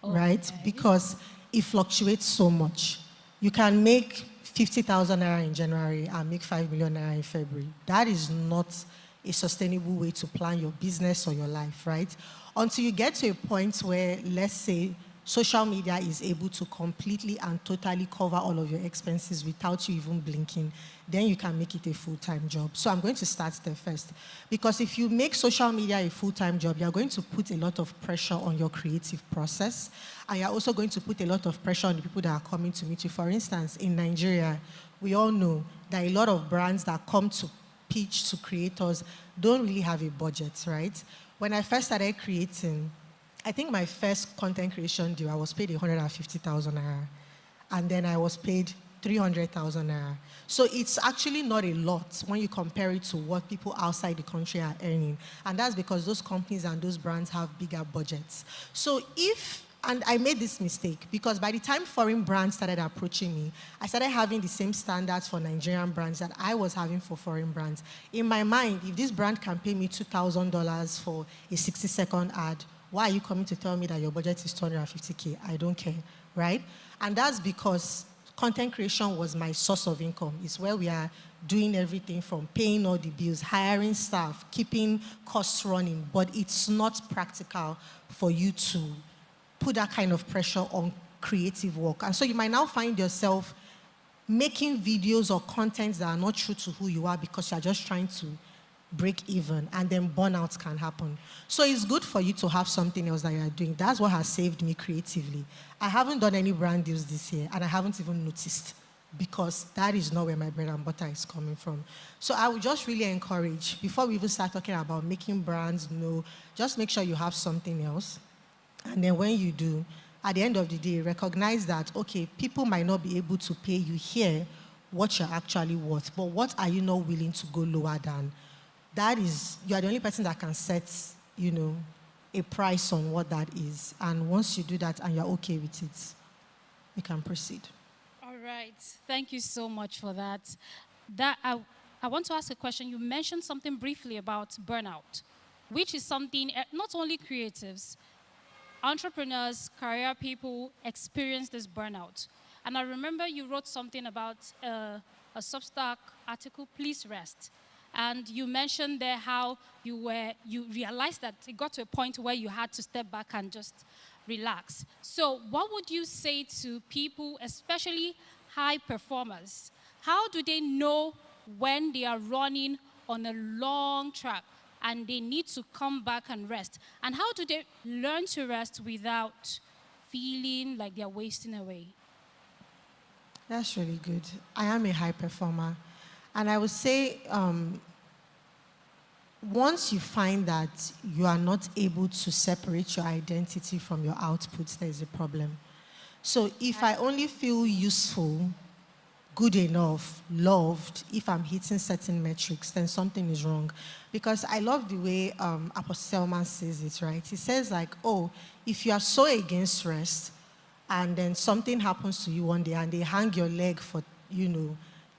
right? Because it fluctuates so much. You can make 50,000 naira in January and make 5 million naira in February. That is not a sustainable way to plan your business or your life, right? Until you get to a point where, let's say, social media is able to completely and totally cover all of your expenses without you even blinking, then you can make it a full-time job. So I'm going to start there first. Because if you make social media a full-time job, you're going to put a lot of pressure on your creative process. And you're also going to put a lot of pressure on the people that are coming to meet you. For instance, in Nigeria, we all know that a lot of brands that come to pitch to creators don't really have a budget, right? When I first started creating, I think my first content creation deal, I was paid 150,000 naira. And then I was paid 300,000 naira. So it's actually not a lot when you compare it to what people outside the country are earning. And that's because those companies and those brands have bigger budgets. So and I made this mistake because by the time foreign brands started approaching me, I started having the same standards for Nigerian brands that I was having for foreign brands. In my mind, if this brand can pay me $2,000 for a 60-second ad, why are you coming to tell me that your budget is 250K? I don't care, right? And that's because content creation was my source of income. It's where we are doing everything from paying all the bills, hiring staff, keeping costs running, but it's not practical for you to put that kind of pressure on creative work. And so you might now find yourself making videos or content that are not true to who you are because you're just trying to break even, and then burnout can happen. So it's good for you to have something else that you're doing. That's what has saved me creatively. I haven't done any brand deals this year, and I haven't even noticed because that is not where my bread and butter is coming from. So I would just really encourage, before we even start talking about making brands, just make sure you have something else. And then when you do, at the end of the day, recognize that, okay, people might not be able to pay you here what you're actually worth, but what are you not willing to go lower than? That is, you are the only person that can set, a price on what that is. And once you do that and you're okay with it, you can proceed. All right. Thank you so much for that. I want to ask a question. You mentioned something briefly about burnout, which is something not only creatives, entrepreneurs, career people experience this burnout. And I remember you wrote something about a Substack article, Please Rest. And you mentioned there how you realized that it got to a point where you had to step back and just relax. So what would you say to people, especially high performers? How do they know when they are running on a long track and they need to come back and rest? And how do they learn to rest without feeling like they're wasting away? That's really good. I am a high performer. And I would say, once you find that you are not able to separate your identity from your outputs, there is a problem. So if I only feel useful, good enough, loved, if I'm hitting certain metrics, then something is wrong. Because I love the way Apostle Selman says it, right? He says if you are so against rest, and then something happens to you one day and they hang your leg for,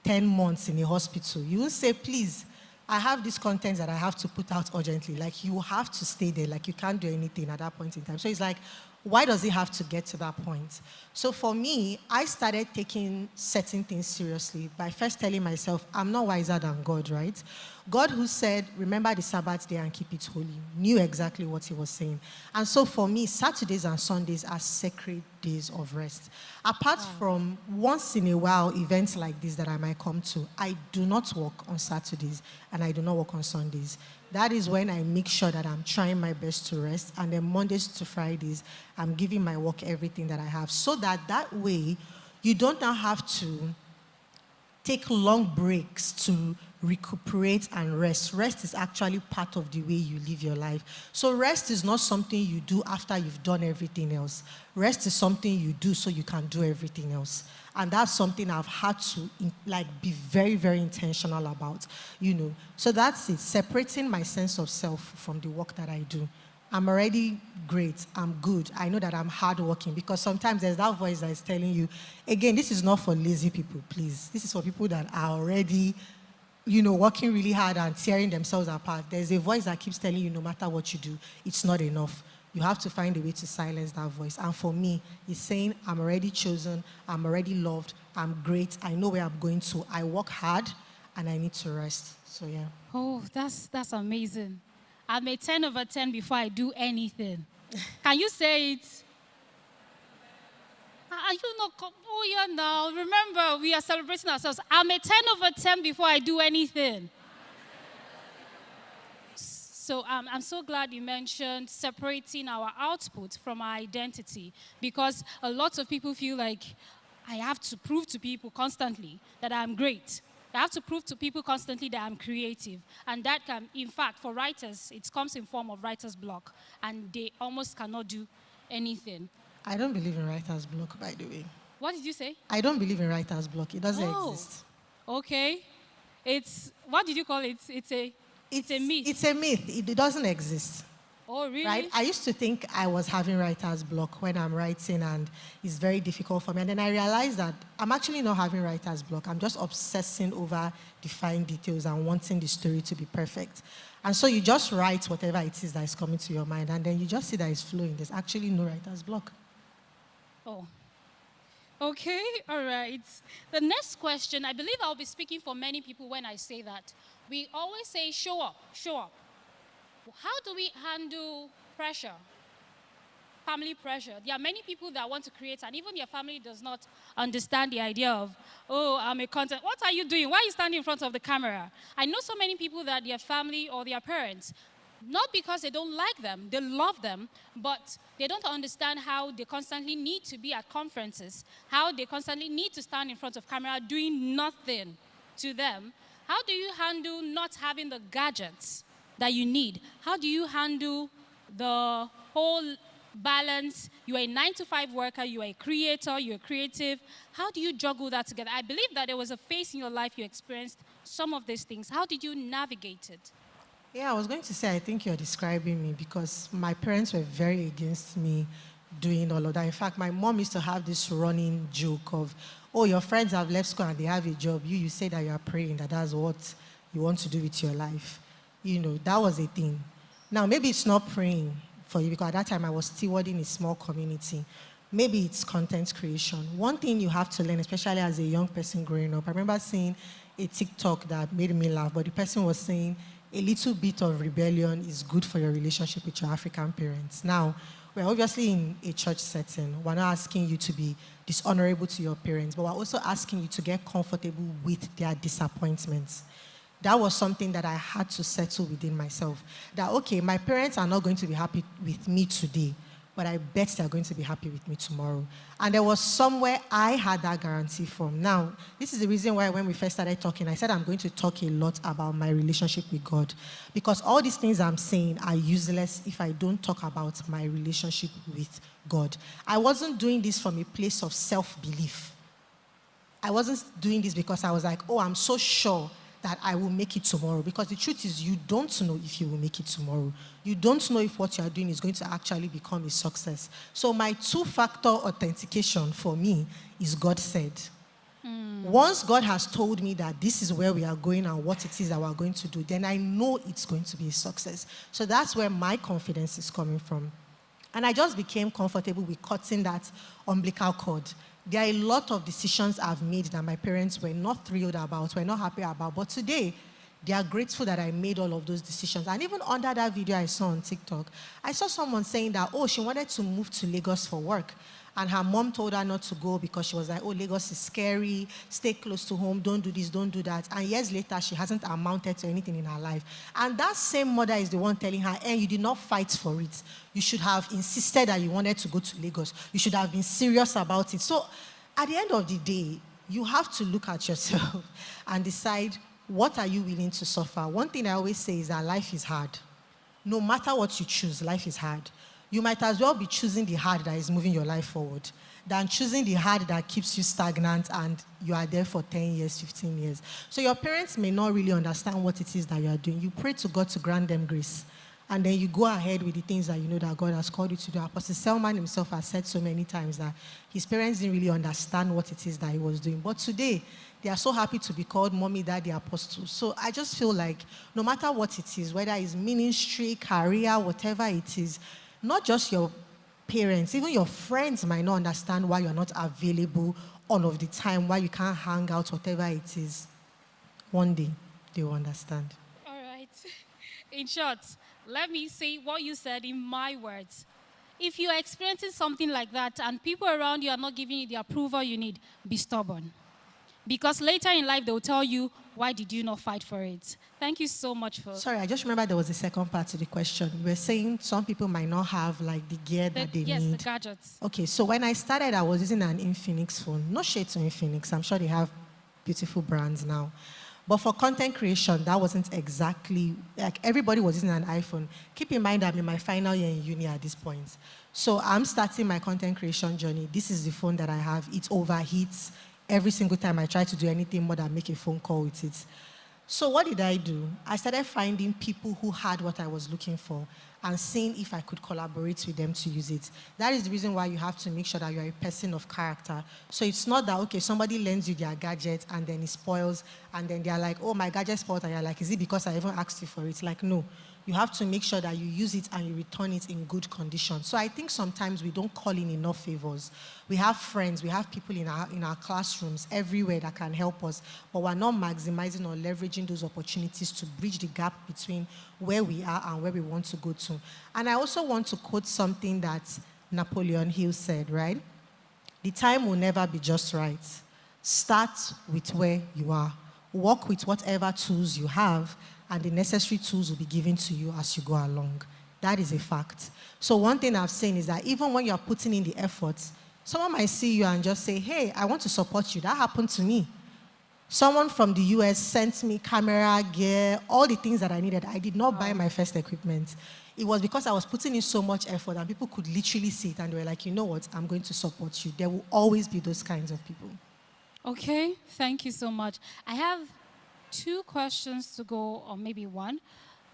10 months in a hospital, you will say, please, I have this content that I have to put out urgently. Like, you have to stay there. Like, you can't do anything at that point in time. So it's like, why does it have to get to that point? So for me, I started taking certain things seriously by first telling myself, I'm not wiser than God, right? God, who said, remember the Sabbath day and keep it holy, knew exactly what he was saying. And so for me, Saturdays and Sundays are sacred days of rest. Apart from once in a while events like this that I might come to, I do not work on Saturdays and I do not work on Sundays. That is when I make sure that I'm trying my best to rest. And then Mondays to Fridays, I'm giving my work everything that I have. So that way, you don't now have to take long breaks to recuperate and rest. Rest is actually part of the way you live your life. So rest is not something you do after you've done everything else. Rest is something you do so you can do everything else. And that's something I've had to be very, very intentional about, So that's it, separating my sense of self from the work that I do. I'm already great, I'm good, I know that I'm hardworking, because sometimes there's that voice that is telling you, again, this is not for lazy people, please. This is for people that are already, working really hard and tearing themselves apart. There's a voice that keeps telling you no matter what you do, it's not enough. You have to find a way to silence that voice. And for me, it's saying, I'm already chosen, I'm already loved, I'm great, I know where I'm going to, I work hard, and I need to rest. So, yeah. Oh, that's amazing. I'm a 10 over 10 before I do anything. Can you say it? Are you not? Oh, yeah, now. Remember, we are celebrating ourselves. I'm a 10 over 10 before I do anything. So I'm so glad you mentioned separating our output from our identity, because a lot of people feel like I have to prove to people constantly that I'm great. I have to prove to people constantly that I'm creative. And that can, in fact, for writers, it comes in form of writer's block. And they almost cannot do anything. I don't believe in writer's block, by the way. What did you say? I don't believe in writer's block. It doesn't exist. Okay. What did you call it? It's a myth. It's a myth. It doesn't exist. Oh, really? Right? I used to think I was having writer's block when I'm writing, and it's very difficult for me. And then I realized that I'm actually not having writer's block. I'm just obsessing over defined details and wanting the story to be perfect. And so you just write whatever it is that is coming to your mind, and then you just see that it's flowing. There's actually no writer's block. Oh. Okay, all right. The next question, I believe I'll be speaking for many people when I say that. We always say, show up, show up. How do we handle pressure? Family pressure. There are many people that want to create, and even your family does not understand the idea of, oh, I'm a content. What are you doing? Why are you standing in front of the camera? I know so many people that their family or their parents, not because they don't like them, they love them, but they don't understand how they constantly need to be at conferences, how they constantly need to stand in front of camera doing nothing to them. How do you handle not having the gadgets that you need? How do you handle the whole balance? You are a 9-to-5 worker, you are a creator, you're creative. How do you juggle that together? I believe that there was a phase in your life you experienced some of these things. How did you navigate it? Yeah, I was going to say, I think you're describing me, because my parents were very against me doing all of that. In fact, my mom used to have this running joke of, oh, your friends have left school and they have a job. You say that you are praying, that's what you want to do with your life. That was a thing. Now, maybe it's not praying for you, because at that time I was stewarding a small community. Maybe it's content creation. One thing you have to learn, especially as a young person growing up, I remember seeing a TikTok that made me laugh, but the person was saying, a little bit of rebellion is good for your relationship with your African parents. Now, we're obviously in a church setting. We're not asking you to be dishonorable to your parents, but we're also asking you to get comfortable with their disappointments. That was something that I had to settle within myself. That, okay, my parents are not going to be happy with me today, but I bet they're going to be happy with me tomorrow. And there was somewhere I had that guarantee from. Now, this is the reason why when we first started talking, I said I'm going to talk a lot about my relationship with God. Because all these things I'm saying are useless if I don't talk about my relationship with God. I wasn't doing this from a place of self-belief. I wasn't doing this because I was like, oh, I'm so sure that I will make it tomorrow. Because the truth is, you don't know if you will make it tomorrow. You don't know if what you are doing is going to actually become a success. So my two-factor authentication for me is God said. Once God has told me that this is where we are going and what it is that we are going to do, then I know it's going to be a success. So that's where my confidence is coming from. And I just became comfortable with cutting that umbilical cord. There are a lot of decisions I've made that my parents were not thrilled about, were not happy about. But today, they are grateful that I made all of those decisions. And even under that video I saw on TikTok, I saw someone saying that, oh, she wanted to move to Lagos for work. And her mom told her not to go because she was like, oh, Lagos is scary, stay close to home, don't do this, don't do that. And years later, she hasn't amounted to anything in her life. And that same mother is the one telling her, you did not fight for it. You should have insisted that you wanted to go to Lagos. You should have been serious about it. So at the end of the day, you have to look at yourself and decide what are you willing to suffer? One thing I always say is that life is hard. No matter what you choose, life is hard. You might as well be choosing the hard that is moving your life forward than choosing the hard that keeps you stagnant and you are there for 10 years, 15 years. So your parents may not really understand what it is that you are doing. You pray to God to grant them grace. And then you go ahead with the things that you know that God has called you to do. Apostle Selman himself has said so many times that his parents didn't really understand what it is that he was doing. But today, they are so happy to be called mommy, daddy, apostle. So I just feel like no matter what it is, whether it's ministry, career, whatever it is, not just your parents, even your friends might not understand why you're not available all of the time, why you can't hang out, whatever it is. One day, they will understand. All right. In short, let me say what you said in my words. If you are experiencing something like that and people around you are not giving you the approval you need, be stubborn. Because later in life, they will tell you, why did you not fight for it? Thank you so much for... Sorry, I just remember there was a second part to the question. You were saying some people might not have like the gear that they need. Yes, the gadgets. Okay, so when I started, I was using an Infinix phone. No shade to Infinix. I'm sure they have beautiful brands now. But for content creation, that wasn't exactly, like everybody was using an iPhone. Keep in mind I'm in my final year in uni at this point. So I'm starting my content creation journey. This is the phone that I have. It overheats every single time I try to do anything more than make a phone call with it. So what did I do? I started finding people who had what I was looking for and seeing if I could collaborate with them to use it. That is the reason why you have to make sure that you're a person of character. So it's not that, okay, somebody lends you their gadget and then it spoils and then they're like, oh, my gadget spoiled, and you're like, is it because I even asked you for it? Like, no. You have to make sure that you use it and you return it in good condition. So I think sometimes we don't call in enough favors. We have friends, we have people in our classrooms everywhere that can help us, but we're not maximizing or leveraging those opportunities to bridge the gap between where we are and where we want to go to. And I also want to quote something that Napoleon Hill said, right? The time will never be just right. Start with where you are. Work with whatever tools you have, and the necessary tools will be given to you as you go along. That is a fact. So one thing I've seen is that even when you're putting in the effort, someone might see you and just say, hey, I want to support you. That happened to me. Someone from the US sent me camera, gear, all the things that I needed. I did not buy my first equipment. It was because I was putting in so much effort and people could literally see it and they were like, you know what, I'm going to support you. There will always be those kinds of people. Okay, thank you so much. I have 2 questions to go, or maybe 1.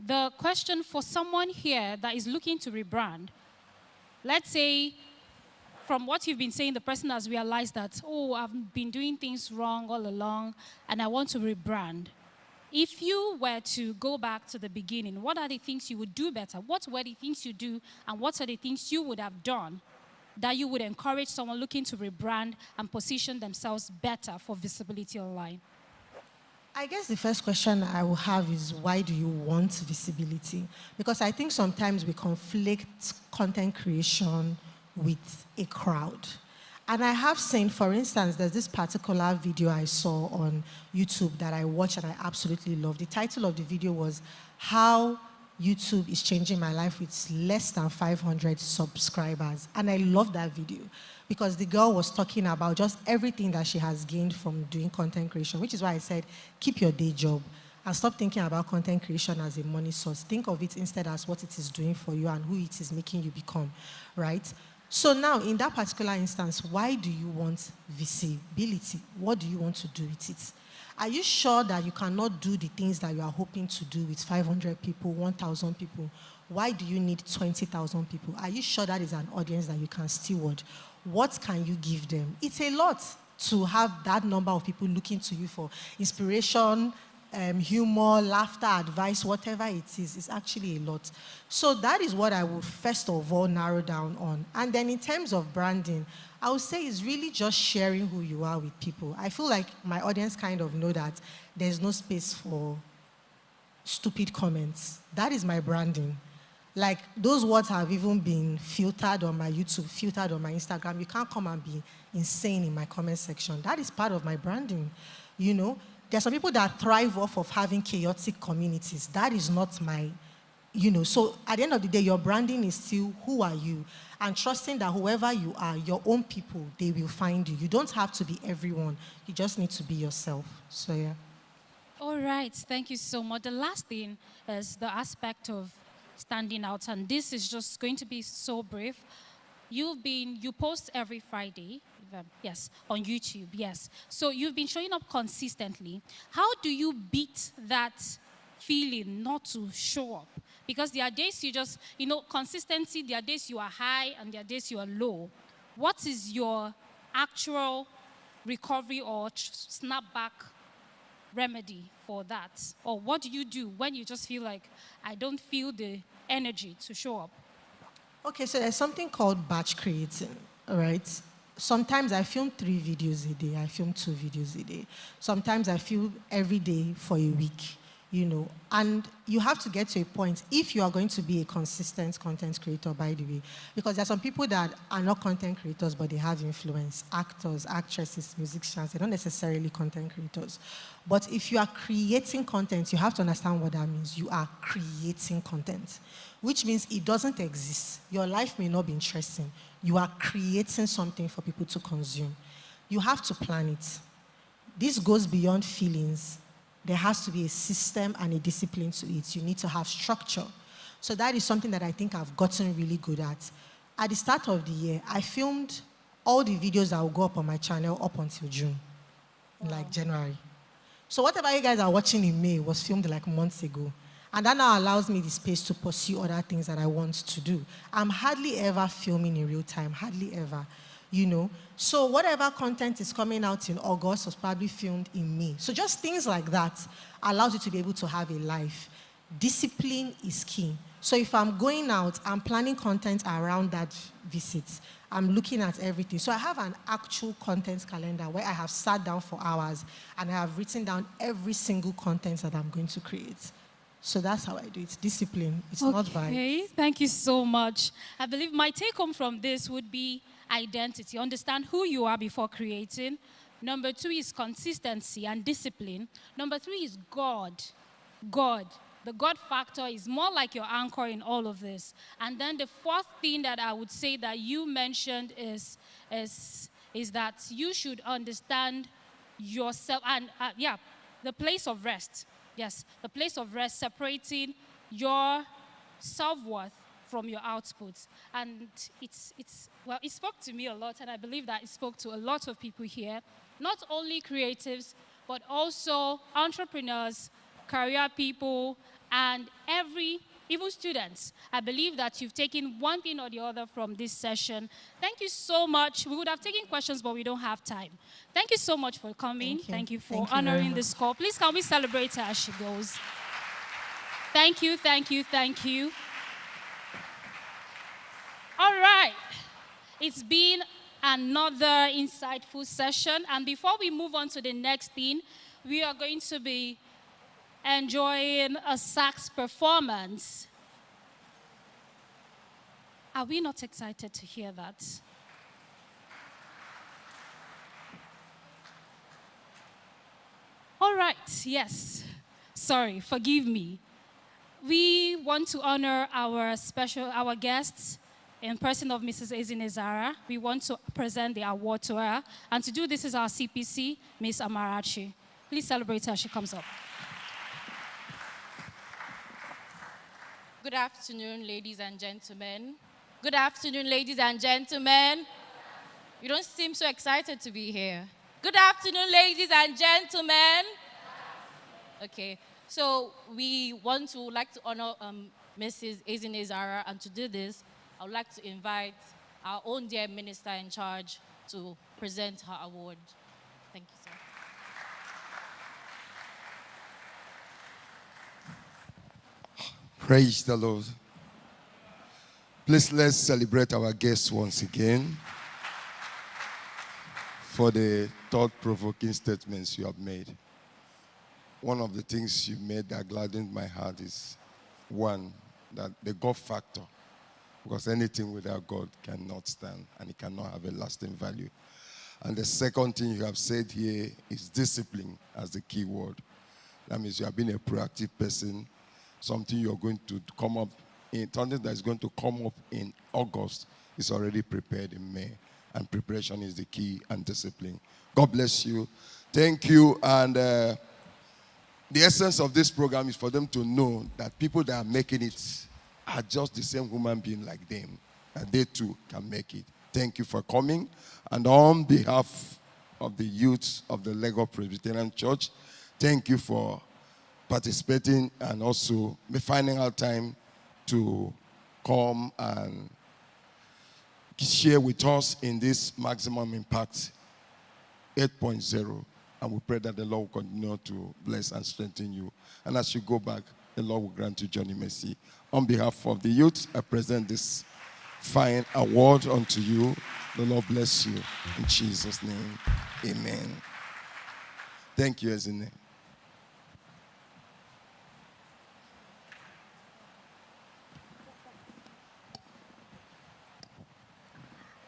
The question for someone here that is looking to rebrand. Let's say, from what you've been saying, the person has realized that, oh, I've been doing things wrong all along, and I want to rebrand. If you were to go back to the beginning, what are the things you would do better? What were the things you do, and what are the things you would have done that you would encourage someone looking to rebrand and position themselves better for visibility online? I guess the first question I will have is, why do you want visibility? Because I think sometimes we conflict content creation with a crowd. And I have seen, for instance, there's this particular video I saw on YouTube that I watched and I absolutely loved. The title of the video was, How YouTube is Changing My Life with Less Than 500 Subscribers. And I loved that video because the girl was talking about just everything that she has gained from doing content creation, which is why I said, keep your day job and stop thinking about content creation as a money source. Think of it instead as what it is doing for you and who it is making you become, right? So now, in that particular instance, why do you want visibility? What do you want to do with it? Are you sure that you cannot do the things that you are hoping to do with 500 people, 1,000 people? Why do you need 20,000 people? Are you sure that is an audience that you can steward? What can you give them? It's a lot to have that number of people looking to you for inspiration, humor, laughter, advice, whatever it is. It's actually a lot. So that is what I would first of all narrow down on. And then in terms of branding, I would say it's really just sharing who you are with people. I feel like my audience kind of know that there's no space for stupid comments. That is my branding. Like, those words have even been filtered on my YouTube, filtered on my Instagram. You can't come and be insane in my comment section. That is part of my branding, you know? There are some people that thrive off of having chaotic communities. That is not my, you know. So at the end of the day, your branding is still, who are you? And trusting that whoever you are, your own people, they will find you. You don't have to be everyone. You just need to be yourself. So, yeah. All right, thank you so much. The last thing is the aspect of standing out, and this is just going to be so brief. You post every Friday, yes, on YouTube, yes. So you've been showing up consistently. How do you beat that feeling not to show up? Because there are days you just, consistency, there are days you are high and there are days you are low. What is your actual recovery or snapback remedy for that? Or what do you do when you just feel like, I don't feel the energy to show up? Okay, so there's something called batch creating, all right? Sometimes I film 3 videos a day, I film 2 videos a day. Sometimes I film every day for a week, And you have to get to a point, if you are going to be a consistent content creator, by the way, because there are some people that are not content creators, but they have influence, actors, actresses, musicians, they're not necessarily content creators. But if you are creating content, you have to understand what that means. You are creating content, which means it doesn't exist. Your life may not be interesting. You are creating something for people to consume. You have to plan it. This goes beyond feelings. There has to be a system and a discipline to it. You need to have structure. So that is something that I think I've gotten really good at. At the start of the year, I filmed all the videos that will go up on my channel up until June, like January. So whatever you guys are watching in May was filmed like months ago. And that now allows me the space to pursue other things that I want to do. I'm hardly ever filming in real time, hardly ever. So whatever content is coming out in August was probably filmed in May. So just things like that allows you to be able to have a life. Discipline is key. So if I'm going out, I'm planning content around that visit. I'm looking at everything. So I have an actual content calendar where I have sat down for hours and I have written down every single content that I'm going to create. So that's how I do it. Discipline. It's not vibes. Okay, thank you so much. I believe my take home from this would be identity. Understand who you are before creating. Number 2 is consistency and discipline. Number 3 is God. God. The God factor is more like your anchor in all of this. And then the 4th thing that I would say that you mentioned is that you should understand yourself and, the place of rest. Yes, the place of rest, separating your self-worth from your outputs. And it spoke to me a lot, and I believe that it spoke to a lot of people here, not only creatives, but also entrepreneurs, career people, and even students. I believe that you've taken one thing or the other from this session. Thank you so much. We would have taken questions, but we don't have time. Thank you so much for coming. Thank you for honoring this call. Please, can we celebrate her as she goes? Thank you, thank you, thank you. All right. It's been another insightful session. And before we move on to the next thing, we are going to be enjoying a sax performance. Are we not excited to hear that? All right, yes. Sorry, forgive me. We want to honor our guests in person of Mrs. Ezinne Zara. We want to present the award to her. And to do this is our CPC, Miss Amarachi. Please celebrate her as she comes up. Good afternoon, ladies and gentlemen. Good afternoon, ladies and gentlemen. You don't seem so excited to be here. Good afternoon, ladies and gentlemen. Okay, so we like to honor Mrs. Ezinne Zara, and to do this, I would like to invite our own dear minister in charge to present her award. Thank you, sir. Praise the Lord. Please, let's celebrate our guests once again for the thought-provoking statements you have made. One of the things you made that gladdened my heart is, one, that the God factor, because anything without God cannot stand and it cannot have a lasting value. And the second thing you have said here is discipline as the key word. That means you have been a proactive person. Something you're going to come up in, something that is going to come up in August is already prepared in May. And preparation is the key, and discipline. God bless you. Thank you. And the essence of this program is for them to know that people that are making it are just the same human being like them, and they too can make it. Thank you for coming. And on behalf of the youth of the Lagos Presbyterian Church, thank you for participating and also finding out time to come and share with us in this Maximum Impact 8.0. And we pray that the Lord will continue to bless and strengthen you. And as you go back, the Lord will grant you journey mercy. On behalf of the youth, I present this fine award unto you. The Lord bless you. In Jesus' name, amen. Thank you, Ezinne.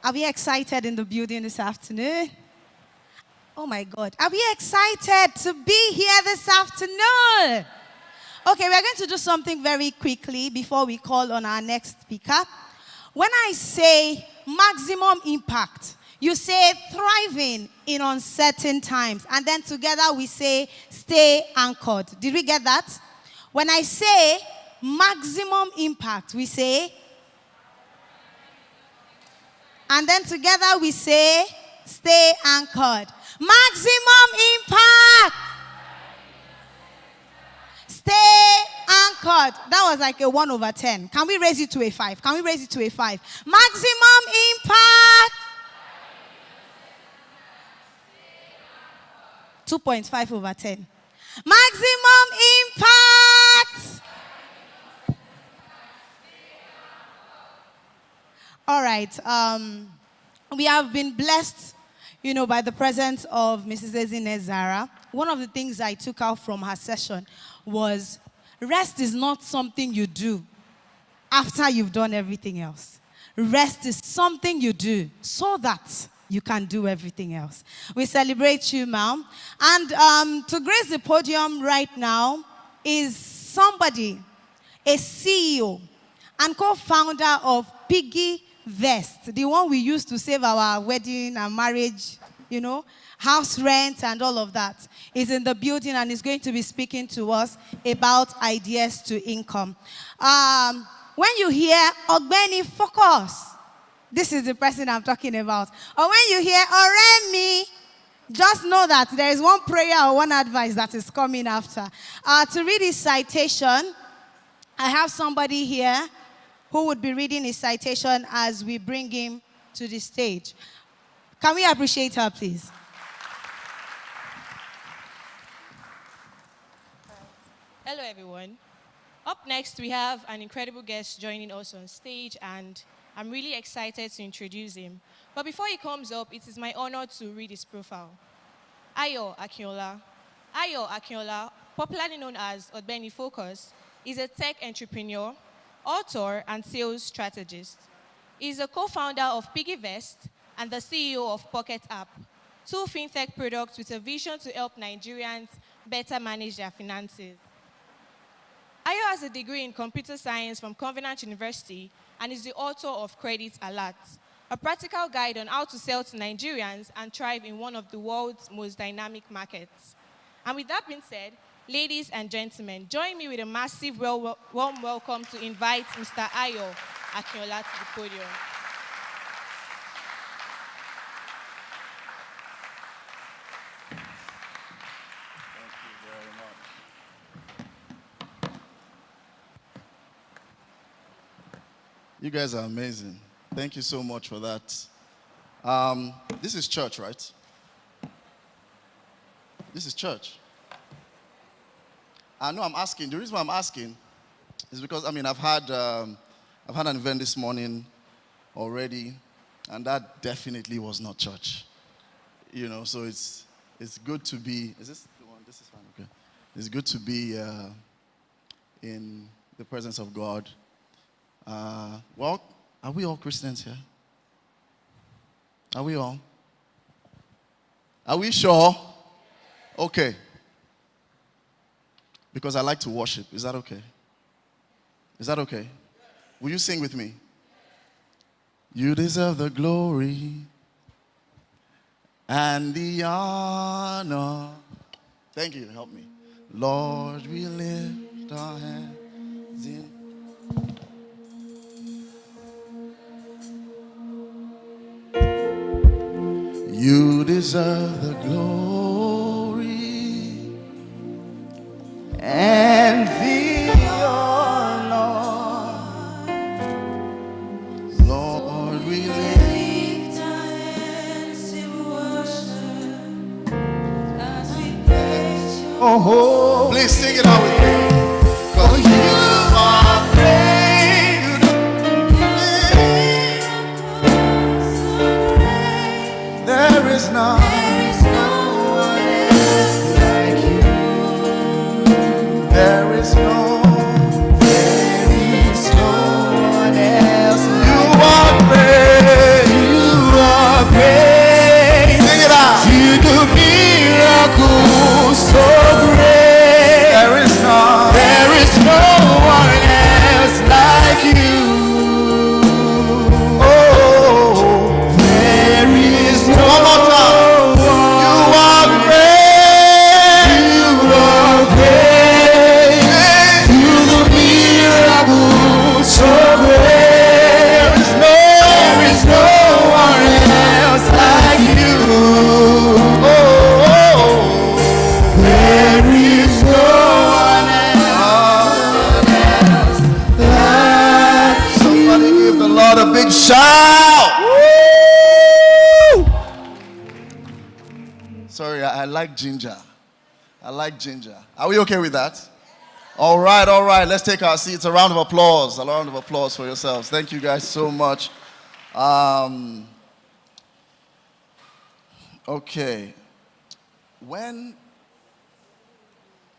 Are we excited in the building this afternoon? Oh my God. Are we excited to be here this afternoon? Okay, we're going to do something very quickly before we call on our next speaker. When I say maximum impact, you say thriving in uncertain times. And then together we say stay anchored. Did we get that? When I say maximum impact, we say, and then together we say stay anchored. Maximum impact. Stay anchored. That was like a 1/10. Can we raise it to a 5? Can we raise it to a 5? Maximum impact. 2.5/10. Maximum impact. All right. We have been blessed, by the presence of Mrs. Ezinne Zara. One of the things I took out from her session was rest is not something you do after you've done everything else. Rest is something you do so that you can do everything else. We celebrate you, ma'am. And to grace the podium right now is somebody, a CEO and co-founder of Piggy Vest, the one we used to save our wedding and marriage, house rent and all of that, is in the building and is going to be speaking to us about ideas to income. When you hear Ogbeni Focus, this is the person I'm talking about. Or when you hear Oremi, just know that there is one prayer or one advice that is coming after. To read his citation, I have somebody here who would be reading his citation as we bring him to the stage. Can we appreciate her, please? Hello, everyone. Up next, we have an incredible guest joining us on stage, and I'm really excited to introduce him. But before he comes up, it is my honor to read his profile. Ayo Akintola. Ayo Akintola, popularly known as Ogbeni Focus, is a tech entrepreneur, author, and sales strategist. He is a co-founder of Piggy Vest and the CEO of Pocket App, two fintech products with a vision to help Nigerians better manage their finances. Ayo has a degree in computer science from Covenant University and is the author of Credit Alert, a practical guide on how to sell to Nigerians and thrive in one of the world's most dynamic markets. And with that being said, ladies and gentlemen, join me with a massive warm welcome to invite Mr. Ayo Akintola to the podium. Thank you very much. You guys are amazing. Thank you so much for that. This is church, right? This is church. I know I'm asking. The reason why I'm asking is because, I've had an event this morning already, and that definitely was not church. So it's good to be. Is this the one? This is fine. Okay. It's good to be in the presence of God. Well, are we all Christians here? Are we all? Are we sure? Okay. Because I like to worship. Is that okay? Is that okay? Will you sing with me? You deserve the glory and the honor. Thank you. Help me. Lord, we lift our hands in. You deserve the glory and the honor. Lord, we lift our hands in worship as we praise you. Oh, please sing it out with me. 'Cause you are great. There is none. one else like you. There is no one else. You are great. You are great. Sing it out. You do miracles so great. There is none. There is no one else like you. Oh, there is no one more time. You are great. You are great. You do miracles so great. There is no one else like you. There is no one else like you. Somebody give the Lord a big shout. Sorry, I like ginger. I like ginger. Are we okay with that? All right, all right. Let's take our seats. A round of applause. A round of applause for yourselves. Thank you guys so much. Okay.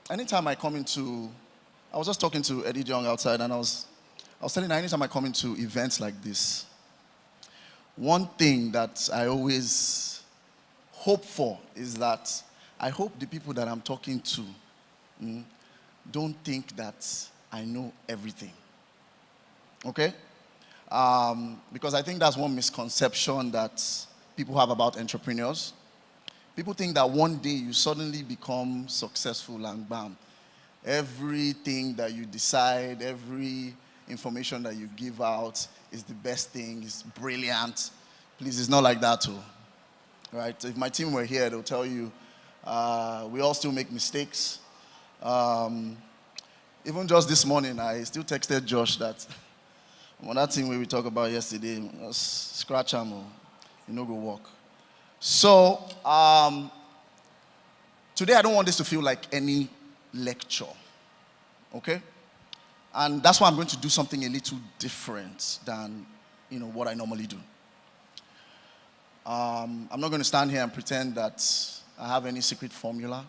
Anytime I come into, I was just talking to Eddie Young outside, and I was telling her, anytime I come into events like this, one thing that I always hope for is that I hope the people that I'm talking to don't think that I know everything. Okay? Because I think that's one misconception that people have about entrepreneurs. People think that one day you suddenly become successful and bam. Everything that you decide, every information that you give out is the best thing, is brilliant. Please, it's not like that too. Right? If my team were here, they'll tell you we all still make mistakes. Even just this morning, I still texted Josh that on that thing we talked about yesterday, scratch am, you know, go walk. So, today I don't want this to feel like any lecture, okay? And that's why I'm going to do something a little different than, what I normally do. I'm not going to stand here and pretend that I have any secret formula.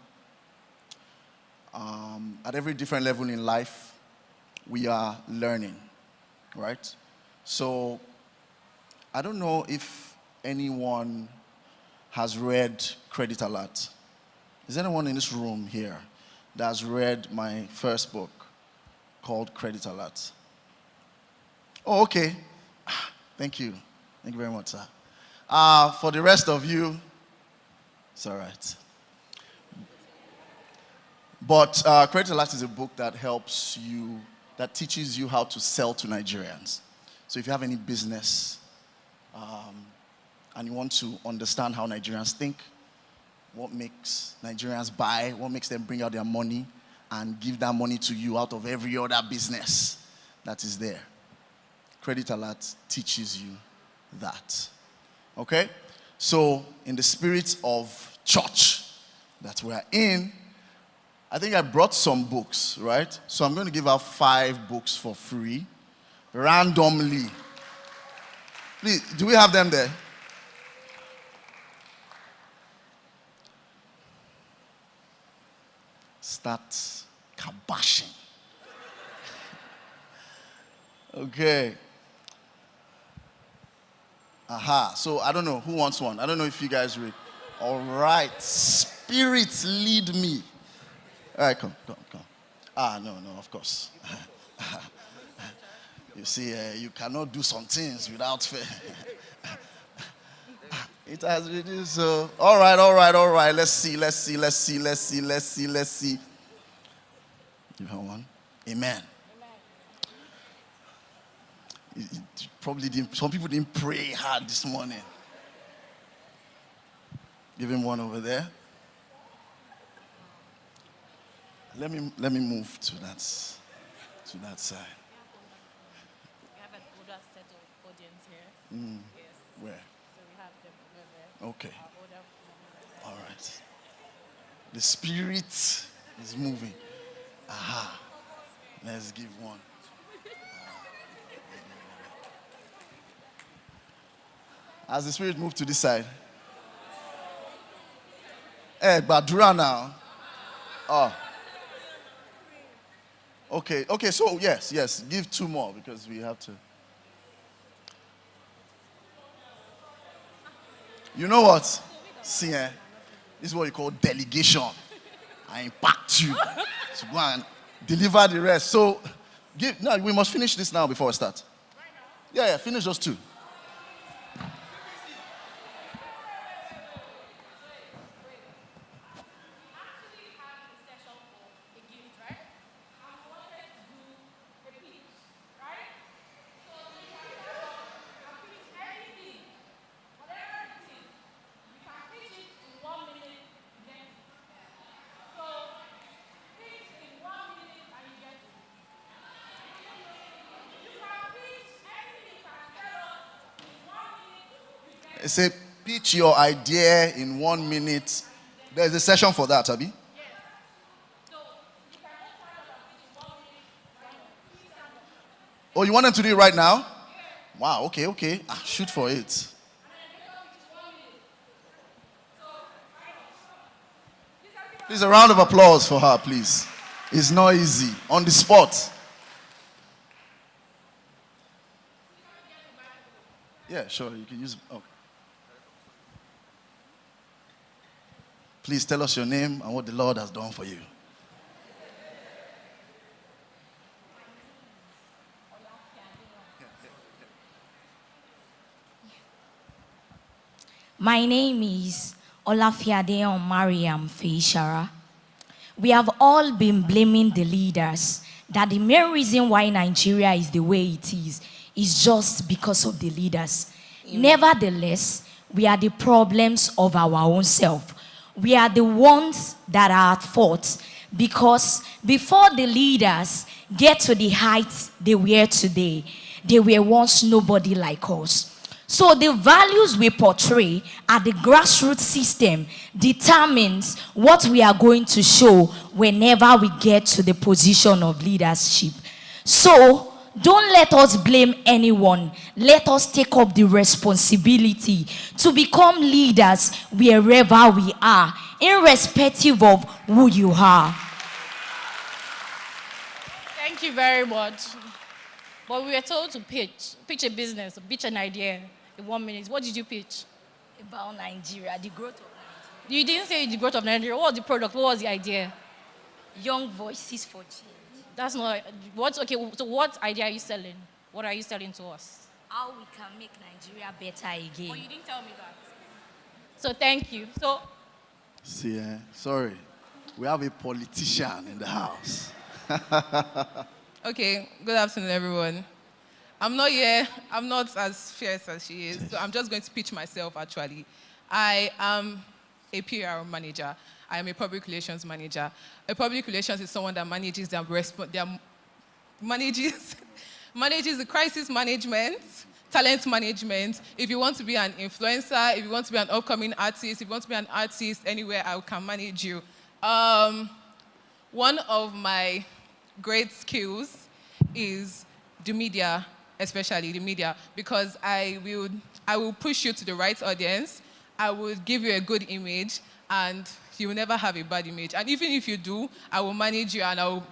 At every different level in life, we are learning, right? So, I don't know if anyone has read Credit Alert. Is anyone in this room here that has read my first book called Credit Alert? Oh, okay. Thank you. Thank you very much, sir. For the rest of you, it's all right. But Credit Alert is a book that helps you, that teaches you how to sell to Nigerians. So if you have any business and you want to understand how Nigerians think, what makes Nigerians buy, what makes them bring out their money and give that money to you out of every other business that is there, Credit Alert teaches you that. Okay? So, in the spirit of church that we're in, I think I brought some books, right? So I'm going to give out 5 books for free, randomly. Please, do we have them there? Start kabashing. Okay. Aha. So I don't know who wants one. I don't know if you guys read. All right. Spirits lead me. All right, come. No, of course. You see, you cannot do some things without faith. It has reduced. So, all right. Let's see. Give her one. Amen. Probably didn't, some people didn't pray hard this morning. Give him one over there. Let me move to that side. We have an older set of audience here. Yes. Where? So we have them over there. Okay. Our older All right. The spirit is moving. Aha. Let's give one. As the spirit moves to this side. Hey, Badura now. Oh. Okay, so yes. Give two more because we have to. You know what? See, this is what you call delegation. I impact you to go and deliver the rest. So, we must finish this now before we start. Yeah, finish those two. Say, pitch your idea in 1 minute. There's a session for that, Abi. Oh, you want them to do it right now? Wow, okay. Shoot for it. Please, a round of applause for her, please. It's not easy. On the spot. Yeah, sure. You can use. Okay. Please tell us your name and what the Lord has done for you. My name is Olafiadeon Mariam Feishara. We have all been blaming the leaders that the main reason why Nigeria is the way it is just because of the leaders. Nevertheless, we are the problems of our own self. We are the ones that are at fault because before the leaders get to the heights they were today, they were once nobody like us. So the values we portray at the grassroots system determines what we are going to show whenever we get to the position of leadership. So don't let us blame anyone. Let us take up the responsibility to become leaders wherever we are, irrespective of who you are. Thank you very much. But we were told to pitch a business, pitch an idea in 1 minute. What did you pitch? About Nigeria, the growth of Nigeria. You didn't say the growth of Nigeria. What was the product? What was the idea? Young voices for change. That's not okay. So what idea are you selling? What are you selling to us? How we can make Nigeria better again. Oh, you didn't tell me that. So thank you. So see, sorry, we have a politician in the house. Okay, good afternoon, everyone. I'm not as fierce as she is, so I'm just going to pitch myself, actually. I am a PR manager. I am a public relations manager. A public relations is someone that manages manages the crisis management, talent management. If you want to be an influencer, if you want to be an upcoming artist, if you want to be an artist anywhere, I can manage you. One of my great skills is the media, especially the media, because I will push you to the right audience. I will give you a good image, and you will never have a bad image. And even if you do, I will manage you, and I will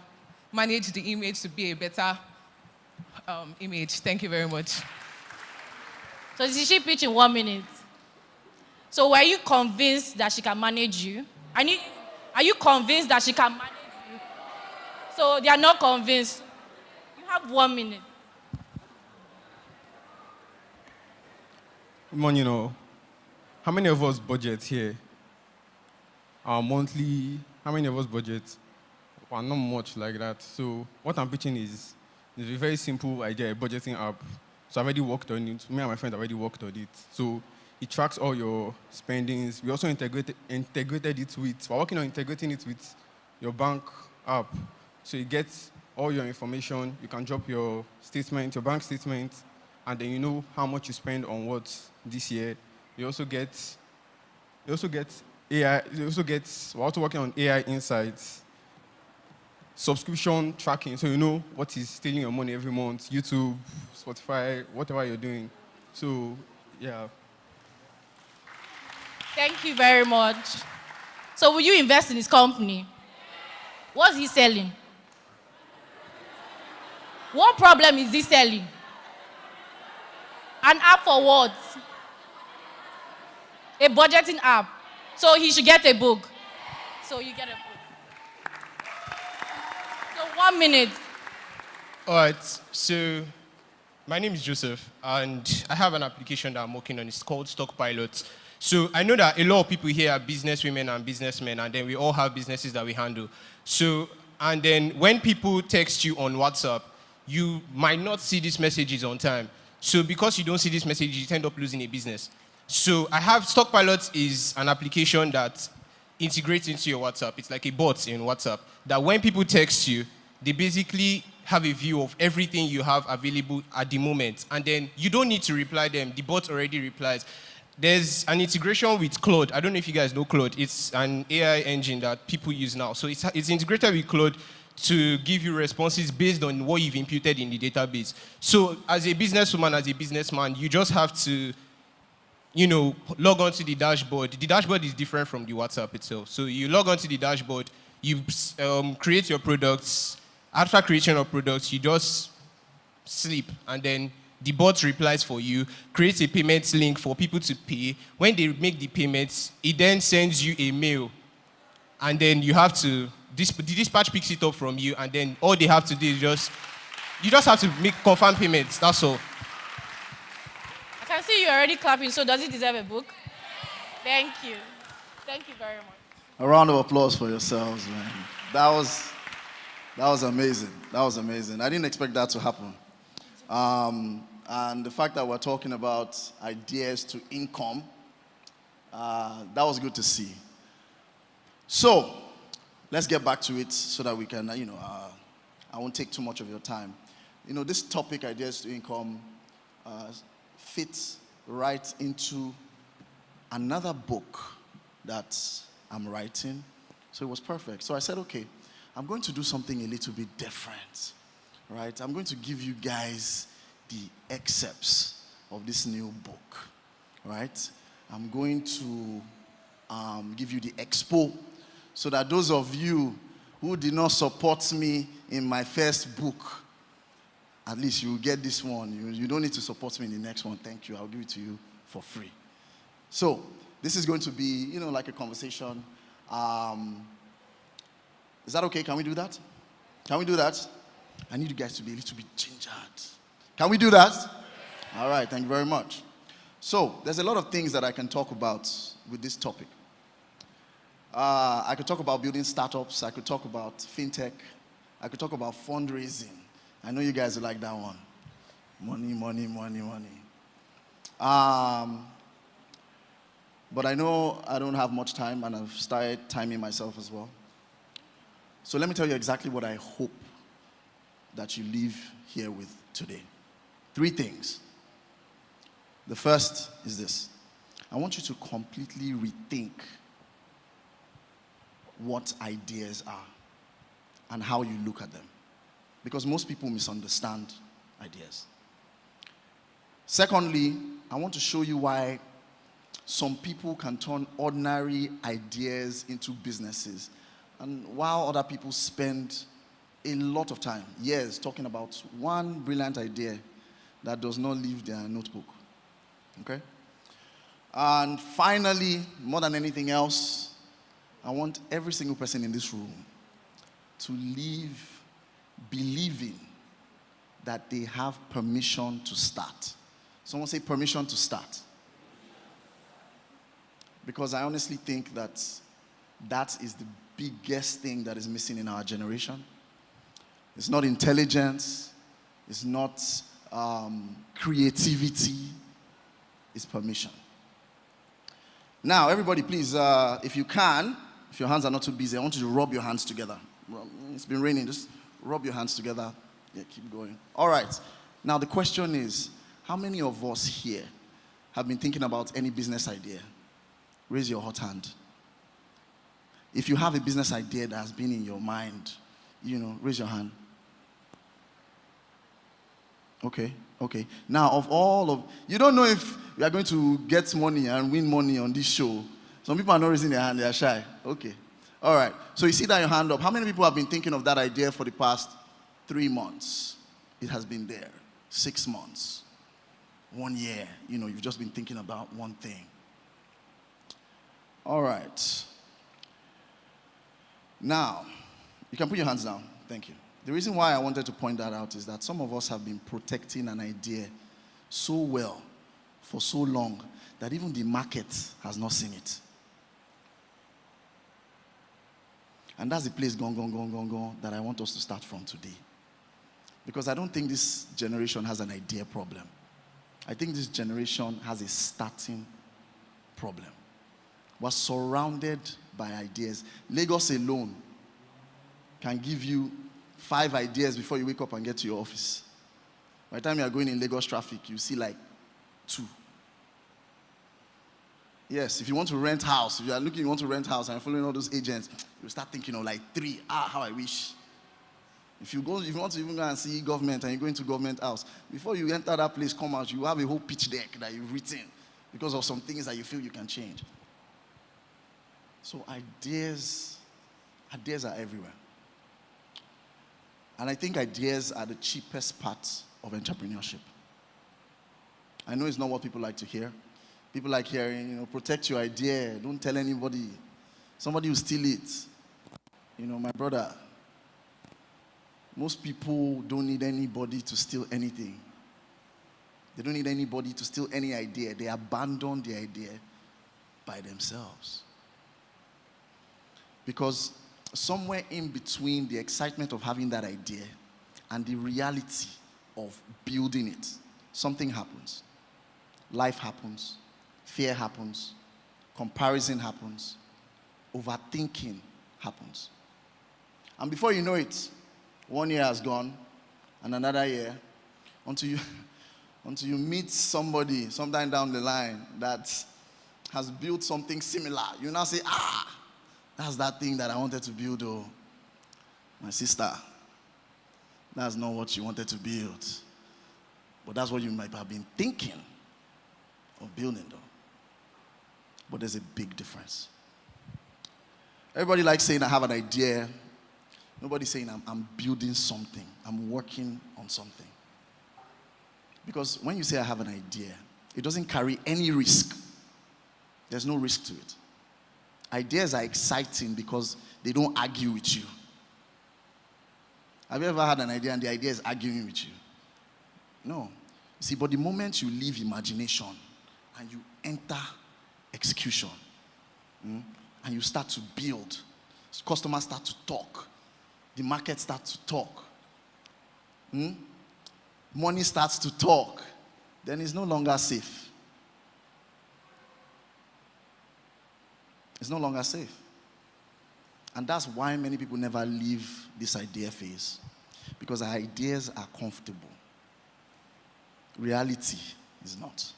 manage the image to be a better image. Thank you very much. did she pitch in 1 minute? So were you convinced that she can manage you? Are you convinced that she can manage you? So they are not convinced. You have 1 minute. Good morning, how many of us budget here? Our monthly, how many of us budget? well, not much like that. So what I'm pitching is a very simple idea, a budgeting app. So I've already worked on it. Me and my friend have already worked on it. So it tracks all your spendings. We also integrated it with, we're working on integrating it with your bank app. So you get all your information. You can drop your statement, your bank statement, and then you know how much you spend on what this year. You also get AI. We're also working on AI insights, subscription tracking, so you know what is stealing your money every month, YouTube, Spotify, whatever you're doing. So, yeah. Thank you very much. So will you invest in his company? What's he selling? What problem is he selling? An app for what? A budgeting app. So he should get a book. So you get a book. So 1 minute. All right, so my name is Joseph, and I have an application that I'm working on. It's called Stock Pilot. So I know that a lot of people here are businesswomen and businessmen, and then we all have businesses that we handle. So, and then when people text you on WhatsApp, you might not see these messages on time. So because you don't see these messages, you end up losing a business. So I have Stock Pilot is an application that integrates into your WhatsApp. It's like a bot in WhatsApp that when people text you, they basically have a view of everything you have available at the moment. And then you don't need to reply them. The bot already replies. There's an integration with Claude. I don't know if you guys know Claude. It's an AI engine that people use now. So it's integrated with Claude to give you responses based on what you've imputed in the database. So as a businesswoman, as a businessman, you just have to, log on to the dashboard. The dashboard is different from the WhatsApp itself. So you log on to the dashboard, you create your products. After creation of products, you just sleep, and then the bot replies for you, creates a payment link for people to pay. When they make the payments, it then sends you a mail. And then you have to, the dispatch picks it up from you, and then all they have to do is you just have to make confirm payments, that's all. I can see you already clapping, so does it deserve a book? Thank you. Thank you very much. A round of applause for yourselves, man. That was amazing. That was amazing. I didn't expect that to happen. And the fact that we're talking about ideas to income, that was good to see. So, let's get back to it so that we can, I won't take too much of your time. This topic, ideas to income, fits right into another book that I'm writing. So it was perfect. So I said, okay, I'm going to do something a little bit different, right? I'm going to give you guys the excerpts of this new book, right? I'm going to give you the expo so that those of you who did not support me in my first book, at least you will get this one. You don't need to support me in the next one. Thank you. I'll give it to you for free. So this is going to be, like a conversation. Is that okay? Can we do that? Can we do that? I need you guys to be a little bit gingered. Can we do that? All right, thank you very much. So, there's a lot of things that I can talk about with this topic. I could talk about building startups. I could talk about fintech. I could talk about fundraising. I know you guys will like that one. Money, money, money, money. But I know I don't have much time, and I've started timing myself as well. So let me tell you exactly what I hope that you leave here with today. 3 things. The first is this. I want you to completely rethink what ideas are and how you look at them. Because most people misunderstand ideas. Secondly, I want to show you why some people can turn ordinary ideas into businesses, and while other people spend a lot of time, years, talking about one brilliant idea that does not leave their notebook. Okay? And finally, more than anything else, I want every single person in this room to leave believing that they have permission to start. Someone say permission to start. Because I honestly think that that is the biggest thing that is missing in our generation. It's not intelligence. It's not creativity. It's permission. Now, everybody, please, if you can, if your hands are not too busy, I want you to rub your hands together. It's been raining. Just rub your hands together. Yeah, keep going. All right. Now, the question is, how many of us here have been thinking about any business idea? Raise your hot hand. If you have a business idea that has been in your mind, raise your hand. Okay. Now, of all of, you don't know if you are going to get money and win money on this show. Some people are not raising their hand, they are shy. Okay. All right. So you see that your hand up. How many people have been thinking of that idea for the past 3 months? It has been there. 6 months. 1 year. You've just been thinking about one thing. All right. Now, you can put your hands down. Thank you. The reason why I wanted to point that out is that some of us have been protecting an idea so well for so long that even the market has not seen it. And that's the place gone that I want us to start from today. Because I don't think this generation has an idea problem. I think this generation has a starting problem. We're surrounded by ideas. Lagos alone can give you 5 ideas before you wake up and get to your office. By the time you are going in Lagos traffic, you see like 2. Yes, if you want to rent house, if you are looking, you want to rent house and you're following all those agents, you start thinking of like 3. How I wish. If you want to even go and see government and you go into government house, before you enter that place, come out, you have a whole pitch deck that you've written because of some things that you feel you can change. So ideas are everywhere. And I think ideas are the cheapest part of entrepreneurship. I know it's not what people like to hear. People like hearing, protect your idea, don't tell anybody. Somebody will steal it. My brother, most people don't need anybody to steal anything. They don't need anybody to steal any idea. They abandon the idea by themselves. Because somewhere in between the excitement of having that idea and the reality of building it, something happens. Life happens. Fear happens. Comparison happens. Overthinking happens. And before you know it, 1 year has gone and another year until you meet somebody sometime down the line that has built something similar. You now say, that's that thing that I wanted to build, oh. My sister, that's not what you wanted to build. But that's what you might have been thinking of building, though. But there's a big difference. Everybody likes saying, I have an idea. Nobody's saying, I'm building something. I'm working on something. Because when you say, I have an idea, it doesn't carry any risk. There's no risk to it. Ideas are exciting because they don't argue with you. Have you ever had an idea and the idea is arguing with you? No. You see, but the moment you leave imagination and you enter execution, and you start to build, customers start to talk, the market starts to talk, money starts to talk, then it's no longer safe. It's no longer safe. And that's why many people never leave this idea phase. Because our ideas are comfortable. Reality is not.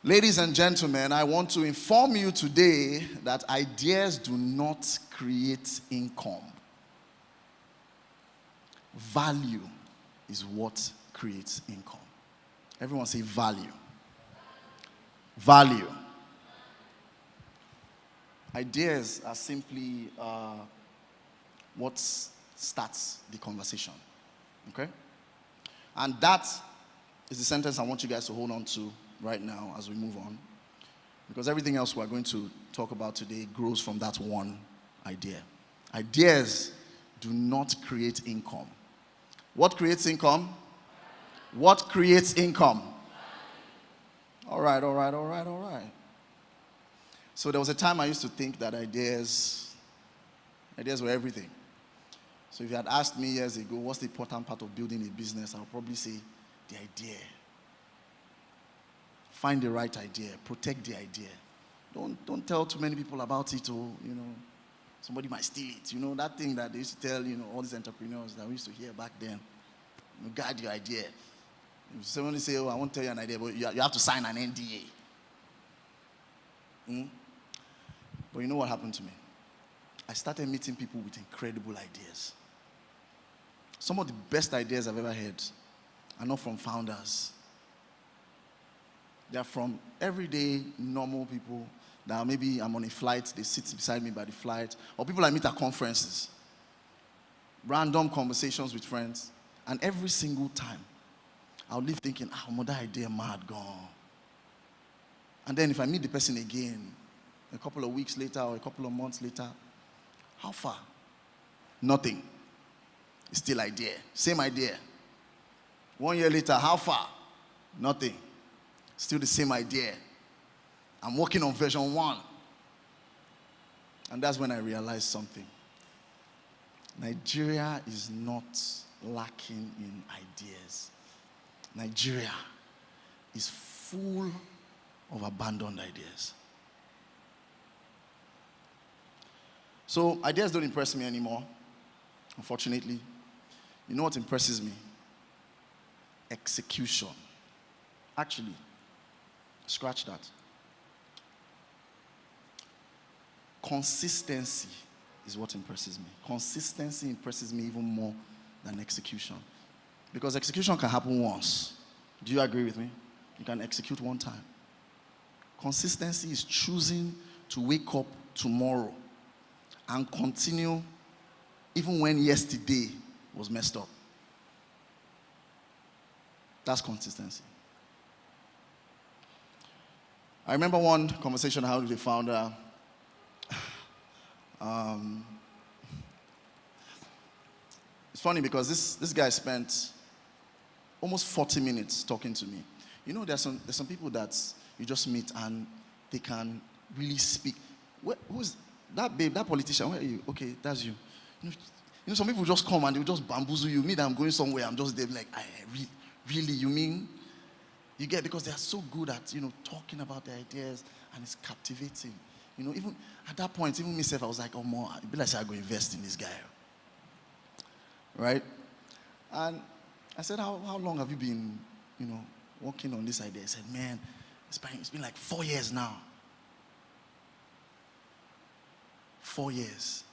Ladies and gentlemen, I want to inform you today that ideas do not create income. Value is what creates income. Everyone say value. Value. Ideas are simply what starts the conversation. Okay? And that is the sentence I want you guys to hold on to right now as we move on. Because everything else we're going to talk about today grows from that one idea. Ideas do not create income. What creates income? What creates income? All right. So there was a time I used to think that ideas were everything. So if you had asked me years ago, what's the important part of building a business, I'll probably say the idea. Find the right idea. Protect the idea. Don't tell too many people about it, or, somebody might steal it. That thing that they used to tell, all these entrepreneurs that we used to hear back then. Guard your idea. If somebody say, I won't tell you an idea, but you have to sign an NDA. But you know what happened to me? I started meeting people with incredible ideas. Some of the best ideas I've ever had are not from founders. They are from everyday, normal people that maybe I'm on a flight, they sit beside me by the flight, or people I meet at conferences. Random conversations with friends. And every single time, I'll leave thinking, that idea mad gone. And then if I meet the person again, a couple of weeks later or a couple of months later, how far? Nothing. It's still idea. Same idea. 1 year later, how far? Nothing. Still the same idea. I'm working on version 1. And that's when I realized something. Nigeria is not lacking in ideas. Nigeria is full of abandoned ideas. So ideas don't impress me anymore, unfortunately. You know what impresses me? Execution. Actually, scratch that. Consistency is what impresses me. Consistency impresses me even more than execution. Because execution can happen once. Do you agree with me? You can execute one time. Consistency is choosing to wake up tomorrow and continue even when yesterday was messed up. That's consistency. I remember one conversation I had with the founder. It's funny because this guy spent almost 40 minutes talking to me. There's some people that you just meet and they can really speak. Who's that babe, that politician? Where are you? Okay, that's you. Some people just come and they will just bamboozle you. Me, that I'm going somewhere, I'm just there like, really, you mean? You get, because they are so good at, talking about their ideas, and it's captivating. Even at that point, even myself, I was like, more, it'd be like I go invest in this guy. Right? And I said, how long have you been, working on this idea? He said, man, it's been like 4 years now. 4 years.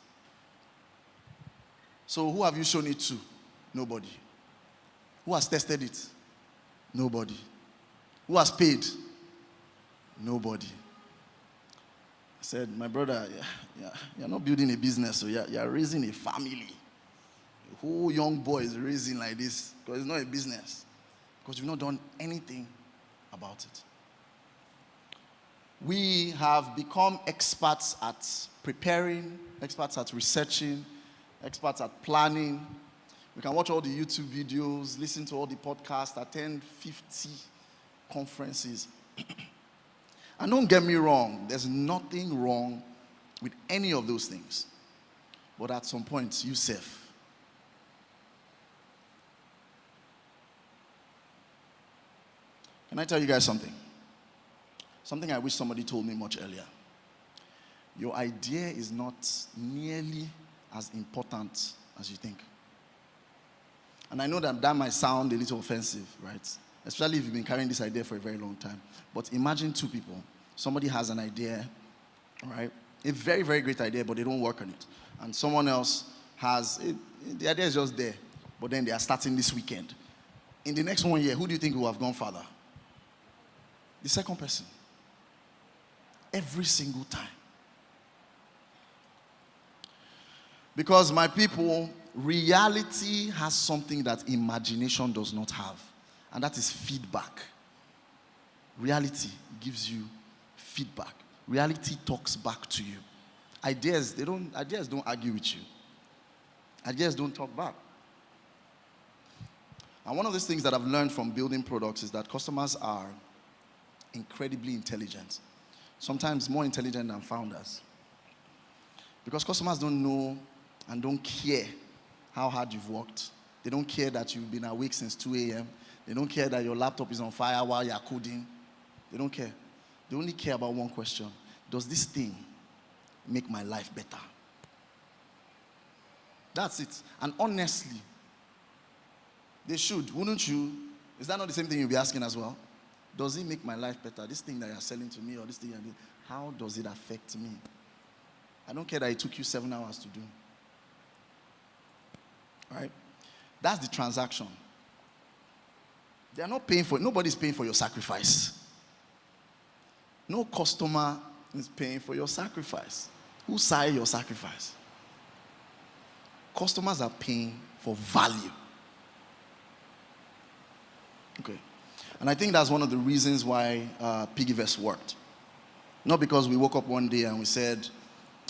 So who have you shown it to? Nobody. Who has tested it? Nobody. Who has paid? Nobody. I said, my brother, you're not building a business, so you're raising a family. A whole young boy is raising like this, because it's not a business. Because you've not done anything about it. We have become experts at preparing, experts at researching, experts at planning. We can watch all the YouTube videos, listen to all the podcasts, attend 50 conferences. And don't get me wrong, there's nothing wrong with any of those things. But at some point, you self. Can I tell you guys something? Something I wish somebody told me much earlier. Your idea is not nearly as important as you think. And I know that might sound a little offensive, right? Especially if you've been carrying this idea for a very long time. But imagine two people. Somebody has an idea, right? A very, very great idea, but they don't work on it. And someone else has, the idea is just there, but then they are starting this weekend. In the next 1 year, who do you think will have gone further? The second person. Every single time. Because my people, reality has something that imagination does not have. And that is feedback. Reality gives you feedback. Reality talks back to you. Ideas don't argue with you. Ideas don't talk back. And one of those things that I've learned from building products is that customers are incredibly intelligent. sometimes more intelligent than founders. Because customers don't know and don't care how hard you've worked. They don't care that you've been awake since 2 a.m. They don't care that your laptop is on fire while you're coding. They don't care. They only care about one question. Does this thing make my life better? That's it. And honestly, they should, wouldn't you? Is that not the same thing you'll be asking as well? Does it make my life better? This thing that you're selling to me or this thing you're doing, how does it affect me? I don't care that it took you 7 hours to do. Right? That's the transaction. They are not paying for it. Nobody's paying for your sacrifice. No customer is paying for your sacrifice. Who signed your sacrifice? Customers are paying for value. Okay. And I think that's one of the reasons why Piggyvest worked. Not because we woke up one day and we said,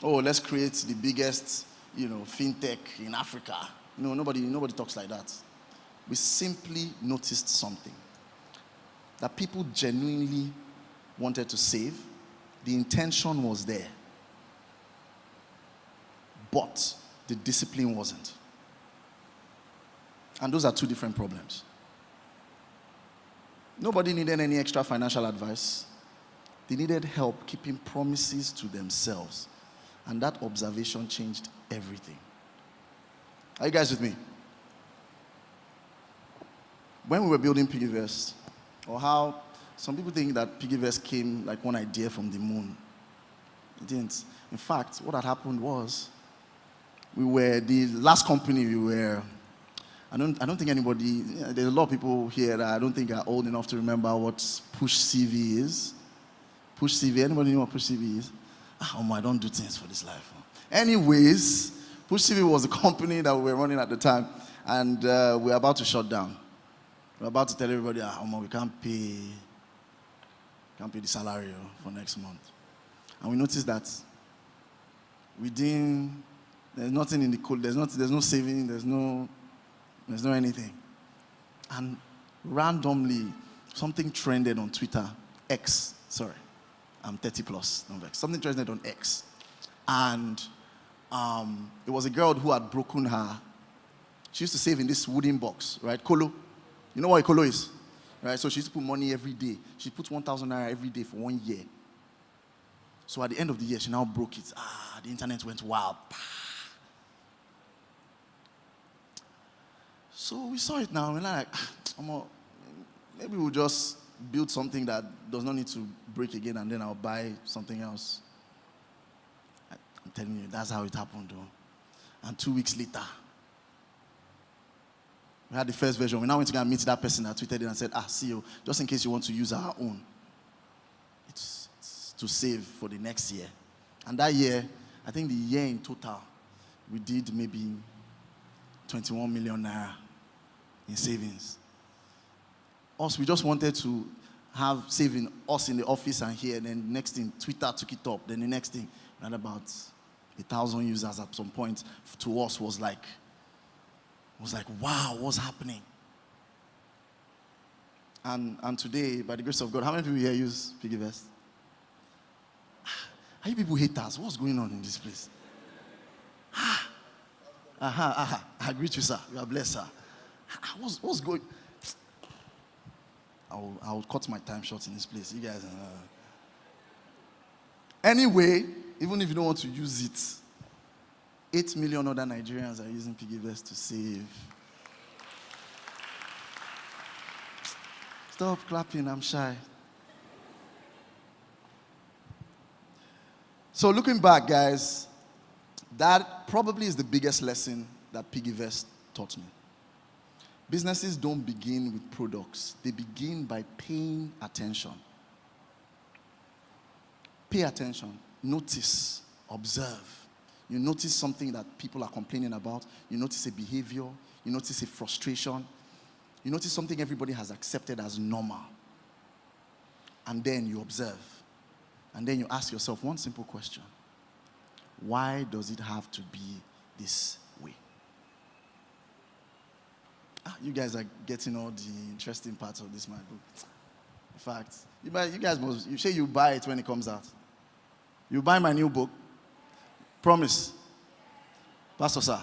oh, let's create the biggest, fintech in Africa. No, nobody talks like that. We simply noticed something. That people genuinely wanted to save. The intention was there. But the discipline wasn't. And those are two different problems. Nobody needed any extra financial advice. They needed help keeping promises to themselves. And that observation changed everything. Are you guys with me? When we were building Piggyvest, or how some people think that Piggyvest came like one idea from the moon. It didn't. In fact, what had happened was, we were the last company we were. I don't think anybody. There's a lot of people here that I don't think are old enough to remember what Push CV is. Push CV. Anybody know what Push CV is? I don't do things for this life. Anyways, Push CV was the company that we were running at the time, and we were about to shut down. We were about to tell everybody, we can't pay the salary for next month. And we noticed that there's nothing in the code, there's no saving, there's no anything. And randomly, something trended on Twitter, X, sorry, I'm 30 plus, no vex. Something trended on X. And it was a girl who had broken her. She used to save in this wooden box, right? Kolo. You know what a kolo is? Right? So she used to put money every day. She put 1,000 naira every day for 1 year. So at the end of the year, she now broke it. The internet went wild. So we saw it now, and we're like, maybe we'll just build something that does not need to break again, and then I'll buy something else. I'm telling you, that's how it happened, though. And 2 weeks later, we had the first version. We now went to go and meet that person that tweeted it and said, see you, just in case you want to use our own. It's to save for the next year. And that year, I think the year in total, we did maybe 21 million naira in savings. We just wanted to have saving us in the office and here. Then the next thing, Twitter took it up. Then the next thing, we had about 1,000 users at some point. To us was like, wow, what's happening? And today, by the grace of God, how many people here use Piggyvest? Are you people haters? What's going on in this place? I agree with you, sir. You are blessed, sir. What's going? I'll cut my time short in this place. You guys. Anyway, even if you don't want to use it, 8 million other Nigerians are using Piggyvest to save. Stop clapping, I'm shy. So looking back, guys, that probably is the biggest lesson that Piggyvest taught me. Businesses don't begin with products. They begin by paying attention. Pay attention. Notice. Observe. You notice something that people are complaining about. You notice a behavior. You notice a frustration. You notice something everybody has accepted as normal. And then you observe. And then you ask yourself one simple question. Why does it have to be this way? You guys are getting all the interesting parts of this, my book. In fact, you guys must, you say you buy it when it comes out. You buy my new book. Promise. Pastor sir,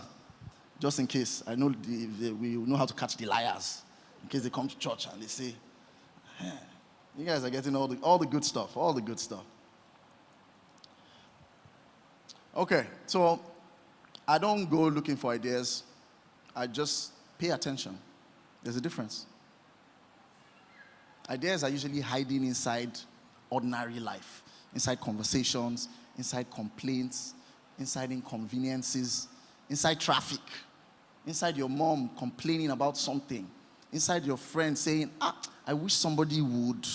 just in case, I know we know how to catch the liars. In case they come to church and they say, you guys are getting all the good stuff, all the good stuff. Okay, so I don't go looking for ideas. I just pay attention. There's a difference. Ideas are usually hiding inside ordinary life, inside conversations, inside complaints, inside inconveniences, inside traffic, inside your mom complaining about something, inside your friend saying, I wish somebody would.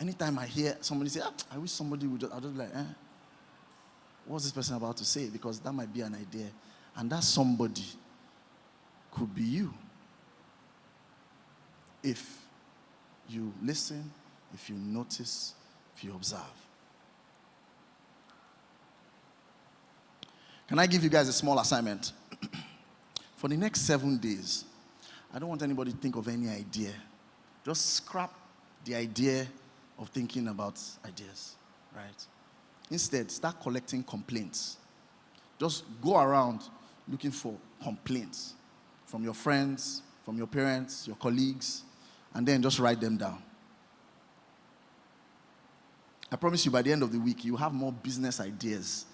Anytime I hear somebody say, I wish somebody would, I'll just be like, what's this person about to say? Because that might be an idea. And that somebody could be you. If you listen, if you notice, if you observe. Can I give you guys a small assignment? For the next 7 days, I don't want anybody to think of any idea. Just scrap the idea of thinking about ideas, right? Instead, start collecting complaints. Just go around looking for complaints from your friends, from your parents, your colleagues, and then just write them down. I promise you, by the end of the week, you have more business ideas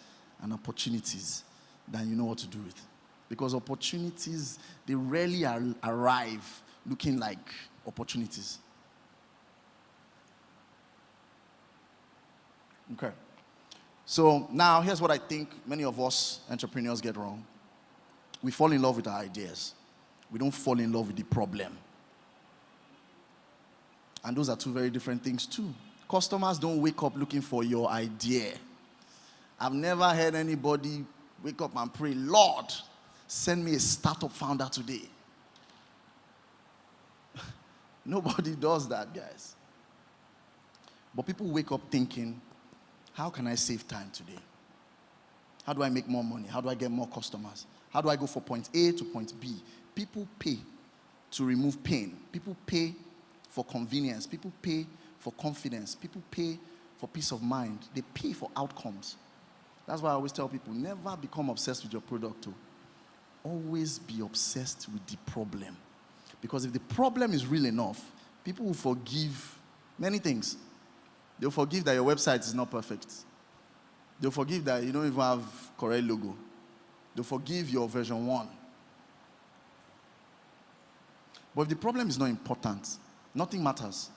and opportunities than you know what to do with. Because opportunities, they rarely arrive looking like opportunities. Okay. So now, here's what I think many of us entrepreneurs get wrong. We fall in love with our ideas. We don't fall in love with the problem. And those are two very different things too. Customers don't wake up looking for your idea. I've never heard anybody wake up and pray, Lord, send me a startup founder today. Nobody does that, guys. But people wake up thinking, how can I save time today? How do I make more money? How do I get more customers? How do I go from point A to point B? People pay to remove pain. People pay for convenience. People pay for confidence. People pay for peace of mind. They pay for outcomes. That's why I always tell people, never become obsessed with your product. Always be obsessed with the problem. Because if the problem is real enough, people will forgive many things. They'll forgive that your website is not perfect. They'll forgive that you don't even have correct logo. They'll forgive your version 1. But if the problem is not important, nothing matters.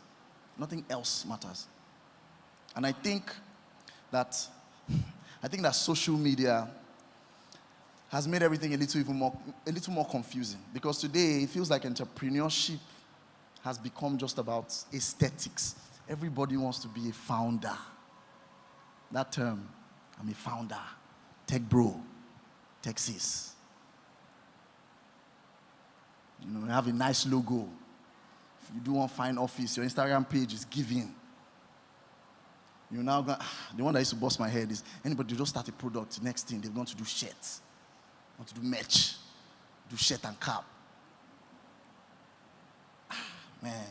Nothing else matters. And I think that social media has made everything a little more confusing. Because today it feels like entrepreneurship has become just about aesthetics. Everybody wants to be a founder. That term, I'm a founder, tech bro, tech sis. You have a nice logo. If you do one fine office, your Instagram page is giving. You now go, the one that used to bust my head is anybody just start a product, next thing they're going to do shirts, want to do merch, do shirt and cap. Man.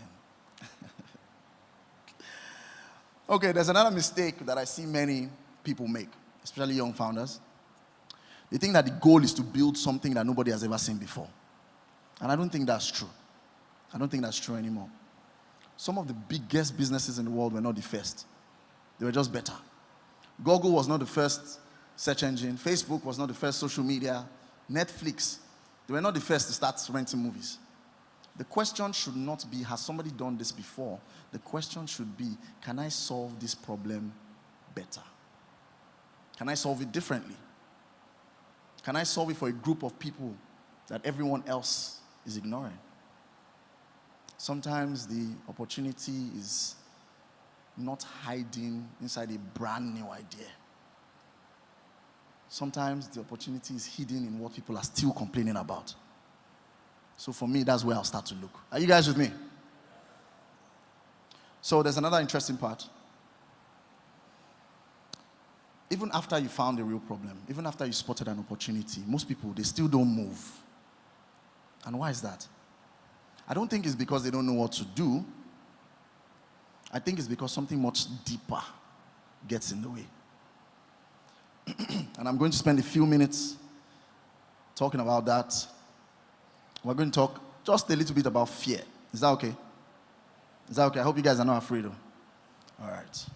Okay, there's another mistake that I see many people make, especially young founders. They think that the goal is to build something that nobody has ever seen before. And I don't think that's true. I don't think that's true anymore. Some of the biggest businesses in the world were not the first. They were just better. Google was not the first search engine. Facebook was not the first social media. Netflix, they were not the first to start renting movies. The question should not be, has somebody done this before? The question should be, can I solve this problem better? Can I solve it differently? Can I solve it for a group of people that everyone else is ignoring? Sometimes the opportunity is not hiding inside a brand new idea. Sometimes the opportunity is hidden in what people are still complaining about. So for me, that's where I'll start to look. Are you guys with me? So there's another interesting part. Even after you found a real problem, even after you spotted an opportunity, most people, they still don't move. And why is that? I don't think it's because they don't know what to do. I think it's because something much deeper gets in the way. And I'm going to spend a few minutes talking about that. We're going to talk just a little bit about fear. Is that okay? Is that okay? I hope you guys are not afraid though. All right.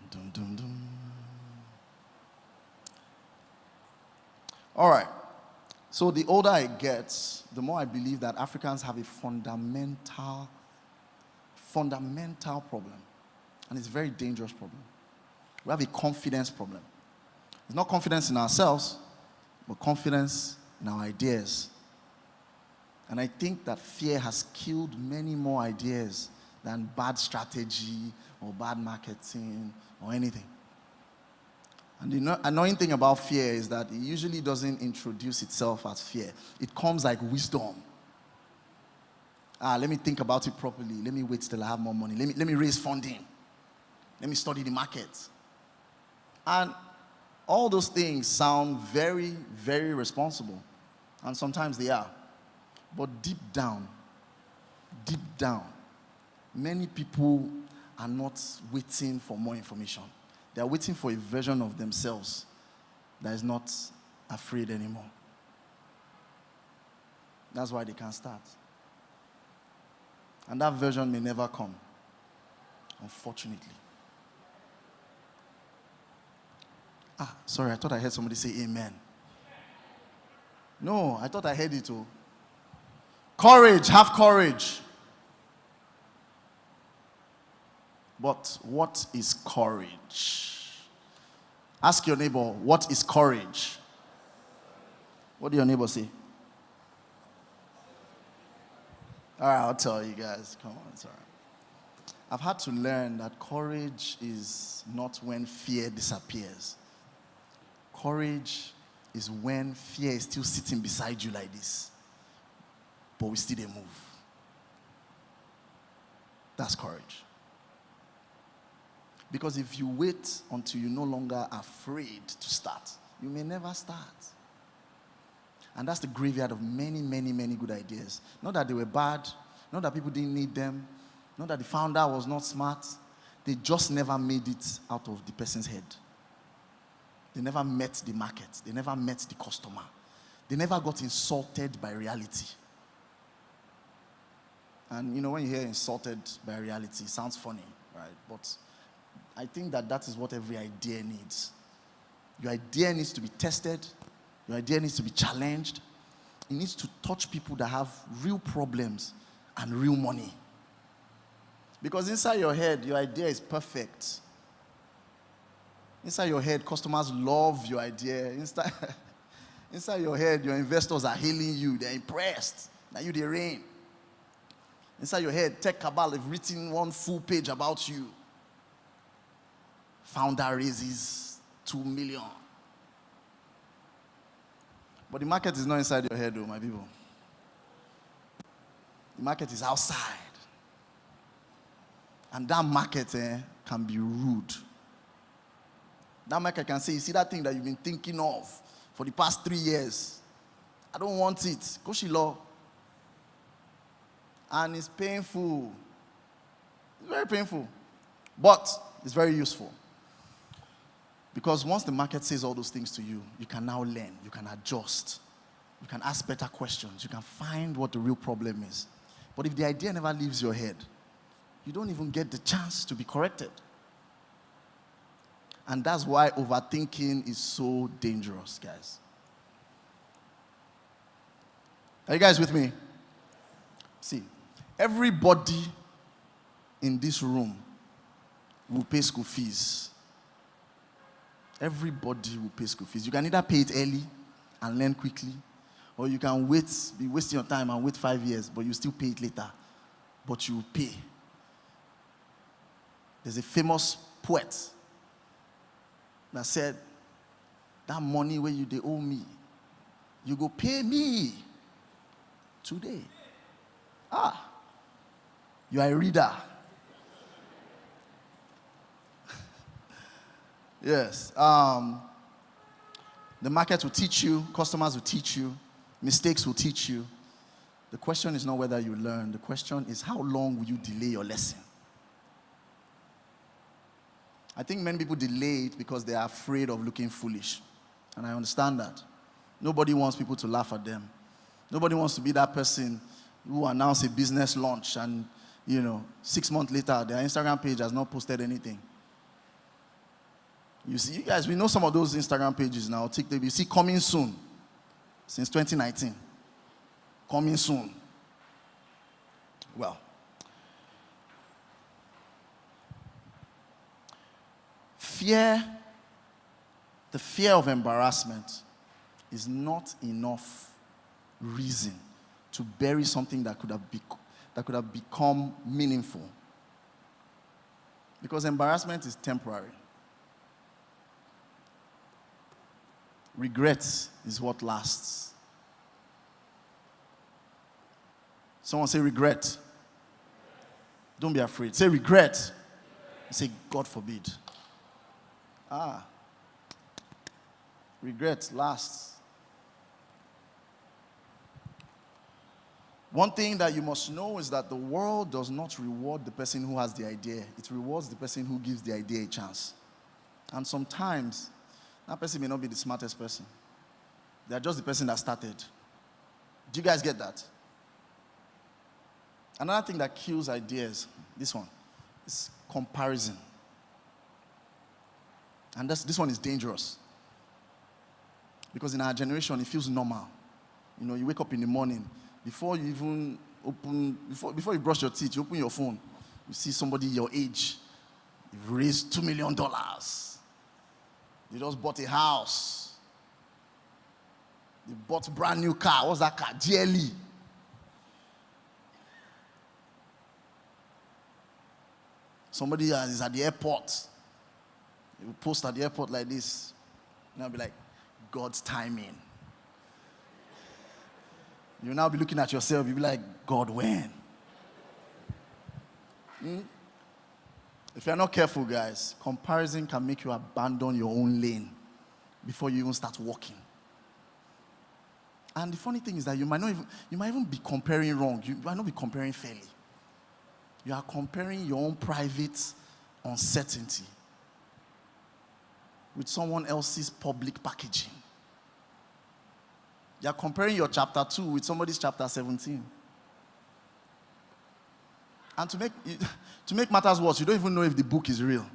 Dum, dum, dum. All right. So the older I get, the more I believe that Africans have a fundamental problem. And it's a very dangerous problem. We have a confidence problem. It's not confidence in ourselves, but confidence in our ideas. And I think that fear has killed many more ideas than bad strategy or bad marketing or anything. And the annoying thing about fear is that it usually doesn't introduce itself as fear. It comes like wisdom. Let me think about it properly. Let me wait till I have more money. Let me raise funding. Let me study the market. And all those things sound very, very responsible. And sometimes they are. But deep down, many people are not waiting for more information. They are waiting for a version of themselves that is not afraid anymore. That's why they can't start. And that version may never come, unfortunately. Sorry, I thought I heard somebody say amen. No, I thought I heard it too. Courage, have courage. But what is courage? Ask your neighbor, what is courage? What do your neighbor say? All right, I'll tell you guys. Come on, it's all right. I've had to learn that courage is not when fear disappears. Courage is when fear is still sitting beside you like this, but we still didn't move. That's courage. Because if you wait until you're no longer afraid to start, you may never start. And that's the graveyard of many, many, many good ideas. Not that they were bad, not that people didn't need them, not that the founder was not smart. They just never made it out of the person's head. They never met the market. They never met the customer. They never got insulted by reality. And you know, when you hear insulted by reality, it sounds funny, right? But I think that is what every idea needs. Your idea needs to be tested. Your idea needs to be challenged. It needs to touch people that have real problems and real money. Because inside your head, your idea is perfect. Inside your head, customers love your idea. Inside your head, your investors are hailing you. They're impressed that you they reign. Inside your head, Tech Cabal have written one full page about you. Founder raises 2 million. But the market is not inside your head, though, my people. The market is outside. And that market can be rude. That market can say, you see that thing that you've been thinking of for the past 3 years? I don't want it. Koshilo. And it's painful. It's very painful. But it's very useful. Because once the market says all those things to you, you can now learn. You can adjust. You can ask better questions. You can find what the real problem is. But if the idea never leaves your head, you don't even get the chance to be corrected. And that's why overthinking is so dangerous, guys. Are you guys with me? See, everybody in this room will pay school fees. Everybody will pay school fees. You can either pay it early and learn quickly, or you can wait, be wasting your time and wait 5 years, but you still pay it later. But you will pay. There's a famous poet that said, that money where they owe me, you go pay me today. You are a reader. Yes. The market will teach you, customers will teach you, mistakes will teach you. The question is not whether you learn. The question is how long will you delay your lesson? I think many people delay it because they are afraid of looking foolish. And I understand that. Nobody wants people to laugh at them. Nobody wants to be that person who announced a business launch and, 6 months later, their Instagram page has not posted anything. You see, you guys, we know some of those Instagram pages now. TikTok, you see coming soon. Since 2019. Coming soon. Well. The fear of embarrassment is not enough reason to bury something that could have become meaningful. Because embarrassment is temporary. Regret is what lasts. Someone say regret. Don't be afraid. Say regret. Say God forbid. Regret lasts. One thing that you must know is that the world does not reward the person who has the idea. It rewards the person who gives the idea a chance. And sometimes, that person may not be the smartest person. They are just the person that started. Do you guys get that? Another thing that kills ideas, this one, is comparison. And this one is dangerous. Because in our generation, it feels normal. You wake up in the morning, before you even before you brush your teeth, you open your phone, you see somebody your age, you've raised $2 million. They just bought a house. They bought a brand new car. What's that car? GLE. Somebody is at the airport. They will post at the airport like this. And I'll be like, God's timing. You'll now be looking at yourself. You'll be like, God, when? If you're not careful, guys, comparison can make you abandon your own lane before you even start walking. And the funny thing is that you might even be comparing wrong. You might not be comparing fairly. You are comparing your own private uncertainty with someone else's public packaging. You are comparing your chapter 2 with somebody's chapter 17. And to make matters worse, you don't even know if the book is real.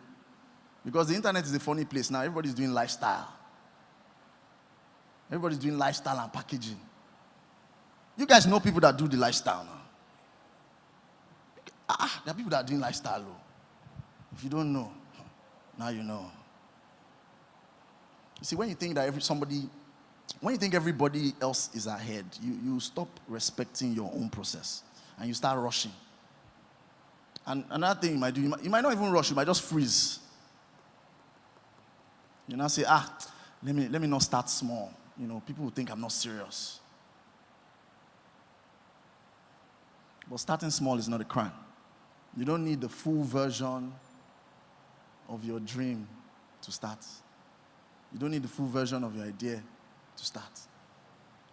Because the internet is a funny place now. Everybody's doing lifestyle. Everybody's doing lifestyle and packaging. You guys know people that do the lifestyle now. There are people that are doing lifestyle. If you don't know, now you know. You see, when you think that everybody else is ahead, you stop respecting your own process and you start rushing. And another thing you might do, you might not even rush, you might just freeze. You now say, let me not start small. People will think I'm not serious. But starting small is not a crime. You don't need the full version of your dream to start. You don't need the full version of your idea to start.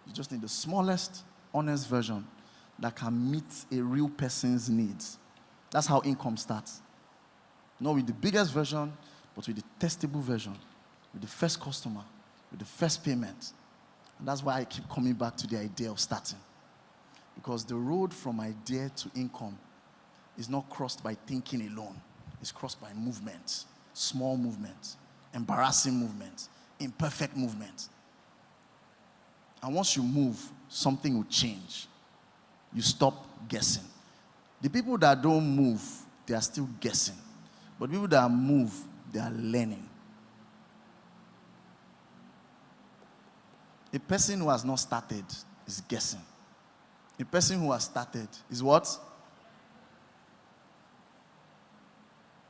You just need the smallest, honest version that can meet a real person's needs. That's how income starts. Not with the biggest version, but with the testable version, with the first customer, with the first payment. And that's why I keep coming back to the idea of starting. Because the road from idea to income is not crossed by thinking alone. It's crossed by movement, small movement, embarrassing movement, imperfect movement. And once you move, something will change. You stop guessing. The people that don't move, they are still guessing. But people that move, they are learning. A person who has not started is guessing. A person who has started is what?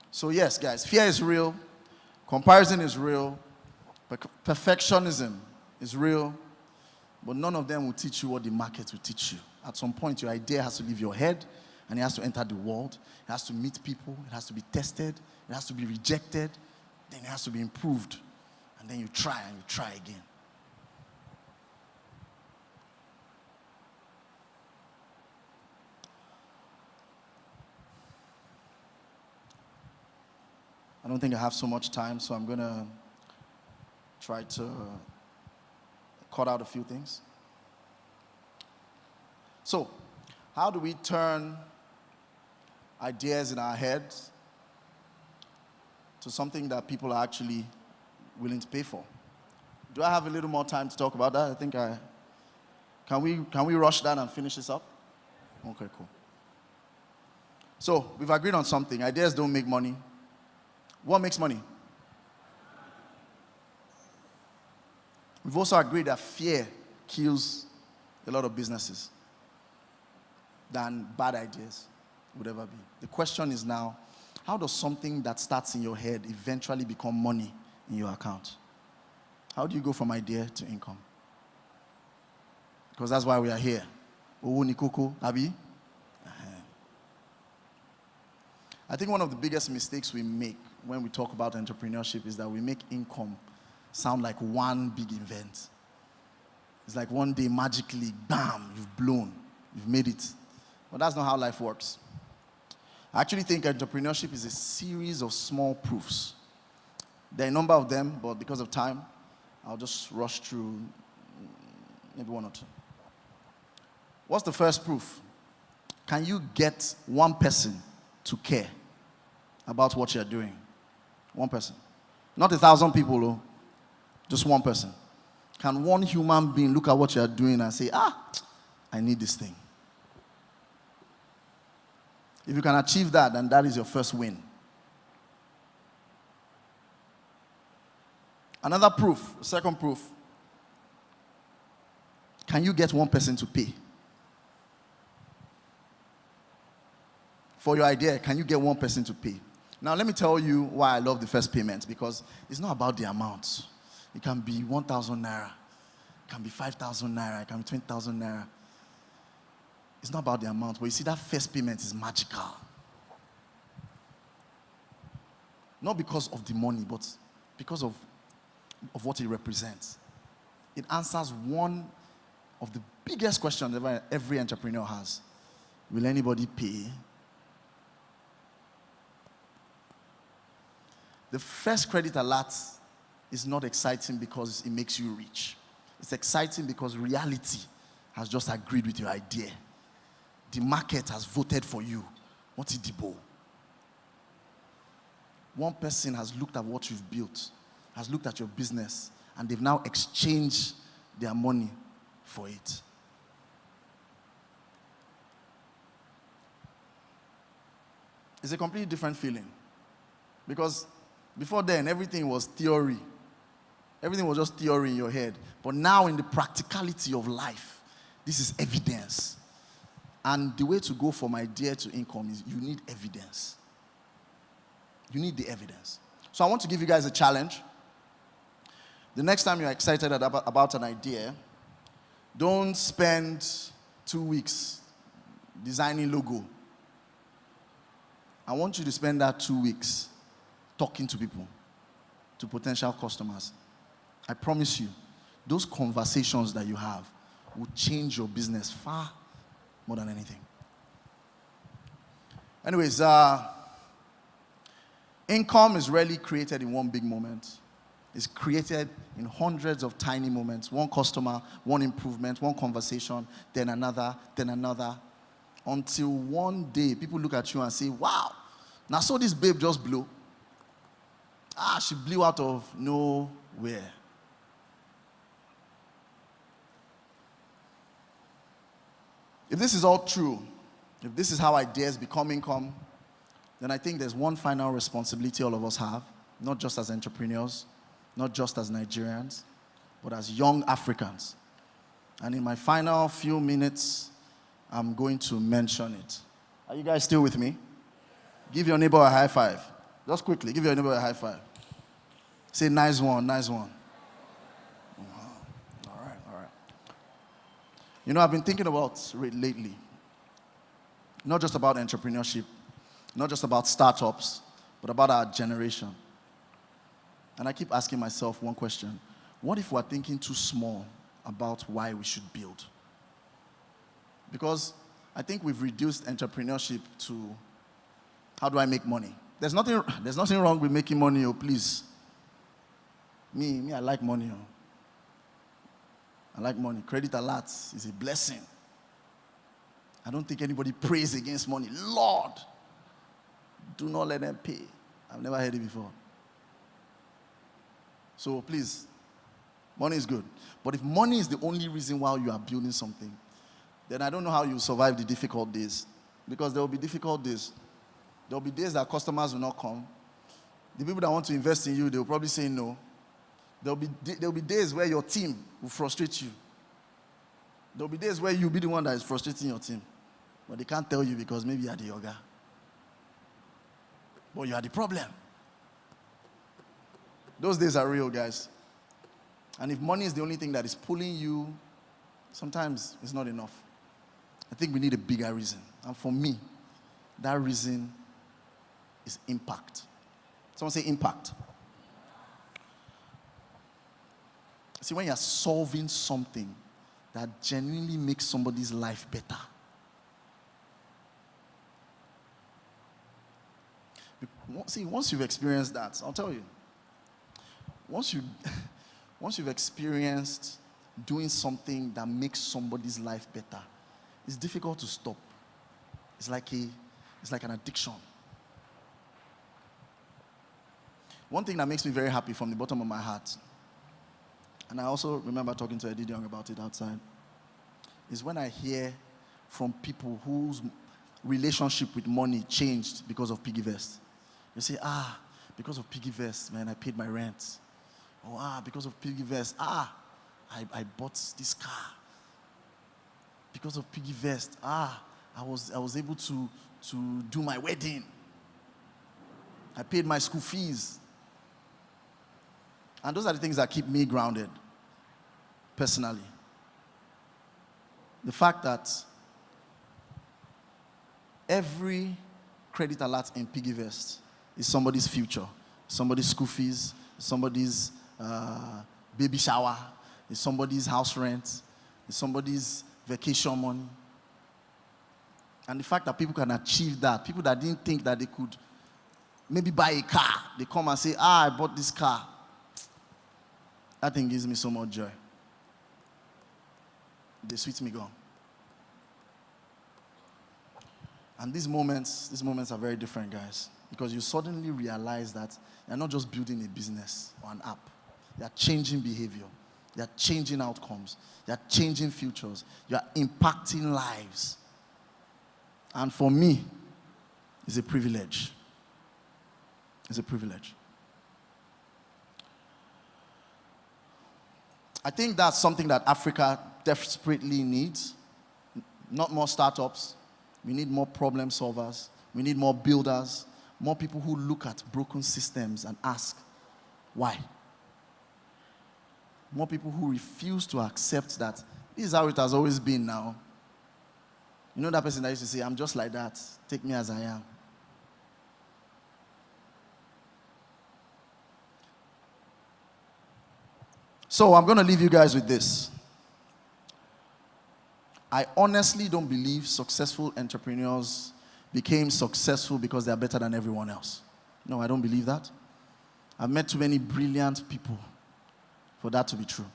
So yes, guys, fear is real. Comparison is real. Perfectionism is real. But none of them will teach you what the market will teach you. At some point, your idea has to leave your head and it has to enter the world. It has to meet people. It has to be tested. It has to be rejected. Then it has to be improved. And then you try and you try again. don't think I have so much time, so I'm going to try to cut out a few things. So, how do we turn ideas in our heads to something that people are actually willing to pay for? Do I have a little more time to talk about that? I think can we rush that and finish this up? Okay, cool. So, we've agreed on something. Ideas don't make money. What makes money? We've also agreed that fear kills a lot of businesses than bad ideas would ever be. The question is now, how does something that starts in your head eventually become money in your account? How do you go from idea to income? Because that's why we are here. Owo ni koko, abi? I think one of the biggest mistakes we make when we talk about entrepreneurship is that we make income sound like one big event. It's like one day magically, bam, you've blown, you've made it. But that's not how life works. I actually think entrepreneurship is a series of small proofs. There are a number of them, but because of time, I'll just rush through maybe one or two. What's the first proof? Can you get one person to care about what you're doing? One person. Not 1,000 people, though. Just one person. Can one human being look at what you're doing and say, I need this thing? If you can achieve that, then that is your first win. Another proof, second proof. Can you get one person to pay? For your idea, can you get one person to pay? Now, let me tell you why I love the first payment, because it's not about the amount. It can be 1,000 naira. It can be 5,000 naira. It can be 20,000 naira. It's not about the amount, but you see, that first payment is magical. Not because of the money, but because of what it represents. It answers one of the biggest questions every entrepreneur has. Will anybody pay? The first credit alert is not exciting because it makes you rich. It's exciting because reality has just agreed with your idea. The market has voted for you. What's it, Debo? One person has looked at what you've built, has looked at your business, and they've now exchanged their money for it. It's a completely different feeling. Because before then, everything was theory. Everything was just theory in your head. But now, in the practicality of life, this is evidence. And the way to go from idea to income is you need evidence. You need the evidence. So I want to give you guys a challenge. The next time you're excited about an idea, don't spend 2 weeks designing logo. I want you to spend that 2 weeks talking to people, to potential customers. I promise you, those conversations that you have will change your business far more than anything. Anyways, income is rarely created in one big moment. It's created in hundreds of tiny moments. One customer, one improvement, one conversation, then another, until one day people look at you and say, wow, now so this babe just blew. She blew out of nowhere. If this is all true, if this is how ideas become income, then I think there's one final responsibility all of us have, not just as entrepreneurs, not just as Nigerians, but as young Africans. And in my final few minutes, I'm going to mention it. Are you guys still with me? Give your neighbor a high five. Just quickly, give your neighbor a high five. Say, nice one, nice one. All right. You know, I've been thinking about lately, not just about entrepreneurship, not just about startups, but about our generation. And I keep asking myself one question. What if we're thinking too small about why we should build? Because I think we've reduced entrepreneurship to, how do I make money? There's nothing wrong with making money, oh, please. Me, I like money. Oh. I like money. Credit alerts is a blessing. I don't think anybody prays against money. Lord, do not let them pay. I've never heard it before. So please, money is good. But if money is the only reason why you are building something, then I don't know how you survive the difficult days. Because there will be difficult days. There will be days that customers will not come. The people that want to invest in you, they will probably say no. There will be days where your team will frustrate you. There will be days where you'll be the one that is frustrating your team. But they can't tell you because maybe you are the yoga. But you are the problem. Those days are real, guys. And if money is the only thing that is pulling you, sometimes it's not enough. I think we need a bigger reason. And for me, that reason is impact. Someone say impact. See, when you're solving something that genuinely makes somebody's life better, see, once you've experienced that, I'll tell you, once you've experienced doing something that makes somebody's life better, it's difficult to stop. It's like an addiction. One thing that makes me very happy from the bottom of my heart, and I also remember talking to Eddie Young about it outside, is when I hear from people whose relationship with money changed because of piggy vest. You say, because of piggy vest, man, I paid my rent. Or, because of piggy vest, I bought this car. Because of piggy vest, I was able to do my wedding. I paid my school fees. And those are the things that keep me grounded, personally. The fact that every credit alert in piggy vest is somebody's future, somebody's school fees, somebody's baby shower, is somebody's house rent, is somebody's vacation money. And the fact that people can achieve that, people that didn't think that they could maybe buy a car, they come and say, I bought this car. That thing gives me so much joy. They sweet me gone. And these moments are very different, guys. Because you suddenly realize that you're not just building a business or an app. You're changing behavior. You're changing outcomes. You're changing futures. You're impacting lives. And for me, it's a privilege. It's a privilege. I think that's something that Africa desperately needs. Not more startups. We need more problem solvers. We need more builders. More people who look at broken systems and ask, why? More people who refuse to accept that this is how it has always been now. You know that person that used to say, I'm just like that. Take me as I am. So I'm going to leave you guys with this. I honestly don't believe successful entrepreneurs became successful because they are better than everyone else. No, I don't believe that. I've met too many brilliant people for that to be true.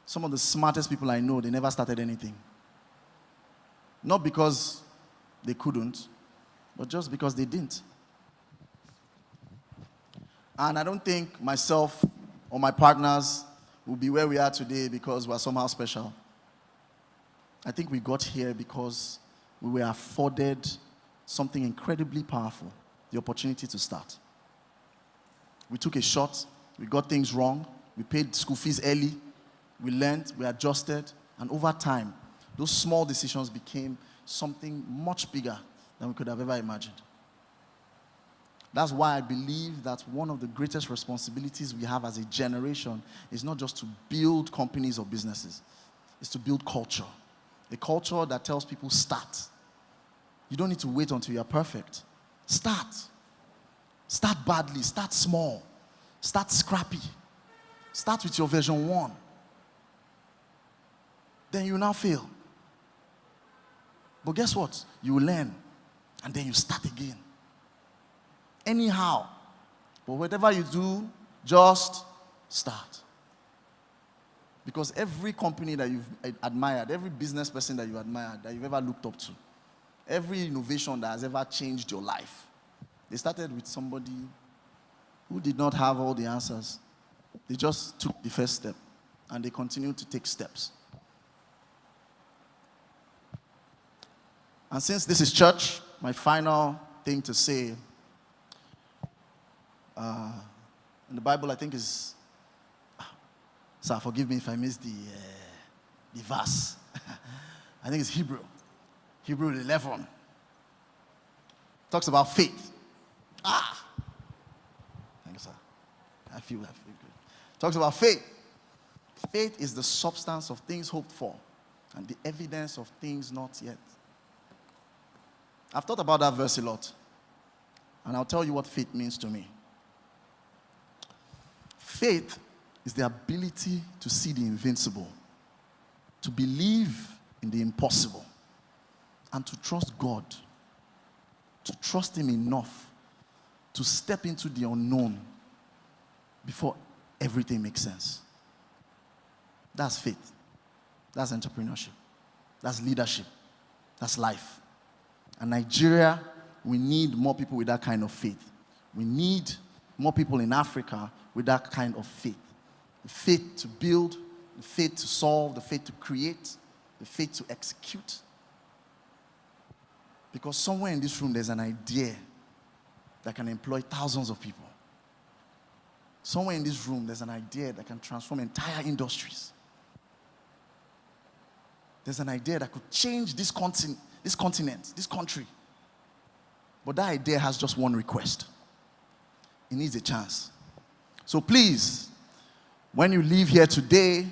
Some of the smartest people I know, they never started anything. Not because they couldn't, but just because they didn't. And I don't think myself or my partners will be where we are today because we're somehow special. I think we got here because we were afforded something incredibly powerful, the opportunity to start. We took a shot, we got things wrong, we paid school fees early, we learned, we adjusted, and over time, those small decisions became something much bigger than we could have ever imagined. That's why I believe that one of the greatest responsibilities we have as a generation is not just to build companies or businesses, it's to build culture. A culture that tells people start. You don't need to wait until you're perfect. Start. Start badly. Start small. Start scrappy. Start with your version 1. Then you now fail. But guess what? You will learn. And then you start again. anyhow. But whatever you do, just start. Because every company that you've admired, every business person that you admired, that you've ever looked up to, every innovation that has ever changed your life, they started with somebody who did not have all the answers. They just took the first step, and they continued to take steps. And since this is church, my final thing to say, in the Bible, I think is, sir, forgive me if I missed the verse. I think it's Hebrew 11. Talks about faith. Thank you, sir. I feel good. Talks about faith. Faith is the substance of things hoped for and the evidence of things not yet. I've thought about that verse a lot, and I'll tell you what faith means to me. Faith is the ability to see the invincible, to believe in the impossible, and to trust God, to trust Him enough to step into the unknown before everything makes sense. That's faith. That's entrepreneurship. That's leadership. That's life. And Nigeria, we need more people with that kind of faith. We need more people in Africa with that kind of faith. The faith to build, the faith to solve, the faith to create, the faith to execute. Because somewhere in this room, there's an idea that can employ thousands of people. Somewhere in this room, there's an idea that can transform entire industries. There's an idea that could change this continent, this country. But that idea has just one request. It needs a chance. So please, when you leave here today,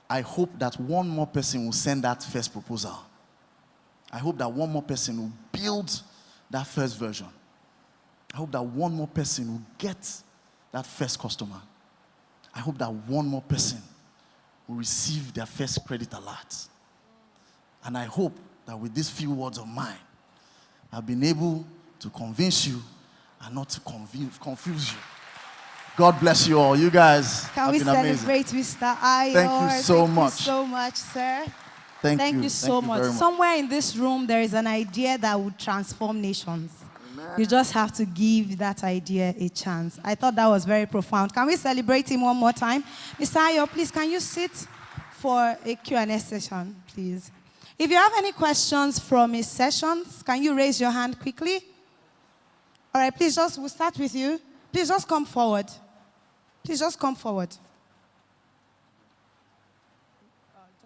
I hope that one more person will send that first proposal. I hope that one more person will build that first version. I hope that one more person will get that first customer. I hope that one more person will receive their first credit alert. And I hope that with these few words of mine, I've been able to convince you and not to confuse you. God bless you all. You guys have been amazing. Can we celebrate Mr. Ayo? Thank you so much. Thank you so much, sir. Thank you so much. very much. Somewhere in this room, there is an idea that would transform nations. Amen. You just have to give that idea a chance. I thought that was very profound. Can we celebrate him one more time? Mr. Ayo, please, can you sit for a Q&A session, please? If you have any questions from his sessions, can you raise your hand quickly? All right, please we'll start with you. Please just come forward. Please just come forward. Just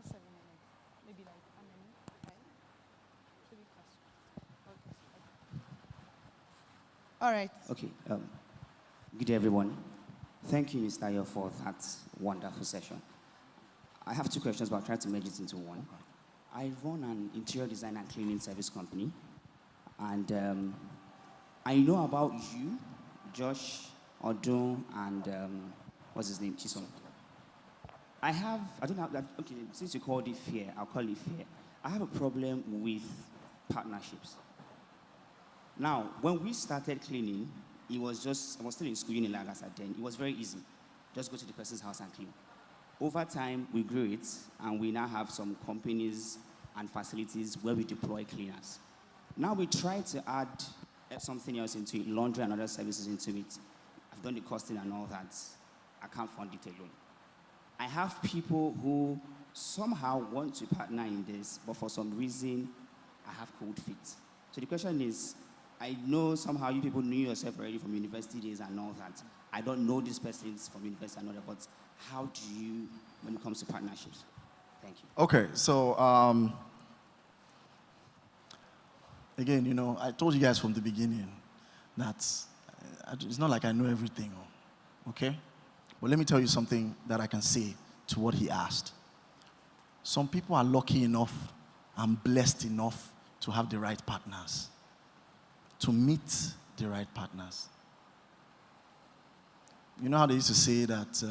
7 minutes. Maybe like a minute. Okay. All right. Okay. Good day, everyone. Thank you, Mr. Ayo, for that wonderful session. I have 2 questions, but I'll try to merge it into one. I run an interior design and cleaning service company, and I know about you, Josh, Odun, and what's his name, Chisom. I don't have that. Okay, since you called it fear, I'll call it fear. I have a problem with partnerships. Now, when we started cleaning, I was still in school in Lagos at then. It was very easy. Just go to the person's house and clean. Over time, we grew it, and we now have some companies and facilities where we deploy cleaners. Now we try to add something else into it, laundry and other services into it. I've done the costing and all that. I can't fund it alone. I have people who somehow want to partner in this, but for some reason, I have cold feet. So the question is, I know somehow you people knew yourself already from university days and all that. I don't know these persons from university and all that, but how do you, when it comes to partnerships? Thank you. Okay, so again, I told you guys from the beginning that it's not like I know everything, okay? But let me tell you something that I can say to what he asked. Some people are lucky enough and blessed enough to have the right partners, to meet the right partners. You know how they used to say that,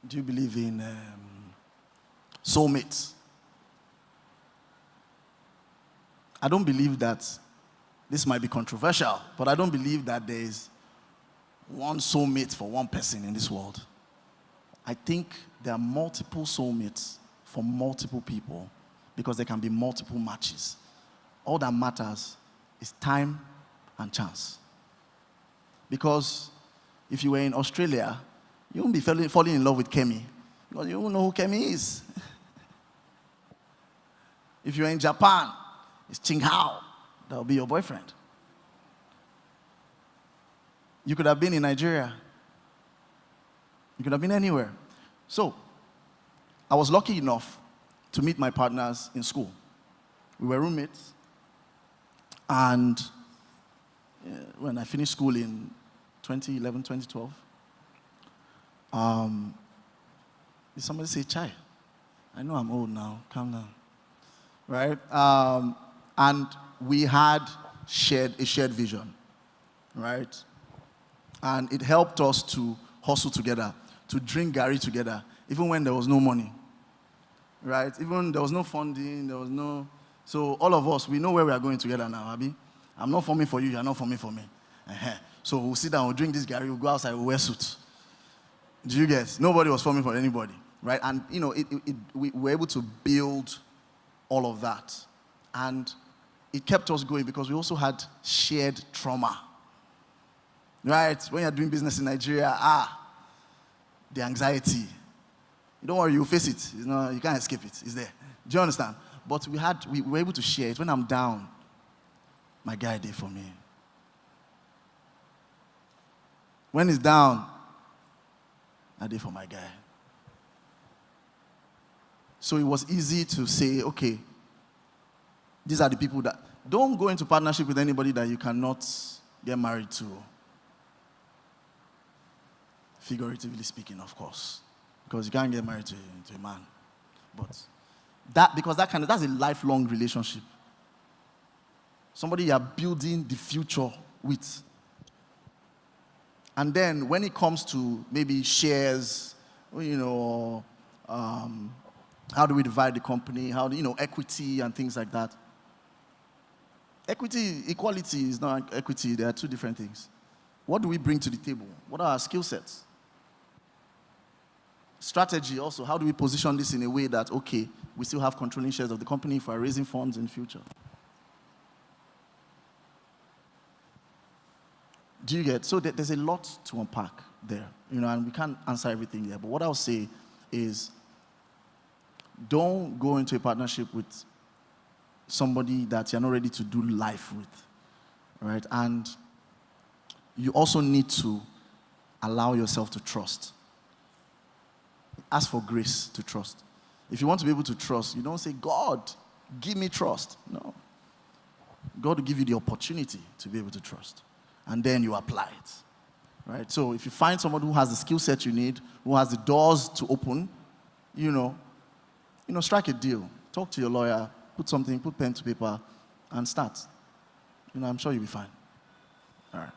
do you believe in soulmates? I don't believe that this might be controversial, but I don't believe that there is one soulmate for one person in this world. I think there are multiple soulmates for multiple people because there can be multiple matches. All that matters is time and chance. Because if you were in Australia, you won't be falling in love with Kemi because you won't know who Kemi is. If you're in Japan, it's Ching Hao. That will be your boyfriend. You could have been in Nigeria. You could have been anywhere. So, I was lucky enough to meet my partners in school. We were roommates. And when I finished school in 2011, 2012, did somebody say, Chai? I know I'm old now. Calm down. Right? And we had a shared vision. Right? And it helped us to hustle together, to drink Gary together, even when there was no money. Right? Even there was no funding, there was no... So all of us, we know where we are going together now, Abi. I'm not forming for you, you're not forming for me. So we'll sit down, we'll drink this Gary, we'll go outside, we'll wear suits. Do you get? Nobody was forming for anybody, right? And, you know, we were able to build all of that. And it kept us going because we also had shared trauma. Right? When you're doing business in Nigeria, the anxiety. Don't worry, you'll face it. You can't escape it. It's there. Do you understand? But we were able to share it. When I'm down, my guy did for me. When he's down, I did for my guy. So it was easy to say, okay, these are the people that... Don't go into partnership with anybody that you cannot get married to. Figuratively speaking, of course. Because you can't get married to a man. But that's a lifelong relationship. Somebody you are building the future with. And then when it comes to maybe shares, you know, how do we divide the company, equity and things like that. Equality is not equity. There are two different things. What do we bring to the table? What are our skill sets? Strategy also, how do we position this in a way that, okay, we still have controlling shares of the company if we're raising funds in the future? Do you get? So there's a lot to unpack there, and we can't answer everything there. But what I'll say is, don't go into a partnership with somebody that you're not ready to do life with, right? And you also need to allow yourself to trust. Ask for grace to trust. If you want to be able to trust, you don't say, God, give me trust. No. God will give you the opportunity to be able to trust. And then you apply it. Right? So if you find someone who has the skill set you need, who has the doors to open, strike a deal. Talk to your lawyer, put pen to paper, and start. I'm sure you'll be fine. All right.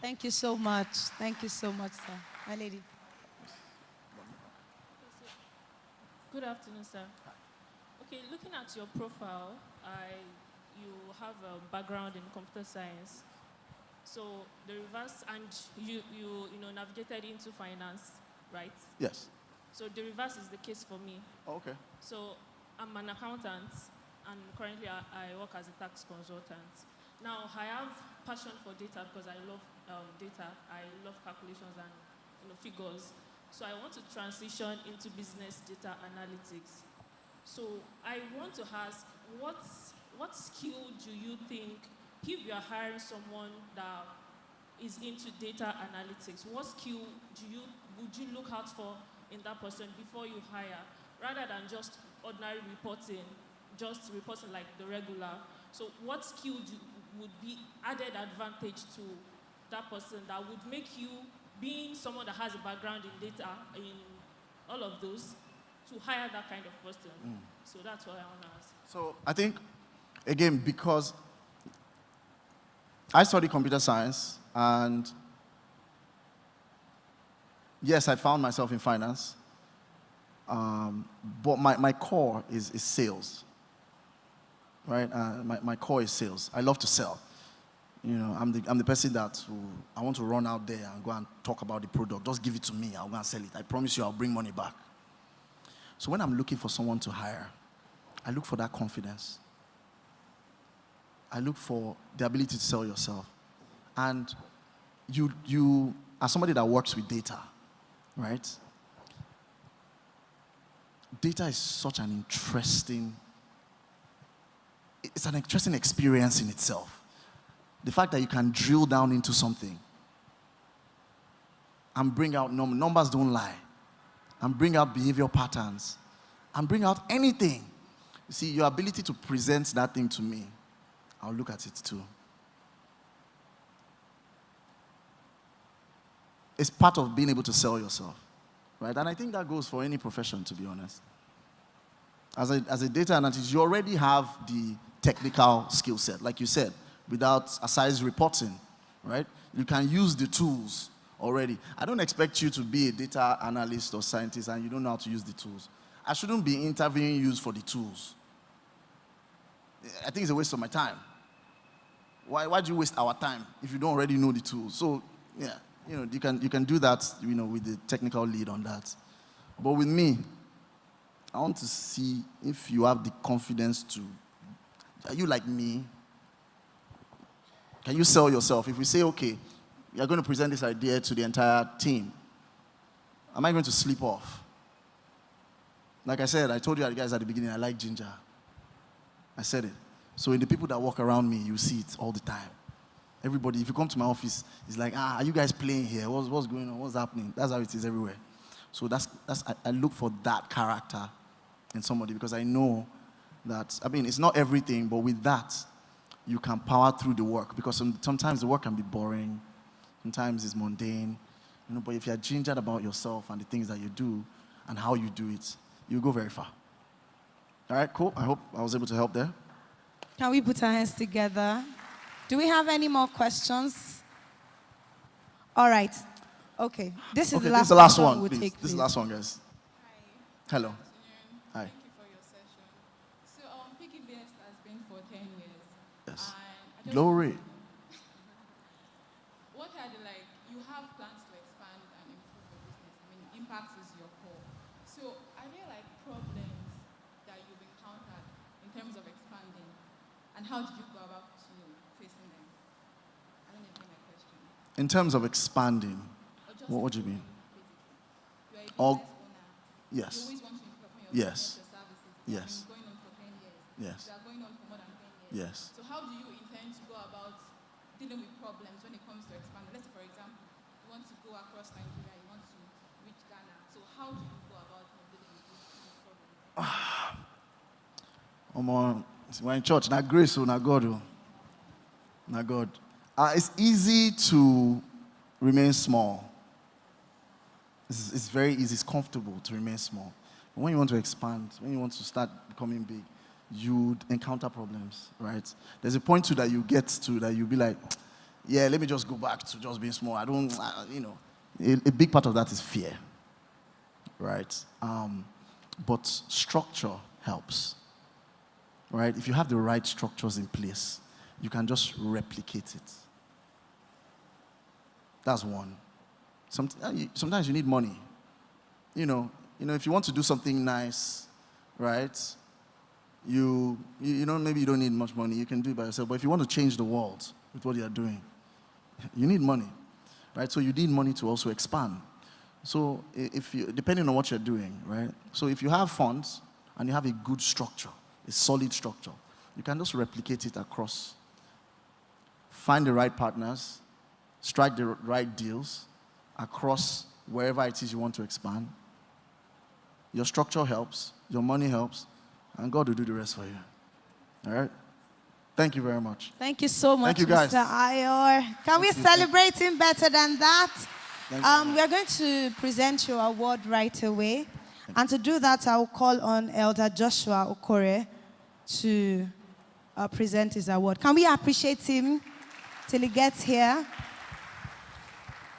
Thank you so much. Thank you so much, sir. My lady. Good afternoon, sir. Okay, looking at your profile, you have a background in computer science. So the reverse, and you navigated into finance, right? Yes. So the reverse is the case for me. Oh, okay. So I'm an accountant, and currently I work as a tax consultant. Now I have passion for data because I love data. I love calculations and figures. So I want to transition into business data analytics. So I want to ask, what skill do you think, if you are hiring someone that is into data analytics, what skill would you look out for in that person before you hire, rather than just ordinary reporting, just reporting like the regular? So what skill would be added advantage to that person that would make you, being someone that has a background in data, in all of those, to hire that kind of person? So that's what I want to ask. So I think, again, because I studied computer science, and yes, I found myself in finance, but my core is sales, right? My core is sales. I love to sell. You know, I'm the person that I want to run out there and go and talk about the product. Just give it to me. I'll go and sell it. I promise you I'll bring money back. So when I'm looking for someone to hire, I look for that confidence. I look for the ability to sell yourself. And you are somebody that works with data, right? Data is such an interesting, it's an interesting experience in itself. The fact that you can drill down into something and bring out numbers don't lie, and bring out behavior patterns, and bring out anything. You see, your ability to present that thing to me, I'll look at it too. It's part of being able to sell yourself, right? And I think that goes for any profession, to be honest. As a data analyst, you already have the technical skill set, like you said, without size reporting, right? You can use the tools already. I don't expect you to be a data analyst or scientist and you don't know how to use the tools. I shouldn't be interviewing you for the tools. I think it's a waste of my time. Why do you waste our time if you don't already know the tools? So, yeah, you know, you can do that, you know, with the technical lead on that. But with me, I want to see if you have the confidence to, are you like me? Can you sell yourself? If we say, okay, you're going to present this idea to the entire team, am I going to slip off? Like I said, I told you guys at the beginning, I like ginger. I said it. So in the people that walk around me, you see it all the time. Everybody, if you come to my office, it's like, are you guys playing here? What's going on? What's happening? That's how it is everywhere. So I look for that character in somebody because I know that, I mean, it's not everything, but with that, you can power through the work because sometimes the work can be boring. Sometimes it's mundane. You know, but if you're gingered about yourself and the things that you do and how you do it, you go very far. All right, cool. I hope I was able to help there. Can we put our hands together? Do we have any more questions? All right. Okay. This is the last one. We'll take, this is the last one, guys. Hi. Hello. Hi. Thank you for your session. So, Picky Best has been for 10 years. Yes. And Glory. What are the, you have plans to expand and improve the business. I mean, impact is your core. So, are there, problems that you've encountered in terms of expanding? And how did you go about, facing them? I don't know if you my question. In terms of expanding, what do you mean? You're a business All, owner. yes. You always want to improve your Yes. services. Yes. You've been going on for 10 years. Yes. You are going on for more than 10 years. Yes. So how do you intend to go about dealing with problems when it comes to expanding? Let's say, for example, you want to go across Nigeria, you want to reach Ghana. So how do you go about dealing with these problems? We're in church, not grace, not God. Not God. It's easy to remain small. It's very easy, it's comfortable to remain small. But when you want to expand, when you want to start becoming big, you encounter problems, right? There's a point too that you get to that you'll be like, yeah, let me just go back to just being small. A big part of that is fear, right? But structure helps, right? If you have the right structures in place, you can just replicate it. That's one. Sometimes you need money. You know, if you want to do something nice, right? Maybe you don't need much money. You can do it by yourself. But if you want to change the world with what you're doing, you need money, right? So you need money to also expand. So depending on what you're doing, right? So if you have funds and you have a good structure, a solid structure, you can just replicate it across. Find the right partners, strike the right deals across wherever it is you want to expand. Your structure helps, your money helps, and God will do the rest for you. All right? Thank you very much. Thank you so much, Thank you, guys. Mr. Ayo. Can we celebrate him better than that? We are going to present your award right away. And to do that, I will call on Elder Joshua Okore to present his award. Can we appreciate him till he gets here?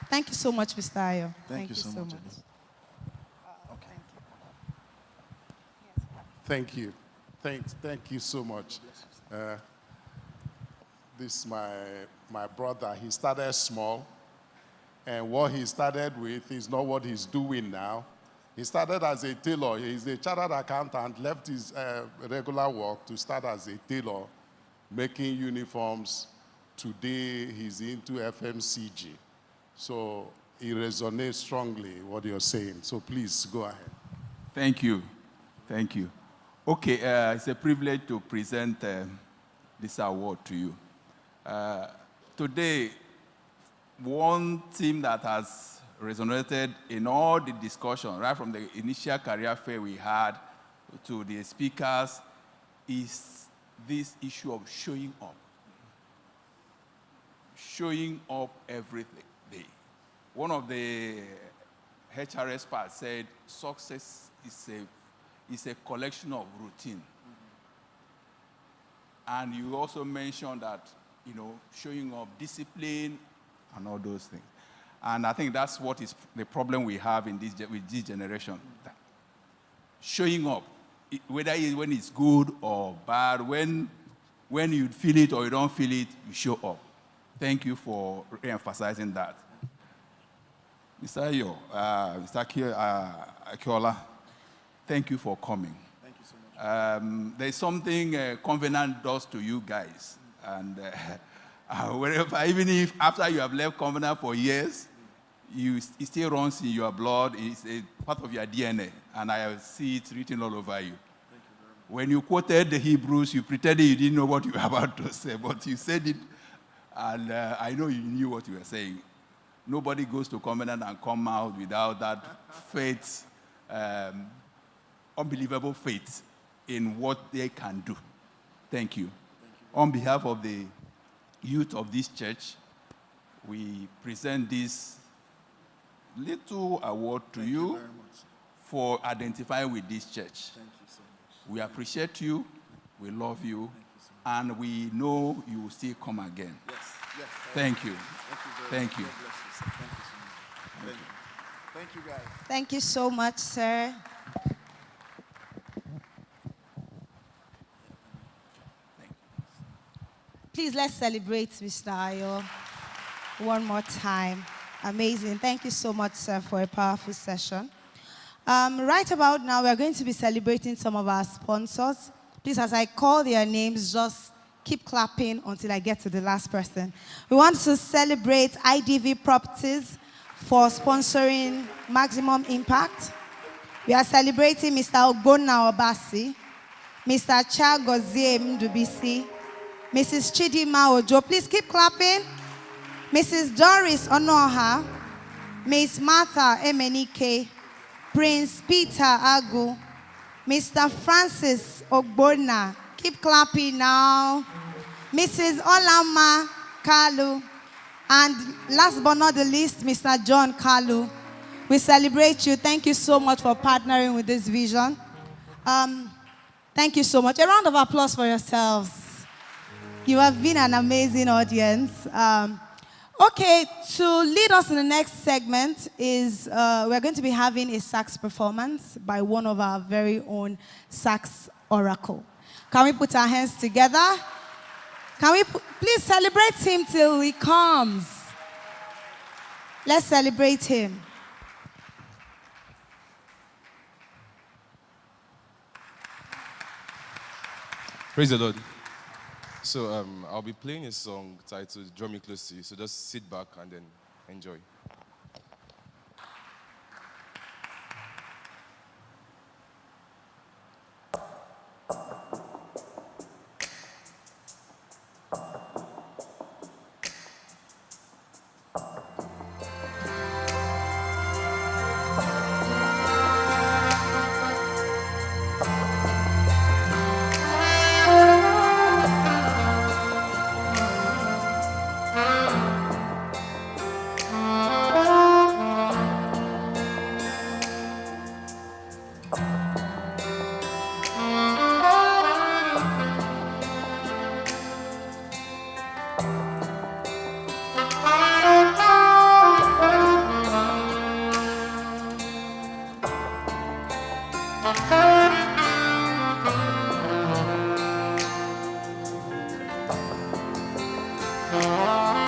Thank you so much, Mr. Ayo. Thank you so much. Thank you. Thank you so much. This is my my brother, he started small. And what he started with is not what he's doing now. He started as a tailor. He's a chartered accountant, left his regular work to start as a tailor, making uniforms. Today, he's into FMCG. So it resonates strongly what you're saying. So please go ahead. Thank you. Thank you. Okay, it's a privilege to present this award to you. Today, one theme that has resonated in all the discussion, right from the initial career fair we had to the speakers, is this issue of showing up. Showing up every day. One of the HR experts said success is a collection of routine. And you also mentioned that, showing up, discipline, and all those things. And I think that's what is the problem we have with this generation. Showing up, whether when it's good or bad, when you feel it or you don't feel it, you show up. Thank you for emphasizing that. Mr. Ayo, Mr. Akintola, thank you for coming. Thank you so much. There's something Covenant does to you guys. And wherever, even if after you have left Covenant for years, it still runs in your blood. It's a part of your DNA. And I see it written all over you. When you quoted the Hebrews, you pretended you didn't know what you were about to say, but you said it, and I know you knew what you were saying. Nobody goes to Covenant and come out without that faith, unbelievable faith in what they can do. Thank you. On behalf of the youth of this church, we present this little award to you for identifying with this church. Thank you so much. We appreciate you, we love you, and we know you will still come again. Yes, yes. Thank you. Thank Thank you very much. you. God bless you, sir. Thank you so much. Thank you, guys. Thank you so much, sir. Please, let's celebrate Mr. Ayo one more time. Amazing. Thank you so much, sir, for a powerful session. Right about now, we're going to be celebrating some of our sponsors. Please, as I call their names, just keep clapping until I get to the last person. We want to celebrate IDV Properties for sponsoring Maximum Impact. We are celebrating Mr. Ogbonna Obasi, Mr. Chagozie Mdubisi, Mrs. Chidima Ojo. Please keep clapping. Mrs. Doris Onoha, Miss Martha Emenike, Prince Peter Agu, Mr. Francis Ogbonna. Keep clapping now. Mrs. Olama Kalu, and last but not the least, Mr. John Kalu. We celebrate you. Thank you so much for partnering with this vision. Thank you so much. A round of applause for yourselves. You have been an amazing audience. Okay, to lead us in the next segment is we're going to be having a sax performance by one of our very own sax oracle. Can we put our hands together? Can we please celebrate him till he comes? Let's celebrate him. Praise the Lord. So I'll be playing a song titled Draw Me Close to You. So just sit back and then enjoy. Oh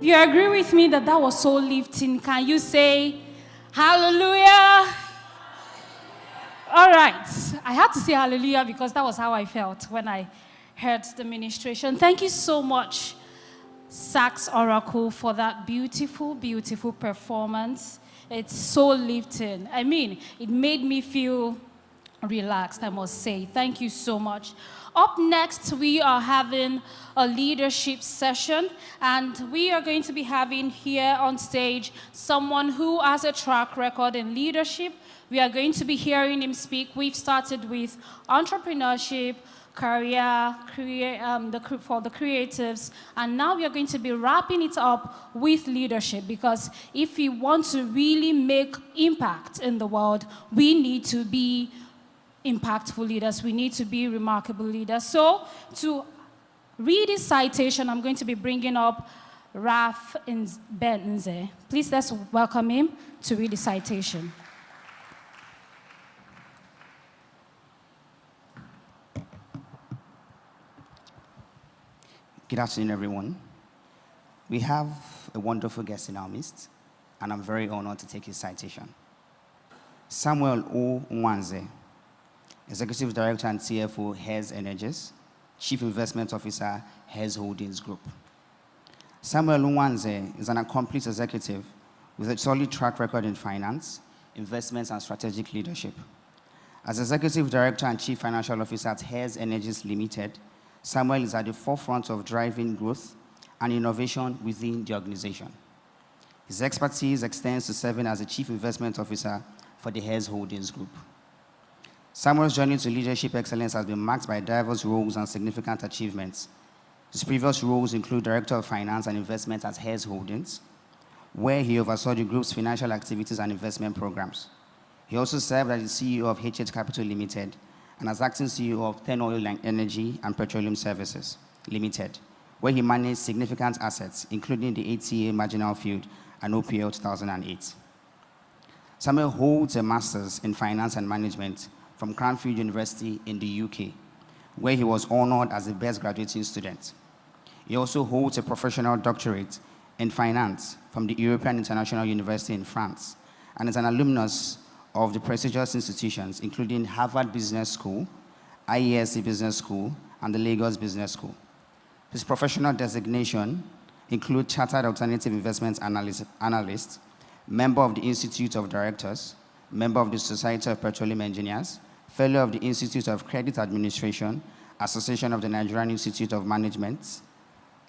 You agree with me that that was so lifting? Can you say hallelujah? All right. I had to say hallelujah because that was how I felt when I heard the ministration. Thank you so much, Sax Oracle, for that beautiful, beautiful performance. It's so lifting. I mean, it made me feel relaxed, I must say. Thank you so much. Up next, we are having a leadership session, and we are going to be having here on stage someone who has a track record in leadership. We are going to be hearing him speak. We've started with entrepreneurship, career, for the creatives, and now we are going to be wrapping it up with leadership, because if we want to really make impact in the world, we need to be impactful leaders. We need to be remarkable leaders. So to read his citation, I'm going to be bringing up Raf Nwanze. Please let's welcome him to read the citation. Good afternoon, everyone. We have a wonderful guest in our midst, and I'm very honored to take his citation. Samuel O. Nwanze, Executive Director and CFO, Hess Energies, Chief Investment Officer, Hess Holdings Group. Samuel Nwanze is an accomplished executive with a solid track record in finance, investments, and strategic leadership. As Executive Director and Chief Financial Officer at Hess Energies Limited, Samuel is at the forefront of driving growth and innovation within the organization. His expertise extends to serving as the Chief Investment Officer for the Hess Holdings Group. Samuel's journey to leadership excellence has been marked by diverse roles and significant achievements. His previous roles include Director of Finance and Investment at Hess Holdings, where he oversaw the group's financial activities and investment programs. He also served as the CEO of HH Capital Limited and as acting CEO of Ten Oil Energy and Petroleum Services Limited, where he managed significant assets, including the ATA Marginal Field and OPL 2008. Samuel holds a master's in finance and management from Cranfield University in the UK, where he was honored as the best graduating student. He also holds a professional doctorate in finance from the European International University in France, and is an alumnus of the prestigious institutions, including Harvard Business School, IESC Business School, and the Lagos Business School. His professional designation include Chartered Alternative Investment Analyst, member of the Institute of Directors, member of the Society of Petroleum Engineers, fellow of the Institute of Credit Administration, Association of the Nigerian Institute of Management,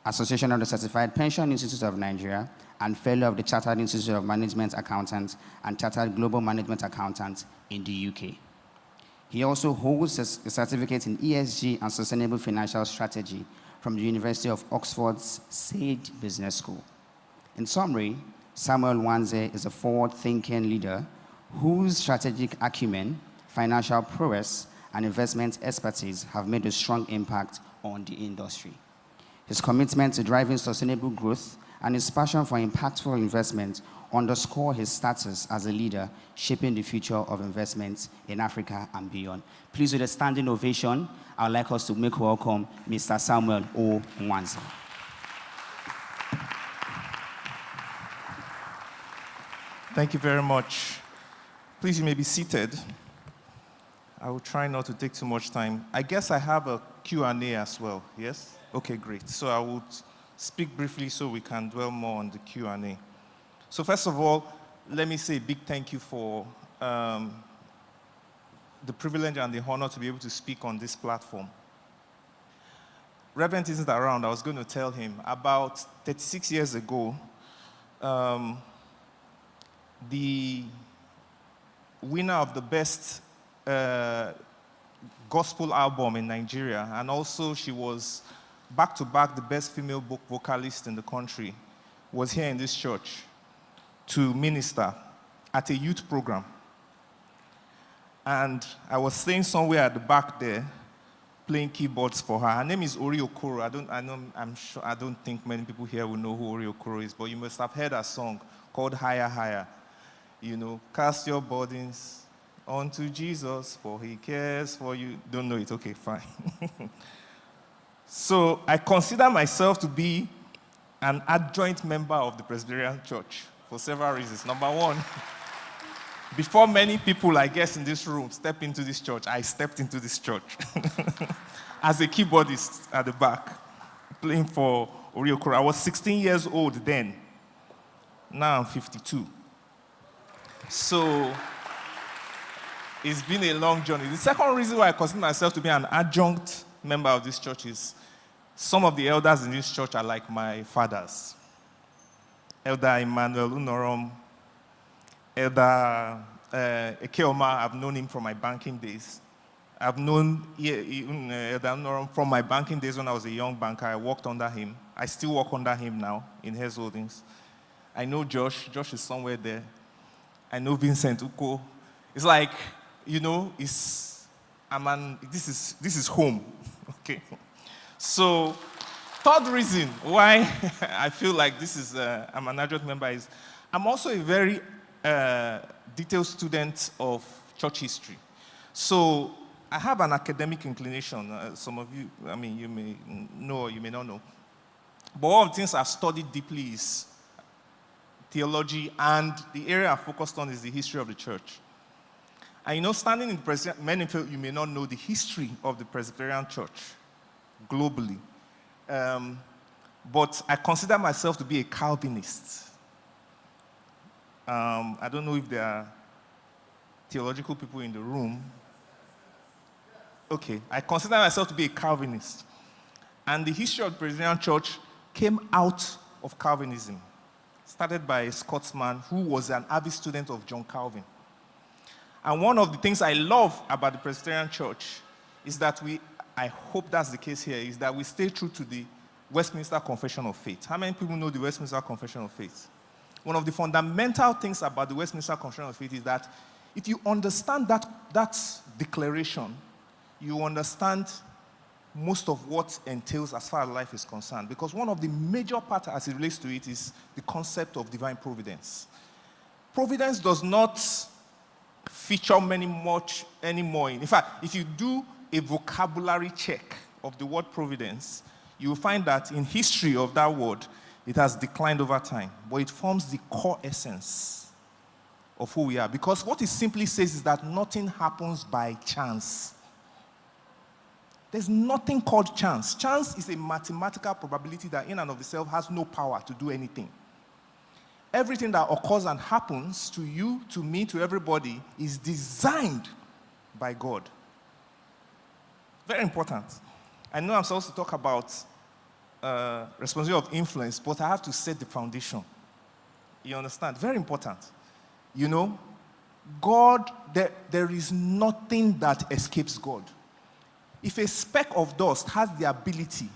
Association of the Certified Pension Institute of Nigeria, and fellow of the Chartered Institute of Management Accountants and Chartered Global Management Accountants in the UK. He also holds a certificate in ESG and Sustainable Financial Strategy from the University of Oxford's Sage Business School. In summary, Samuel Nwanze is a forward-thinking leader whose strategic acumen, financial prowess, and investment expertise have made a strong impact on the industry. His commitment to driving sustainable growth and his passion for impactful investment underscore his status as a leader shaping the future of investments in Africa and beyond. Please, with a standing ovation, I would like us to make welcome Mr. Samuel O. Nwanze. Thank you very much. Please, you may be seated. I will try not to take too much time. I guess I have a Q&A as well, yes? Okay, great. So I will speak briefly so we can dwell more on the Q&A. So first of all, let me say a big thank you for the privilege and the honor to be able to speak on this platform. Reverend isn't around. I was going to tell him about 36 years ago, the winner of the best gospel album in Nigeria, and also she was back-to-back the best female vocalist in the country, was here in this church to minister at a youth program. And I was staying somewhere at the back there, playing keyboards for her. Her name is Ori Okoro. I don't think many people here will know who Ori Okoro is, but you must have heard a song called Higher, Higher. You know, cast your burdens onto Jesus, for he cares for you. Don't know it? Okay, fine. So I consider myself to be an adjoint member of the Presbyterian Church for several reasons. Number one, before many people, I guess, in this room step into this church, I stepped into this church as a keyboardist at the back, playing for Oriokoro. I was 16 years old then. Now I'm 52. So it's been a long journey. The second reason why I consider myself to be an adjunct member of this church is some of the elders in this church are like my fathers. Elder Emmanuel Unorom, Elder Ekeoma, I've known him from my banking days. I've known Elder Unorom from my banking days when I was a young banker. I worked under him. I still work under him now in Hess Holdings. I know Josh. Josh is somewhere there. I know Vincent Uko. It's like, you know, this is home. Okay. So, third reason why I feel like I'm an adjunct member is I'm also a very detailed student of church history. So, I have an academic inclination. Some of you, I mean, you may know or you may not know. But one of the things I've studied deeply is theology, and the area I focused on is the history of the church. And you know, standing in the Presbyterian, many of you may not know the history of the Presbyterian Church globally. But I consider myself to be a Calvinist. I don't know if there are theological people in the room. Okay, I consider myself to be a Calvinist. And the history of the Presbyterian Church came out of Calvinism, started by a Scotsman who was an avid student of John Calvin. And one of the things I love about the Presbyterian Church is that I hope that's the case here, is that we stay true to the Westminster Confession of Faith. How many people know the Westminster Confession of Faith? One of the fundamental things about the Westminster Confession of Faith is that if you understand that declaration, you understand most of what entails as far as life is concerned. Because one of the major parts as it relates to it is the concept of divine providence. Providence does not feature much anymore. In fact, if you do a vocabulary check of the word providence, you will find that in history of that word, it has declined over time. But it forms the core essence of who we are. Because what it simply says is that nothing happens by chance. There's nothing called chance. Chance is a mathematical probability that in and of itself has no power to do anything. Everything that occurs and happens to you, to me, to everybody is designed by God. Very important. I know I'm supposed to talk about responsibility of influence, but I have to set the foundation. You understand? Very important. You know, God, there is nothing that escapes God. If a speck of dust has the ability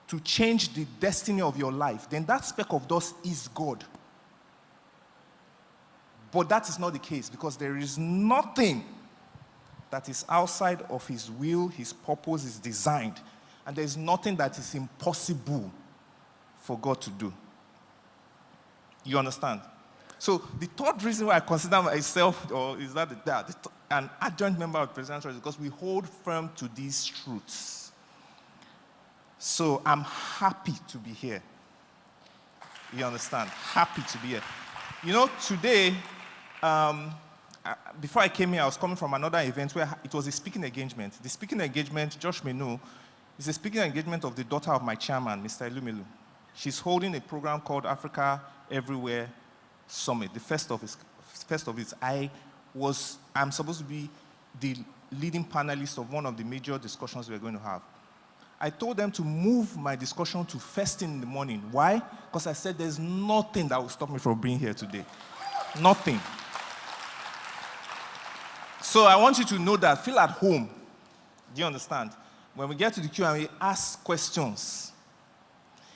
to change the destiny of your life, then that speck of dust is God. But that is not the case, because there is nothing that is outside of his will, his purpose, his design. And there is nothing that is impossible for God to do. You understand? So the third reason why I consider myself, or is that an adjoint member of the Presbyterian Church, is because we hold firm to these truths. So I'm happy to be here. You understand? Happy to be here. You know, today, before I came here, I was coming from another event where it was a speaking engagement. The speaking engagement, Josh may know, is a speaking engagement of the daughter of my chairman, Mr. Elumelu. She's holding a program called Africa Everywhere Summit, the first of its. I'm supposed to be the leading panelist of one of the major discussions we're going to have. I told them to move my discussion to first thing in the morning. Why? Because I said there's nothing that will stop me from being here today. Nothing. So I want you to know that. Feel at home. Do you understand? When we get to the Q&A, ask questions.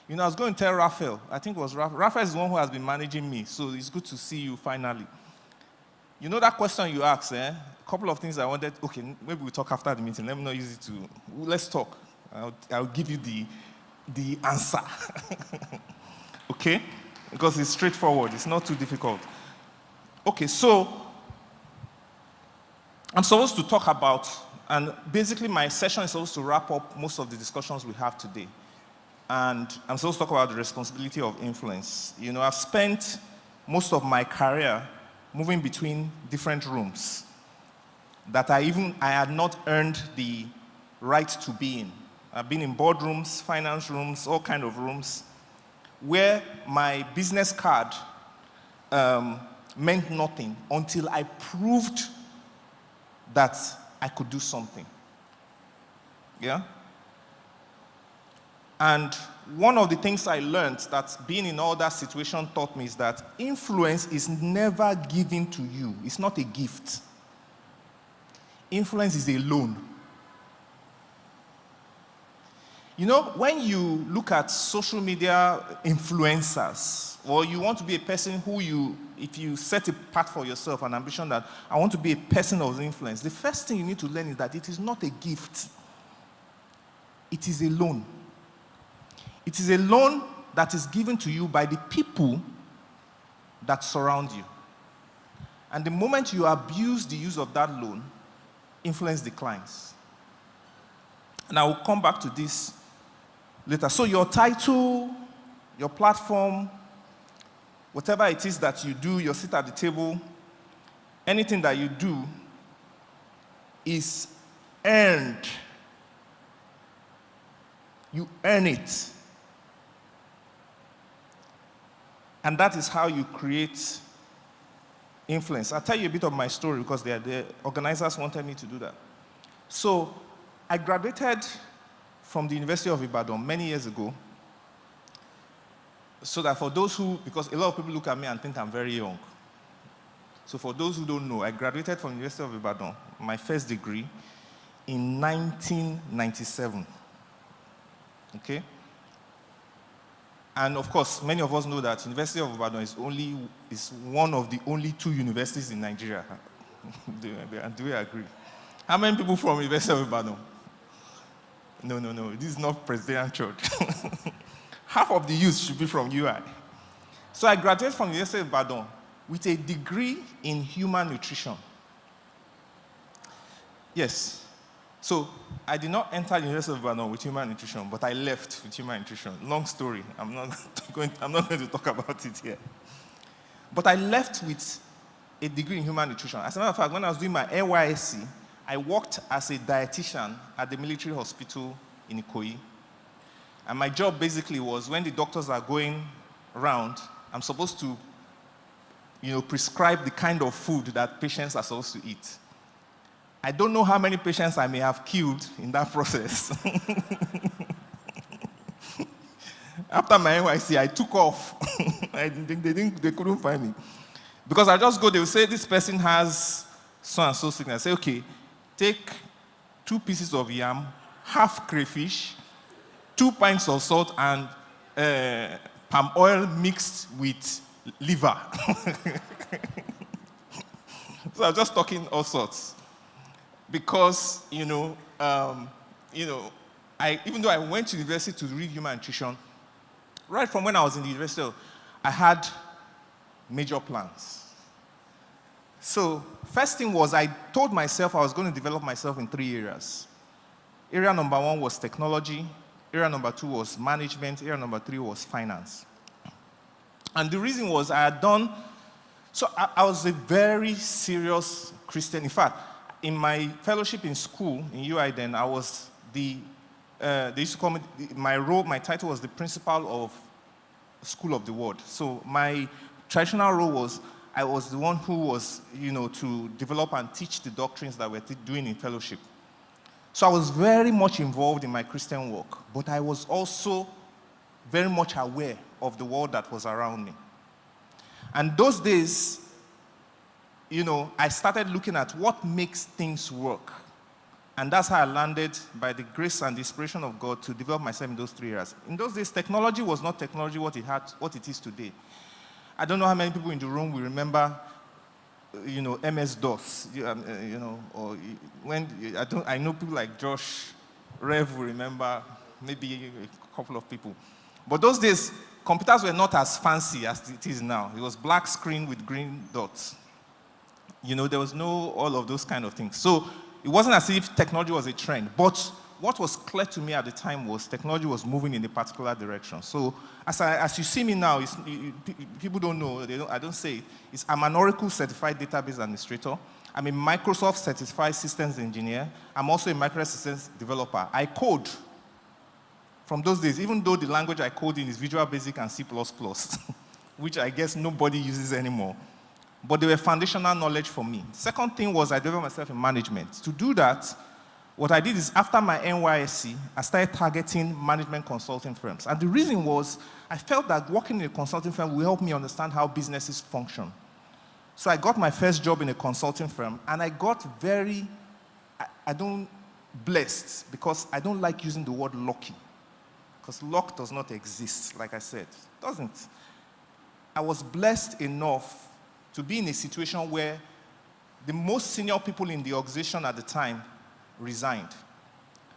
You know, I was going to tell Raphael. I think it was Raphael. Raphael is the one who has been managing me, so it's good to see you finally. You know that question you asked, A couple of things I wanted. Okay, maybe we'll talk after the meeting. Let me not use it to. Let's talk. I'll give you the answer. Okay? Because it's straightforward. It's not too difficult. Okay, so I'm supposed to talk about, and basically my session is supposed to wrap up most of the discussions we have today. And I'm supposed to talk about the responsibility of influence. You know, I've spent most of my career moving between different rooms that I had not earned the right to be in. I've been in boardrooms, finance rooms, all kind of rooms, where my business card meant nothing until I proved that I could do something. Yeah? And one of the things I learned that being in all that situation taught me is that influence is never given to you. It's not a gift. Influence is a loan. You know, when you look at social media influencers, or you want to be a person if you set a path for yourself, an ambition that I want to be a person of influence, the first thing you need to learn is that it is not a gift. It is a loan. It is a loan that is given to you by the people that surround you. And the moment you abuse the use of that loan, influence declines. And I will come back to this later. So your title, your platform, whatever it is that you do, your seat at the table, anything that you do is earned. You earn it. And that is how you create influence. I'll tell you a bit of my story because the organizers wanted me to do that. So I graduated from the University of Ibadan many years ago. So that for those because a lot of people look at me and think I'm very young. So for those who don't know, I graduated from the University of Ibadan, my first degree, in 1997. Okay? And of course, many of us know that University of Ibadan is one of the only 2 universities in Nigeria. Do we agree? How many people from University of Ibadan? No. This is not Presbyterian Church. Half of the youth should be from UI. So I graduated from the University of Ibadan with a degree in human nutrition. Yes. So I did not enter the University of Ibadan with human nutrition, but I left with human nutrition. Long story. I'm not going to talk about it here. But I left with a degree in human nutrition. As a matter of fact, when I was doing my NYSC, I worked as a dietitian at the military hospital in Ikoyi. And my job basically was when the doctors are going around, I'm supposed to, prescribe the kind of food that patients are supposed to eat. I don't know how many patients I may have killed in that process. After my NYC, I took off. They couldn't find me. Because I just go, they will say, this person has so and so sickness. I say, okay, take 2 pieces of yam, half crayfish, 2 pints of salt, and palm oil mixed with liver. So I'm just talking all sorts. Because, even though I went to university to read human nutrition, right from when I was in the university, I had major plans. So, first thing was I told myself I was going to develop myself in 3 areas. Area number 1 was technology. Area number 2 was management. Area number 3 was finance. And the reason was I was a very serious Christian. In fact, in my fellowship in school, in UI then, I was they used to call me, my title was the principal of School of the Word. So my traditional role was, I was the one who was, to develop and teach the doctrines that we're doing in fellowship. So I was very much involved in my Christian work, but I was also very much aware of the world that was around me. And those days, I started looking at what makes things work. And that's how I landed, by the grace and the inspiration of God, to develop myself in those 3 areas. In those days, technology was not technology what it is today. I don't know how many people in the room will remember, MS-DOS, or when, I know people like Josh, Rev will remember, maybe a couple of people. But those days, computers were not as fancy as it is now. It was black screen with green dots. There was no all of those kind of things. So it wasn't as if technology was a trend. But what was clear to me at the time was technology was moving in a particular direction. So as you see me now, people don't know, I don't say it. I'm an Oracle certified database administrator. I'm a Microsoft certified systems engineer. I'm also a microsystems developer. I code from those days, even though the language I code in is Visual Basic and C++, which I guess nobody uses anymore. But they were foundational knowledge for me. Second thing was I developed myself in management. To do that, what I did is after my NYSC, I started targeting management consulting firms. And the reason was I felt that working in a consulting firm will help me understand how businesses function. So I got my first job in a consulting firm, and I got blessed, because I don't like using the word lucky, because luck does not exist, like I said. It doesn't. I was blessed enough to be in a situation where the most senior people in the organization at the time resigned.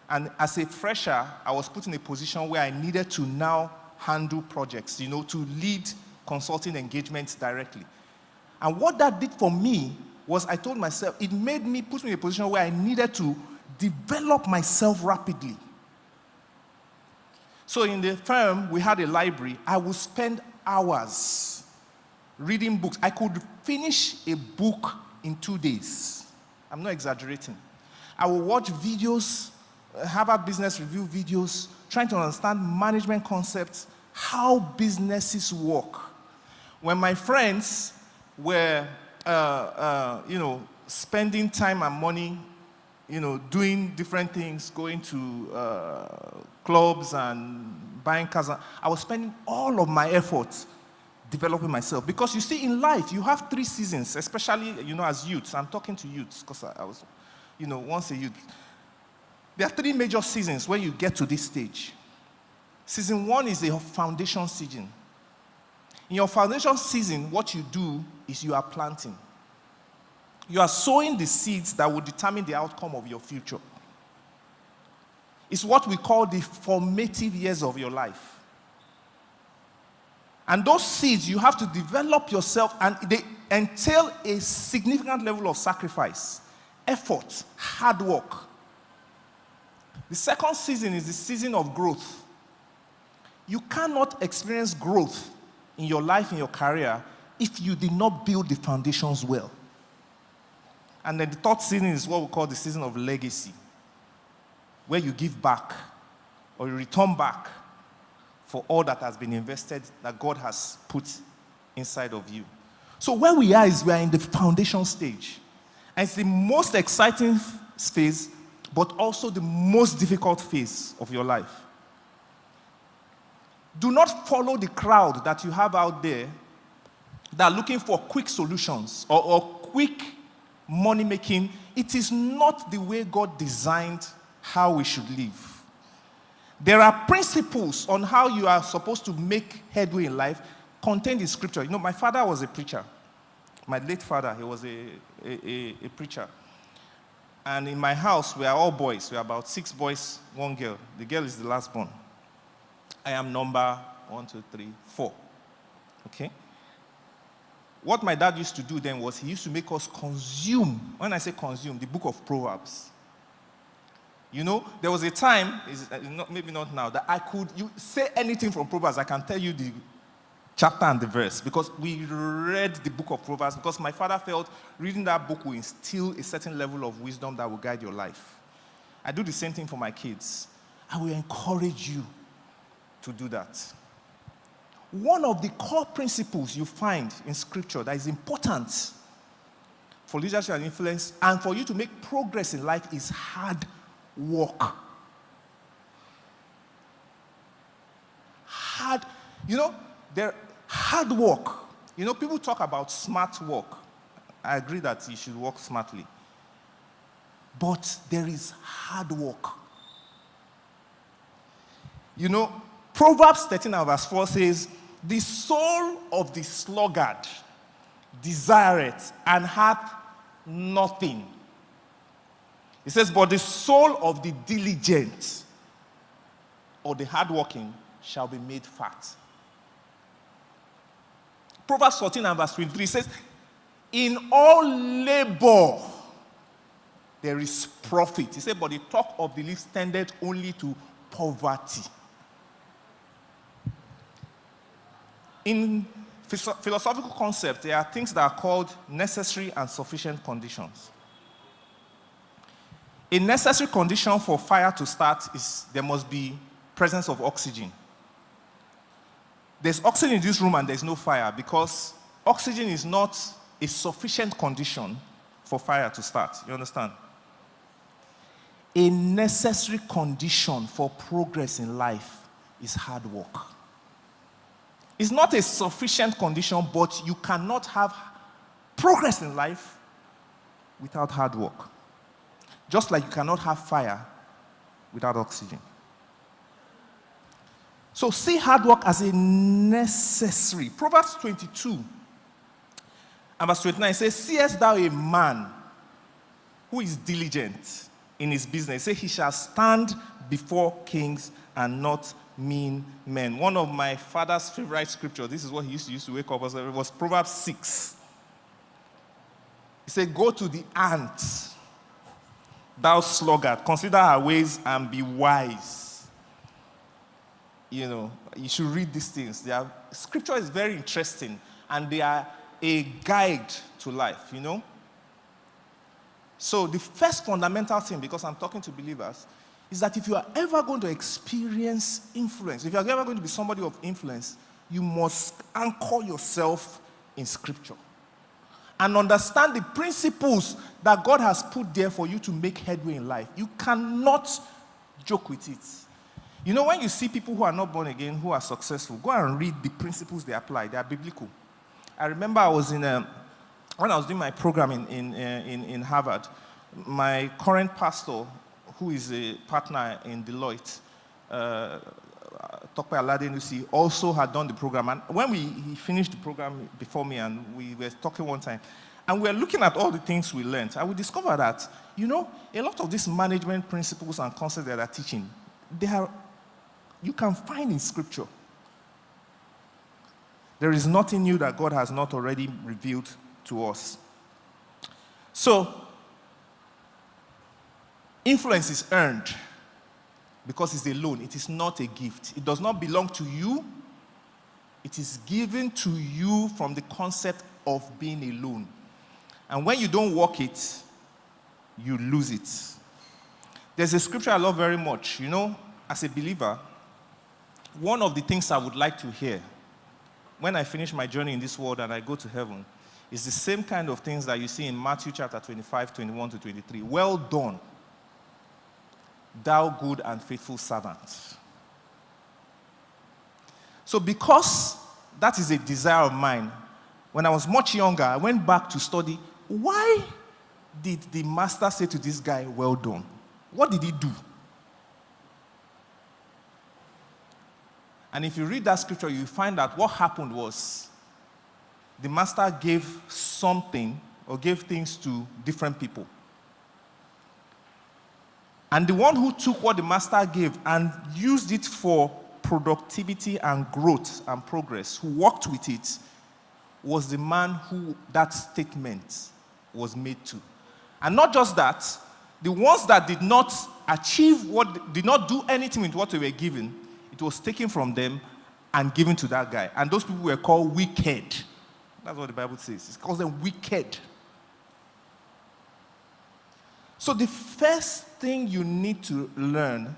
And as a fresher, I was put in a position where I needed to now handle projects, to lead consulting engagements directly. And what that did for me was I told myself, it made me, put me in a position where I needed to develop myself rapidly. So in the firm, we had a library. I would spend hours reading books. I could finish a book in 2 days. I'm not exaggerating. I would watch videos, Harvard Business Review videos, trying to understand management concepts, how businesses work. When my friends were, spending time and money, doing different things, going to clubs and buying cars, I was spending all of my efforts developing myself. Because you see, in life, you have 3 seasons, especially, as youths. I'm talking to youths because I was, once a youth. There are 3 major seasons when you get to this stage. Season 1 is a foundation season. In your foundation season, what you do is you are planting. You are sowing the seeds that will determine the outcome of your future. It's what we call the formative years of your life. And those seeds, you have to develop yourself, and they entail a significant level of sacrifice, effort, hard work. The second season is the season of growth. You cannot experience growth in your life, in your career, if you did not build the foundations well. And then the third season is what we call the season of legacy, where you give back or you return back for all that has been invested, that God has put inside of you. So where we are is we are in the foundation stage. And it's the most exciting phase, but also the most difficult phase of your life. Do not follow the crowd that you have out there that are looking for quick solutions or quick money making. It is not the way God designed how we should live. There are principles on how you are supposed to make headway in life contained in Scripture. My father was a preacher. My late father, he was a preacher. And in my house, we are all boys. We are about 6 boys, 1 girl. The girl is the last born. I am number 1, 2, 3, 4. Okay? What my dad used to do then was he used to make us consume, when I say consume, the book of Proverbs. There was a time, maybe not now, that you say anything from Proverbs, I can tell you the chapter and the verse, because we read the book of Proverbs, because my father felt reading that book will instill a certain level of wisdom that will guide your life. I do the same thing for my kids. I will encourage you to do that. One of the core principles you find in Scripture that is important for leadership and influence and for you to make progress in life is hard work. Hard work. People talk about smart work. I agree that you should work smartly. But there is hard work. Proverbs 13 verse 4 says, "The soul of the sluggard desireth and hath nothing." It says, "But the soul of the diligent or the hardworking shall be made fat." Proverbs 14 verse 23 says, "In all labor there is profit. He said, but the talk of the least tended only to poverty. In philosophical concepts, there are things that are called necessary and sufficient conditions. A necessary condition for fire to start is there must be presence of oxygen. There's oxygen in this room and there's no fire because oxygen is not a sufficient condition for fire to start. You understand? A necessary condition for progress in life is hard work. It's not a sufficient condition, but you cannot have progress in life without hard work. Just like you cannot have fire without oxygen. So see hard work as a necessary. Proverbs 22 and verse 29 says, seest thou a man who is diligent in his business? Say, he shall stand before kings and not mean men. One of my father's favorite scriptures, this is what he used to wake up as, it was Proverbs 6. He said, go to the ant, thou sluggard, consider her ways and be wise. You know, you should read these things. Scripture is very interesting, and they are a guide to life, you know. So the first fundamental thing, because I'm talking to believers, is that if you are ever going to experience influence, if you are ever going to be somebody of influence, you must anchor yourself in Scripture and understand the principles that God has put there for you to make headway in life. You cannot joke with it. You know, when you see people who are not born again, who are successful, go and read the principles they apply. They are biblical. I remember I was when I was doing my program in Harvard, my current pastor, who is a partner in Deloitte, Tope Aladenusi, also had done the program. And when he finished the program before me, and we were talking one time, and we were looking at all the things we learned, and we discovered that, you know, a lot of these management principles and concepts that they're teaching, you can find in Scripture. There is nothing new that God has not already revealed to us. So, influence is earned because it's a loan. It is not a gift. It does not belong to you. It is given to you from the concept of being a loan. And when you don't work it, you lose it. There's a scripture I love very much. You know, as a believer, one of the things I would like to hear when I finish my journey in this world and I go to heaven is the same kind of things that you see in Matthew chapter 25, 21 to 23. Well done, thou good and faithful servant. So because that is a desire of mine, when I was much younger, I went back to study, why did the master say to this guy, well done? What did he do? And if you read that scripture, you find that what happened was the master gave something or gave things to different people. And the one who took what the master gave and used it for productivity and growth and progress, who worked with it, was the man who that statement was made to. And not just that, the ones that did not achieve did not do anything with what they were given, it was taken from them and given to that guy. And those people were called wicked. That's what the Bible says. It calls them wicked. So the first thing you need to learn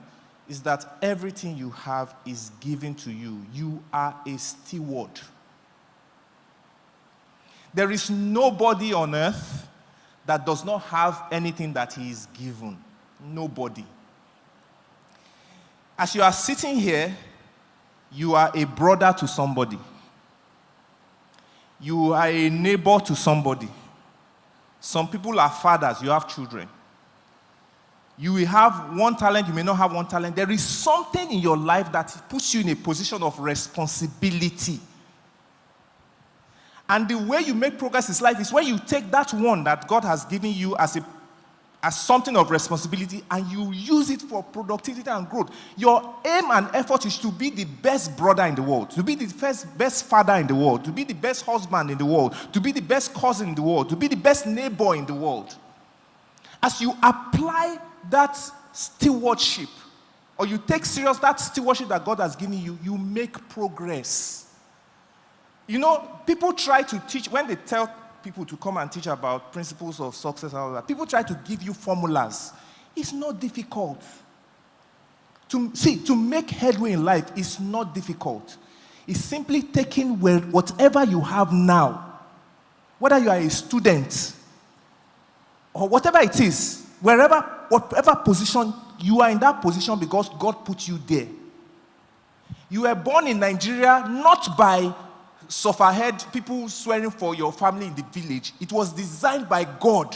is that everything you have is given to you. You are a steward. There is nobody on earth that does not have anything that he is given. Nobody. As you are sitting here, you are a brother to somebody. You are a neighbor to somebody. Some people are fathers, you have children. You will have one talent, you may not have one talent. There is something in your life that puts you in a position of responsibility. And the way you make progress in life is when you take that one that God has given you as something of responsibility and you use it for productivity and growth. Your aim and effort is to be the best brother in the world, to be the best father in the world, to be the best husband in the world, to be the best cousin in the world, to be the best neighbor in the world. As you apply that stewardship, or you take serious that stewardship that God has given you, you make progress. You know, people try to teach, when they tell people to come and teach about principles of success and all that, people try to give you formulas. It's not difficult. To make headway in life is not difficult. It's simply taking whatever you have now, whether you are a student or whatever it is, whatever position, you are in that position because God put you there. You were born in Nigeria not by sufferhead people swearing for your family in the village. It was designed by God.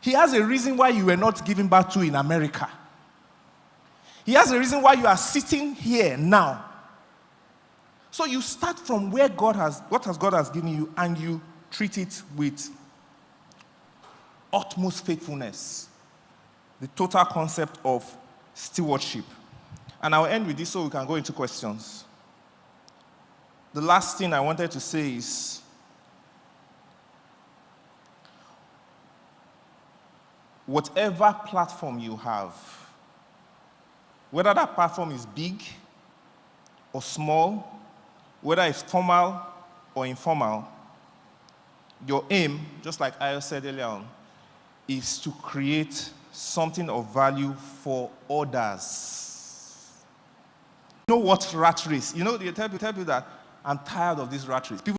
He has a reason why you were not given birth to in America. He has a reason why you are sitting here now. So you start from where God has given you, and you treat it with utmost faithfulness. The total concept of stewardship. And I'll end with this so we can go into questions. The last thing I wanted to say is, whatever platform you have, whether that platform is big or small, whether it's formal or informal, your aim, just like Ayo said earlier on, is to create something of value for others. You know what rat race? You know, they tell people that I'm tired of this rat race. People